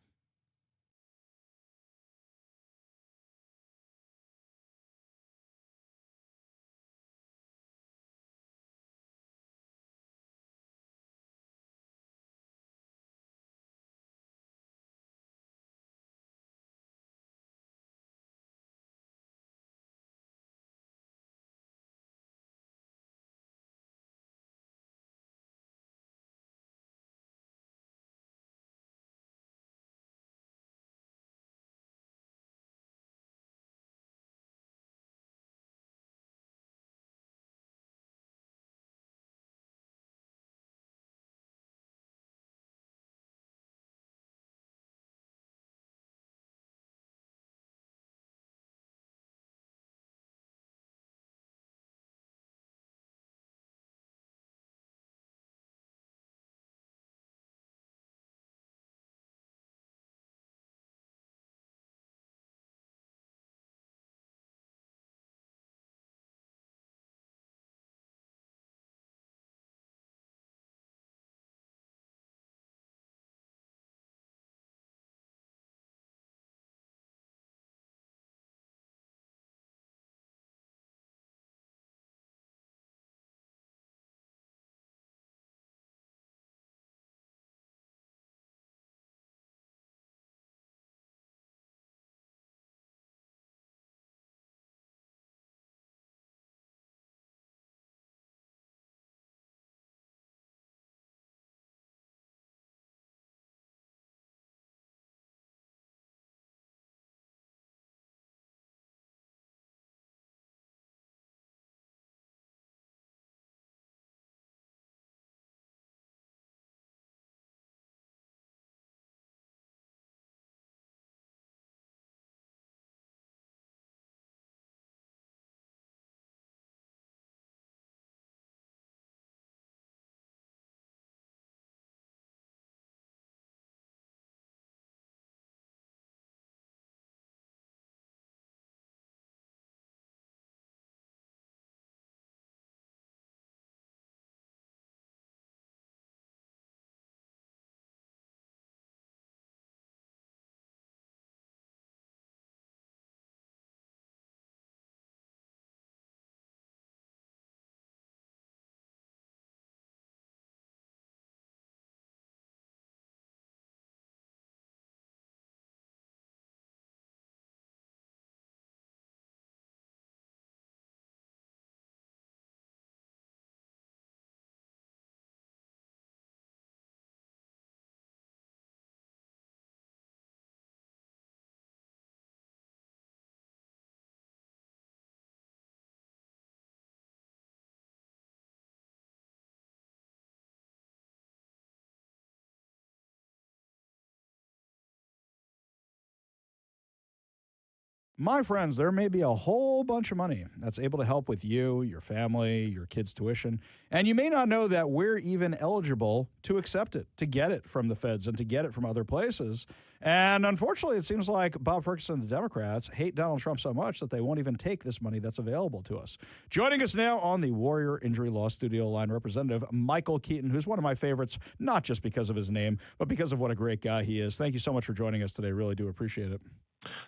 My friends, there may be a whole bunch of money that's able to help with you, your family, your kids' tuition, and you may not know that we're even eligible to accept it, to get it from the feds and to get it from other places. And unfortunately, it seems like Bob Ferguson and the Democrats hate Donald Trump so much that they won't even take this money that's available to us. Joining us now on the Warrior Injury Law Studio line, Representative Michael Keaton, who's one of my favorites, not just because of his name, but because of what a great guy he is. Thank you so much for joining us today. Really do appreciate it.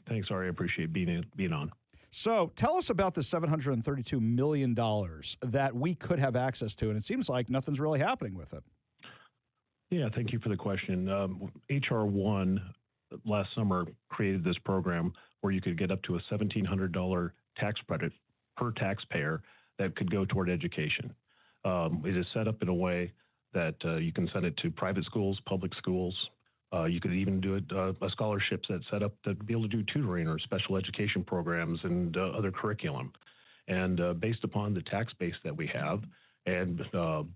Thanks, Ari. I appreciate being on.
So tell us about the $732 million that we could have access to, and it seems like nothing's really happening with it.
Yeah, thank you for the question. H.R. 1 last summer created this program where you could get up to a $1,700 tax credit per taxpayer that could go toward education. It is set up in a way that you can send it to private schools, public schools. You could even do it, a scholarship that's set up to be able to do tutoring or special education programs and other curriculum. And based upon the tax base that we have and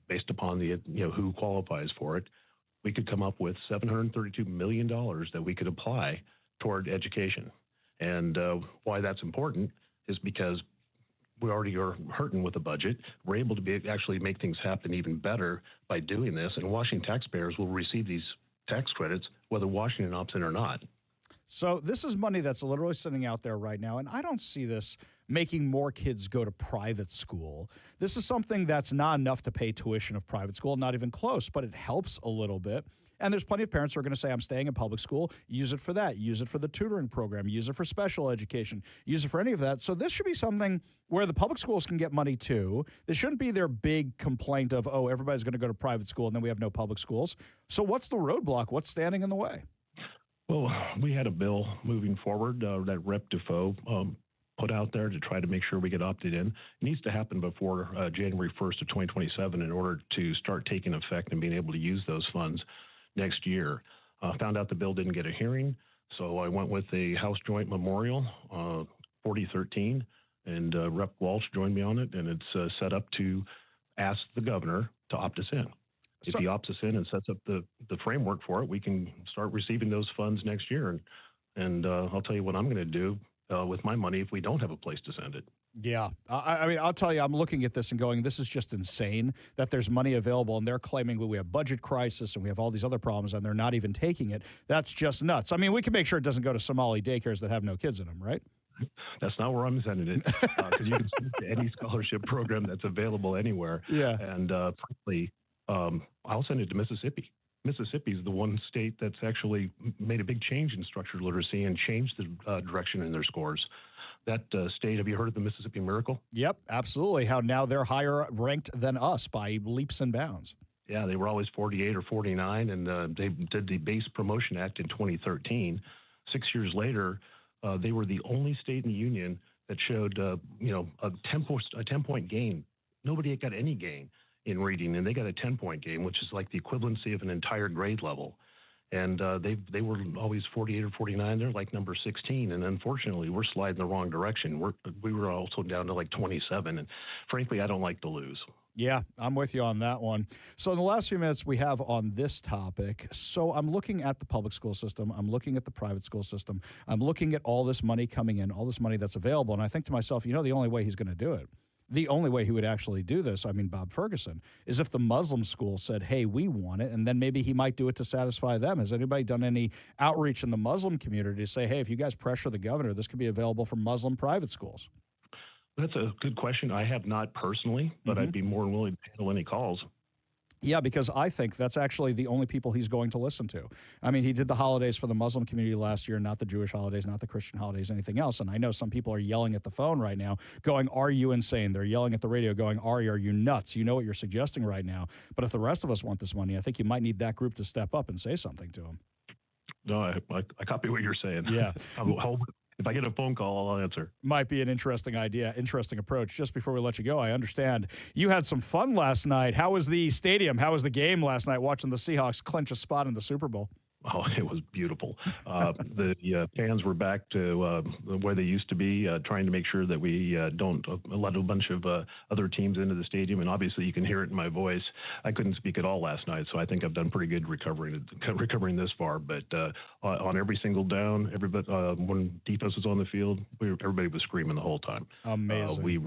based upon the who qualifies for it, we could come up with $732 million that we could apply toward education. And why that's important is because we already are hurting with the budget. We're able to actually make things happen even better by doing this, and Washington taxpayers will receive these tax credits whether Washington opts in or not.
So this is money that's literally sitting out there right now, and I don't see this making more kids go to private school. This is something that's not enough to pay tuition of private school, not even close, but it helps a little bit. And there's plenty of parents who are going to say, I'm staying in public school, use it for that, use it for the tutoring program, use it for special education, use it for any of that. So this should be something where the public schools can get money too. This shouldn't be their big complaint of, oh, everybody's going to go to private school and then we have no public schools. So what's the roadblock? What's standing in the way?
Well, we had a bill moving forward that Rep. Defoe put out there to try to make sure we get opted in. It needs to happen before January 1st of 2027 in order to start taking effect and being able to use those funds next year. Found out the bill didn't get a hearing, so I went with a House Joint Memorial 4013, and Rep. Walsh joined me on it, and it's set up to ask the governor to opt us in. If he opts us in and sets up the framework for it, we can start receiving those funds next year. And I'll tell you what I'm going to do with my money if we don't have a place to send it.
Yeah. I mean, I'll tell you, I'm looking at this and going, this is just insane that there's money available, and they're claiming we have budget crisis and we have all these other problems, and they're not even taking it. That's just nuts. I mean, we can make sure it doesn't go to Somali daycares that have no kids in them, right?
That's not where I'm sending it, because you can send it to any scholarship program that's available anywhere. Yeah. And frankly, I'll send it to Mississippi. Mississippi is the one state that's actually made a big change in structural literacy and changed the direction in their scores. That state, have you heard of the Mississippi Miracle?
Yep, absolutely. How now they're higher ranked than us by leaps and bounds.
Yeah, they were always 48 or 49, and they did the Base Promotion Act in 2013. 6 years later, they were the only state in the union that showed, a 10-point gain. Nobody got any gain in reading, and they got a 10-point gain, which is like the equivalency of an entire grade level. And they were always 48 or 49. They're like number 16, and unfortunately, we're sliding the wrong direction. We were also down to like 27, and frankly, I don't like to lose.
Yeah, I'm with you on that one. So in the last few minutes we have on this topic, so I'm looking at the public school system, I'm looking at the private school system, I'm looking at all this money coming in, all this money that's available, and I think to myself, the only way he's going to do it, the only way he would actually do this, I mean, Bob Ferguson, is if the Muslim school said, hey, we want it, and then maybe he might do it to satisfy them. Has anybody done any outreach in the Muslim community to say, hey, if you guys pressure the governor, this could be available for Muslim private schools?
That's a good question. I have not personally, but I'd be more than willing to handle any calls.
Yeah, because I think that's actually the only people he's going to listen to. I mean, he did the holidays for the Muslim community last year, not the Jewish holidays, not the Christian holidays, anything else. And I know some people are yelling at the phone right now going, are you insane? They're yelling at the radio going, Ari, are you nuts? You know what you're suggesting right now. But if the rest of us want this money, I think you might need that group to step up and say something to him.
No, I copy what you're saying.
Yeah.
If I get a phone call, I'll answer.
Might be an interesting idea, interesting approach. Just before we let you go, I understand you had some fun last night. How was the stadium? How was the game last night watching the Seahawks clinch a spot in the Super Bowl?
Oh, it was beautiful. The fans were back to where they used to be, trying to make sure that we don't let a bunch of other teams into the stadium. And obviously, you can hear it in my voice. I couldn't speak at all last night, so I think I've done pretty good recovering this far. But on every single down, everybody, when defense was on the field, everybody was screaming the whole time.
Amazing.
We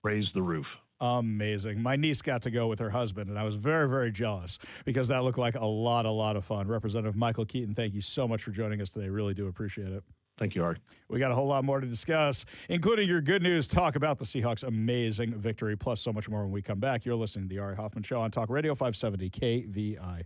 raised the roof.
Amazing. My niece got to go with her husband, and I was very, very jealous because that looked like a lot of fun. Representative Michael Keaton, thank you so much for joining us today. Really do appreciate it.
Thank you, Ari.
We got a whole lot more to discuss, including your good news, talk about the Seahawks' amazing victory, plus so much more when we come back. You're listening to the Ari Hoffman Show on Talk Radio 570 KVI.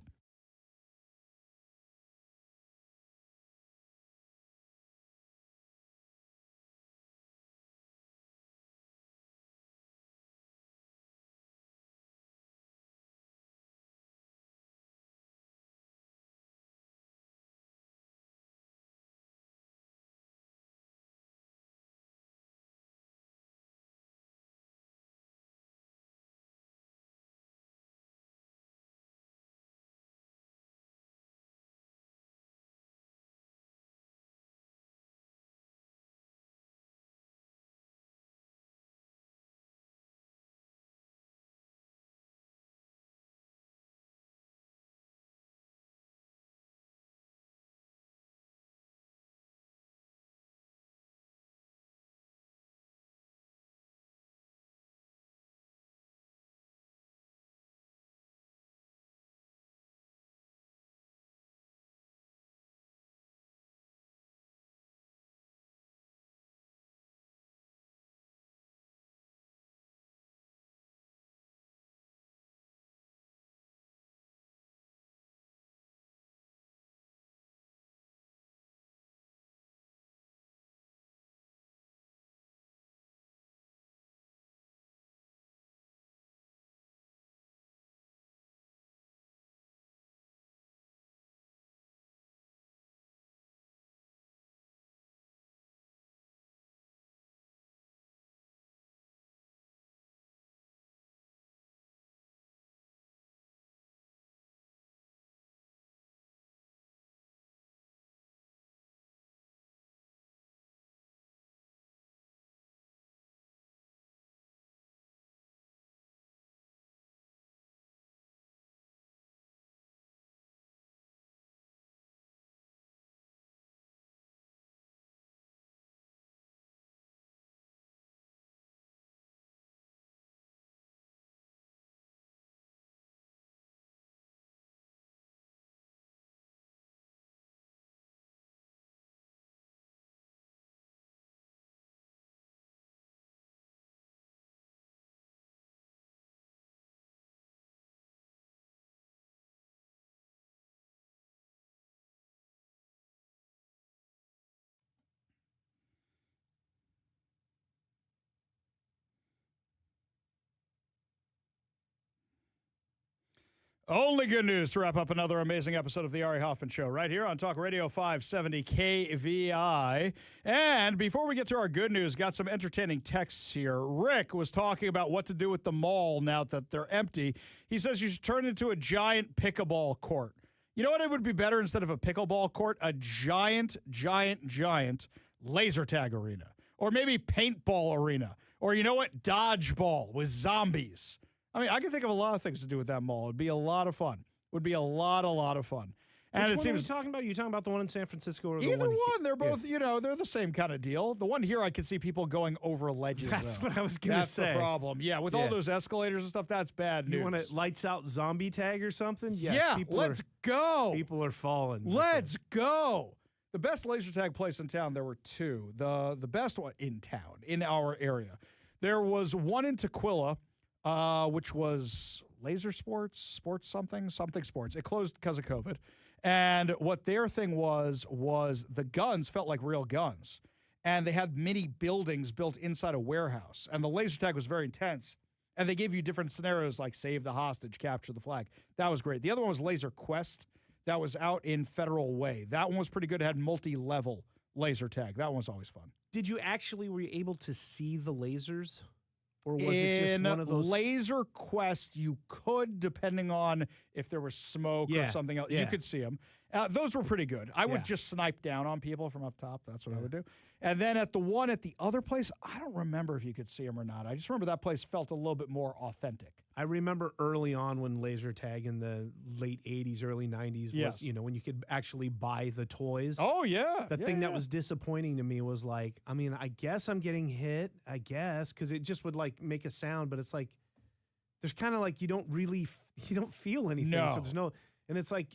Only good news to wrap up another amazing episode of the Ari Hoffman Show right here on Talk Radio 570 KVI. And before we get to our good news, got some entertaining texts here. Rick was talking about what to do with the mall now that they're empty. He says you should turn it into a giant pickleball court. You know what? It would be better instead of a pickleball court? A giant laser tag arena. Or maybe paintball arena. Or you know what? Dodgeball with zombies. I mean, I can think of a lot of things to do with that mall. It'd be a lot of fun. Would be a lot of fun. And
Which one are you talking about? Are you talking about the one in San Francisco or the
either
one here?
They're both, they're the same kind of deal. The one here, I could see people going over ledges.
That's
though.
what I was going to say.
That's the problem. Yeah, with all those escalators and stuff, that's bad news.
You want a lights out zombie tag or something?
Yeah, let's go.
People are falling.
Let's go. The best laser tag place in town, there were two. The best one in town, in our area. There was one in Tequila, which was Laser Sports something sports. It closed because of COVID. And what their thing was the guns felt like real guns. And they had mini buildings built inside a warehouse. And the laser tag was very intense. And they gave you different scenarios like save the hostage, capture the flag. That was great. The other one was Laser Quest. That was out in Federal Way. That one was pretty good. It had multi-level laser tag. That one was always fun.
Were you able to see the lasers? Or was it just one of those?
Laser Quest, you could, depending on if there was smoke or something else, you could see them. Those were pretty good. I would
Yeah.
just snipe down on people from up top. That's what I would do. And then at the one at the other place, I don't remember if you could see them or not. I just remember that place felt a little bit more authentic.
I remember early on when laser tag in the late 80s, early 90s
Yes.
was, when you could actually buy the toys.
Oh, yeah.
The
Yeah,
thing that
yeah.
was disappointing to me was like, I mean, I guess I'm getting hit, because it just would like make a sound, but it's like, there's kind of like, you don't feel anything.
No.
So there's no, and it's like,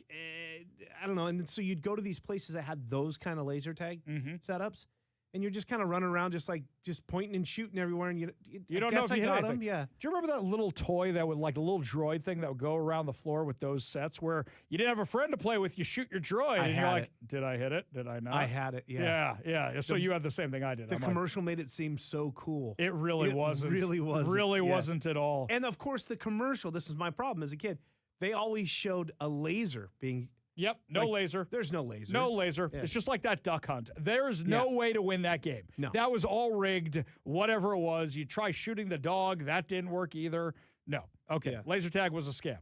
I don't know. And so you'd go to these places that had those kind of laser tag setups, and you're just kind of running around, just pointing and shooting everywhere. And you
don't know if you hit
got
anything.
them. Yeah.
Do you remember that little toy that would like a little droid thing that would go around the floor with those sets where you didn't have a friend to play with? You shoot your droid, and you're
had
like,
it.
"Did I hit it? Did I not?"
I had it. Yeah.
Yeah. So you had the same thing I did.
The
I'm like,
commercial made it seem so cool.
it really wasn't.
Really wasn't.
Really
Yeah.
wasn't at all.
And of course, the commercial, this is my problem as a kid, they always showed a laser being.
Yep, no
like,
laser.
There's no laser.
No laser.
Yeah.
It's just like that duck hunt. There's no way to win that game.
No.
That was all rigged, whatever it was. You try shooting the dog. That didn't work either. No. Okay.
Yeah.
Laser tag was a scam.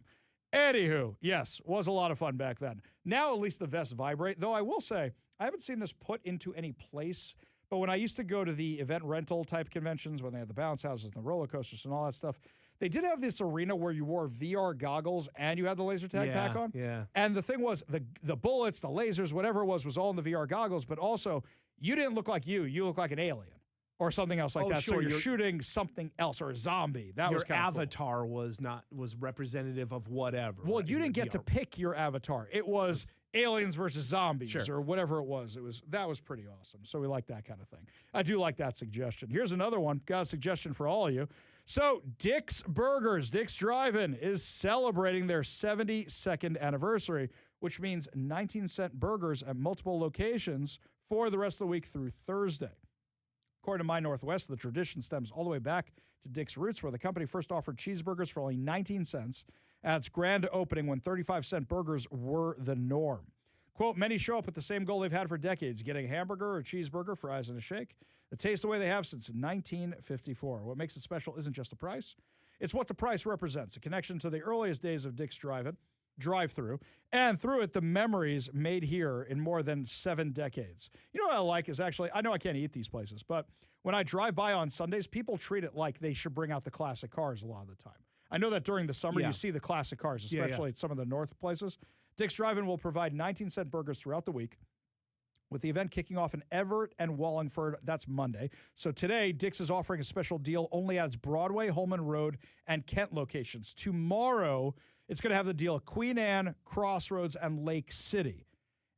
Anywho, yes, was a lot of fun back then. Now at least the vests vibrate, though I will say I haven't seen this put into any place. But when I used to go to the event rental type conventions, when they had the bounce houses and the roller coasters and all that stuff, they did have this arena where you wore VR goggles and you had the laser tag pack on.
Yeah.
And the thing was, the bullets, the lasers, whatever it was all in the VR goggles. But also, you didn't look like you. You looked like an alien or something else like
Oh,
that.
sure,
So you're
you're-
shooting something else or a zombie. That
Your
was kind of cool.
avatar was representative of whatever.
Well,
right?
you didn't get to
VR.
pick your avatar. It was aliens versus zombies
Sure.
or whatever it was. That was pretty awesome. So we like that kind of thing. I do like that suggestion. Here's another one. Got a suggestion for all of you. So Dick's Burgers, Dick's Drive-In is celebrating their 72nd anniversary, which means 19-cent burgers at multiple locations for the rest of the week through Thursday. According to My Northwest, the tradition stems all the way back to Dick's roots, where the company first offered cheeseburgers for only 19 cents at its grand opening when 35-cent burgers were the norm. Quote, many show up with the same goal they've had for decades, getting a hamburger or a cheeseburger, fries, and a shake. It tastes the way they have since 1954. What makes it special isn't just the price. It's what the price represents, a connection to the earliest days of Dick's drive-through, and through it, the memories made here in more than 7 decades. You know what I like is actually, I know I can't eat these places, but when I drive by on Sundays, people treat it like they should bring out the classic cars a lot of the time. I know that during the summer,
Yeah.
you see the classic cars,
Yeah,
especially at some of the north places. Dick's Drive-In will provide 19-cent burgers throughout the week, with the event kicking off in Everett and Wallingford. That's Monday. So today, Dick's is offering a special deal only at its Broadway, Holman Road, and Kent locations. Tomorrow, it's going to have the deal at Queen Anne, Crossroads, and Lake City.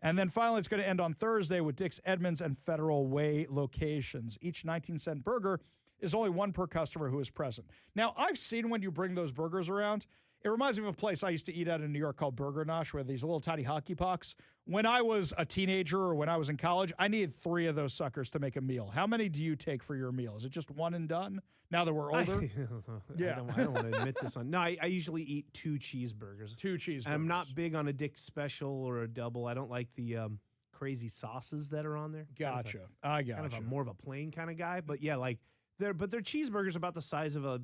And then finally, it's going to end on Thursday with Dick's Edmonds and Federal Way locations. Each 19-cent burger is only one per customer who is present. Now, I've seen when you bring those burgers around, it reminds me of a place I used to eat at in New York called Burger Nosh, where these little tiny hockey pucks. When I was a teenager or when I was in college, I needed 3 of those suckers to make a meal. How many do you take for your meal? Is it just one and done now that we're older?
I don't want to admit this on. No, I usually eat 2 cheeseburgers.
2 cheeseburgers.
I'm not big on a Dick's special or a double. I don't like the crazy sauces that are on there.
Gotcha. I gotcha.
Kind of more of a plain kind of guy. But yeah, like their cheeseburgers about the size of a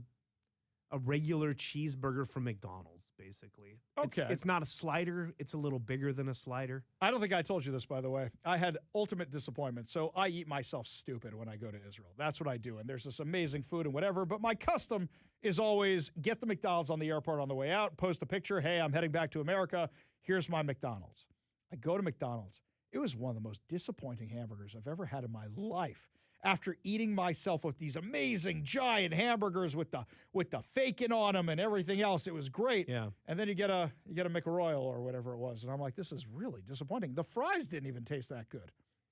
regular cheeseburger from McDonald's, basically.
Okay.
It's not a slider. It's a little bigger than a slider.
I don't think I told you this, by the way. I had ultimate disappointment. So I eat myself stupid when I go to Israel. That's what I do. And there's this amazing food and whatever. But my custom is always get the McDonald's on the airport on the way out, post a picture. Hey, I'm heading back to America. Here's my McDonald's. I go to McDonald's. It was one of the most disappointing hamburgers I've ever had in my life. After eating myself with these amazing giant hamburgers with the bacon on them and everything else, it was great.
Yeah.
And then you get a McRoyal or whatever it was, and I'm like, this is really disappointing. The fries didn't even taste that good.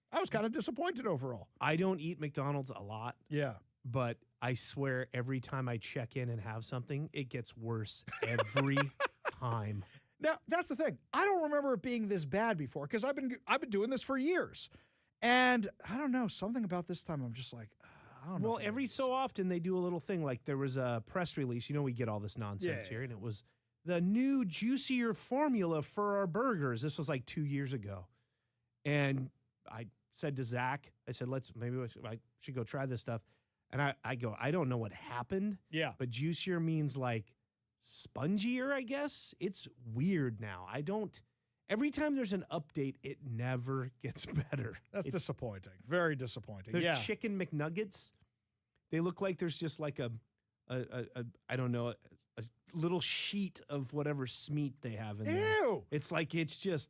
I was kind of disappointed overall.
I don't eat McDonald's a lot.
Yeah.
But I swear every time I check in and have something, it gets worse every time.
Now, that's the thing. I don't remember it being this bad before because I've been doing this for years. And I don't know, something about this time I'm just like, I don't know.
Well, every so often they do a little thing. Like there was a press release. You know, we get all this nonsense
Yeah.
here. And it was the new juicier formula for our burgers. This was like 2 years ago. And I said to Zach, I said, I should go try this stuff. And I go, I don't know what happened.
Yeah.
But juicier means like spongier, I guess. It's weird now. Every time there's an update, it never gets better.
That's disappointing. Very disappointing.
There's chicken McNuggets. They look like there's just like a I don't know, a little sheet of whatever smeat they have in there.
Ew.
It's just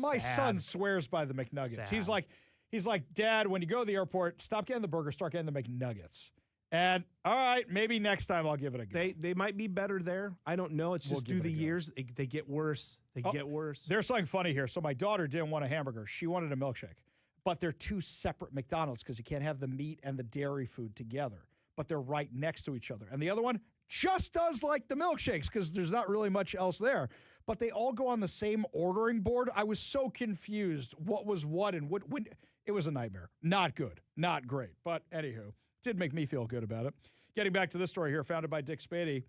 My
sad.
son swears by the McNuggets.
Sad.
He's like, Dad, when you go to the airport, stop getting the burger, start getting the McNuggets. And all right, maybe next time I'll give it a go.
They might be better there. I don't know. It's
We'll
just
give
through
it
the
a go.
years, they get worse. They get worse.
There's something funny here. So my daughter didn't want a hamburger. She wanted a milkshake. But they're two separate McDonald's because you can't have the meat and the dairy food together. But they're right next to each other. And the other one just does like the milkshakes because there's not really much else there. But they all go on the same ordering board. I was so confused what was what and what. It was a nightmare. Not good. Not great. But anywho, did make me feel good about it. Getting back to this story here, founded by Dick Spady.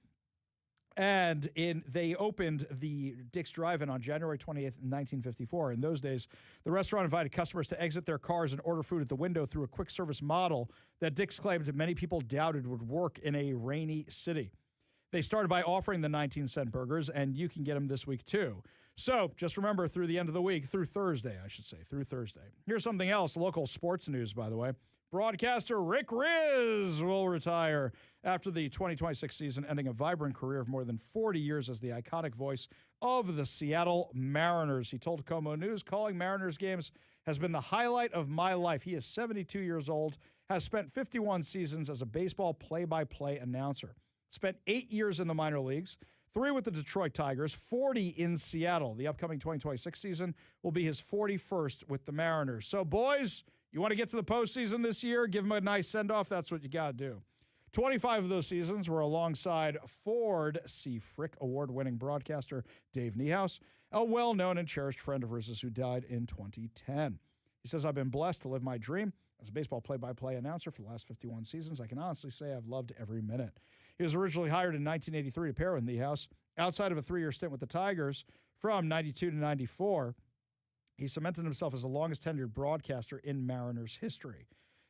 And they opened the Dick's Drive-In on January 28th, 1954. In those days, the restaurant invited customers to exit their cars and order food at the window through a quick service model that Dick's claimed many people doubted would work in a rainy city. They started by offering the 19-cent burgers, and you can get them this week too. So just remember, through the end of the week, through Thursday. Here's something else, local sports news, by the way. Broadcaster Rick Riz will retire after the 2026 season, ending a vibrant career of more than 40 years as the iconic voice of the Seattle Mariners. He told Como News, calling Mariners games has been the highlight of my life. He is 72 years old, has spent 51 seasons as a baseball play-by-play announcer, spent 8 years in the minor leagues, 3 with the Detroit Tigers, 40 in Seattle. The upcoming 2026 season will be his 41st with the Mariners. So, boys, you want to get to the postseason this year? Give him a nice send-off. That's what you got to do. 25 of those seasons were alongside Ford C. Frick award-winning broadcaster Dave Niehaus, a well-known and cherished friend of Riz's who died in 2010. He says, I've been blessed to live my dream. As a baseball play-by-play announcer for the last 51 seasons, I can honestly say I've loved every minute. He was originally hired in 1983 to pair with Niehaus. Outside of a 3-year stint with the Tigers from 92 to 94, he cemented himself as the longest-tenured broadcaster in Mariners history.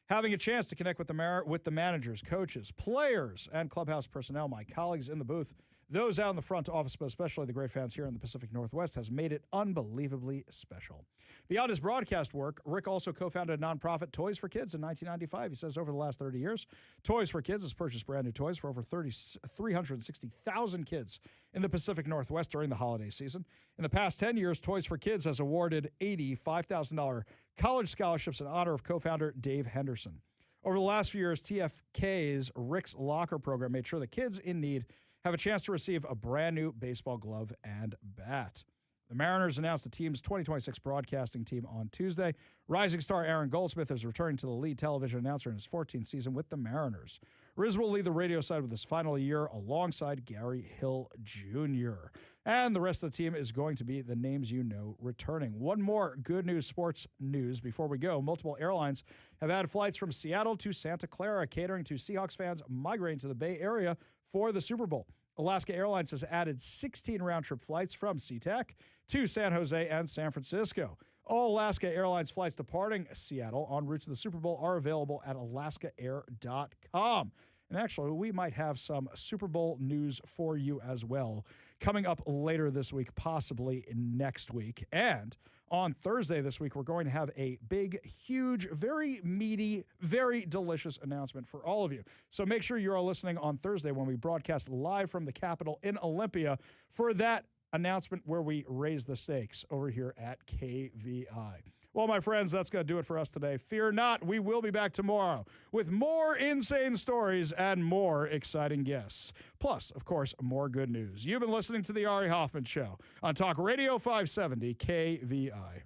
Having a chance to connect with the managers, coaches, players, and clubhouse personnel, my colleagues in the booth, those out in the front office, but especially the great fans here in the Pacific Northwest, has made it unbelievably special. Beyond his broadcast work, Rick also co-founded a nonprofit, Toys for Kids, in 1995. He says over the last 30 years, Toys for Kids has purchased brand new toys for over 360,000 kids in the Pacific Northwest during the holiday season. In the past 10 years, Toys for Kids has awarded $85,000 college scholarships in honor of co-founder Dave Henderson. Over the last few years, TFK's Rick's Locker program made sure the kids in need have a chance to receive a brand new baseball glove and bat. The Mariners announced the team's 2026 broadcasting team on Tuesday. Rising star Aaron Goldsmith is returning to the lead television announcer in his 14th season with the Mariners. Riz will lead the radio side with his final year alongside Gary Hill Jr. And the rest of the team is going to be the names you know returning. One more good news sports news before we go. Multiple airlines have added flights from Seattle to Santa Clara, catering to Seahawks fans migrating to the Bay Area for the Super Bowl. Alaska Airlines has added 16 round-trip flights from SeaTac to San Jose and San Francisco. All Alaska Airlines flights departing Seattle en route to the Super Bowl are available at alaskaair.com. And actually, we might have some Super Bowl news for you as well coming up later this week, possibly next week. And on Thursday this week, we're going to have a big, huge, very meaty, very delicious announcement for all of you. So make sure you are listening on Thursday when we broadcast live from the Capitol in Olympia for that announcement where we raise the stakes over here at KVI. Well, my friends, that's going to do it for us today. Fear not, we will be back tomorrow with more insane stories and more exciting guests. Plus, of course, more good news. You've been listening to The Ari Hoffman Show on Talk Radio 570 KVI.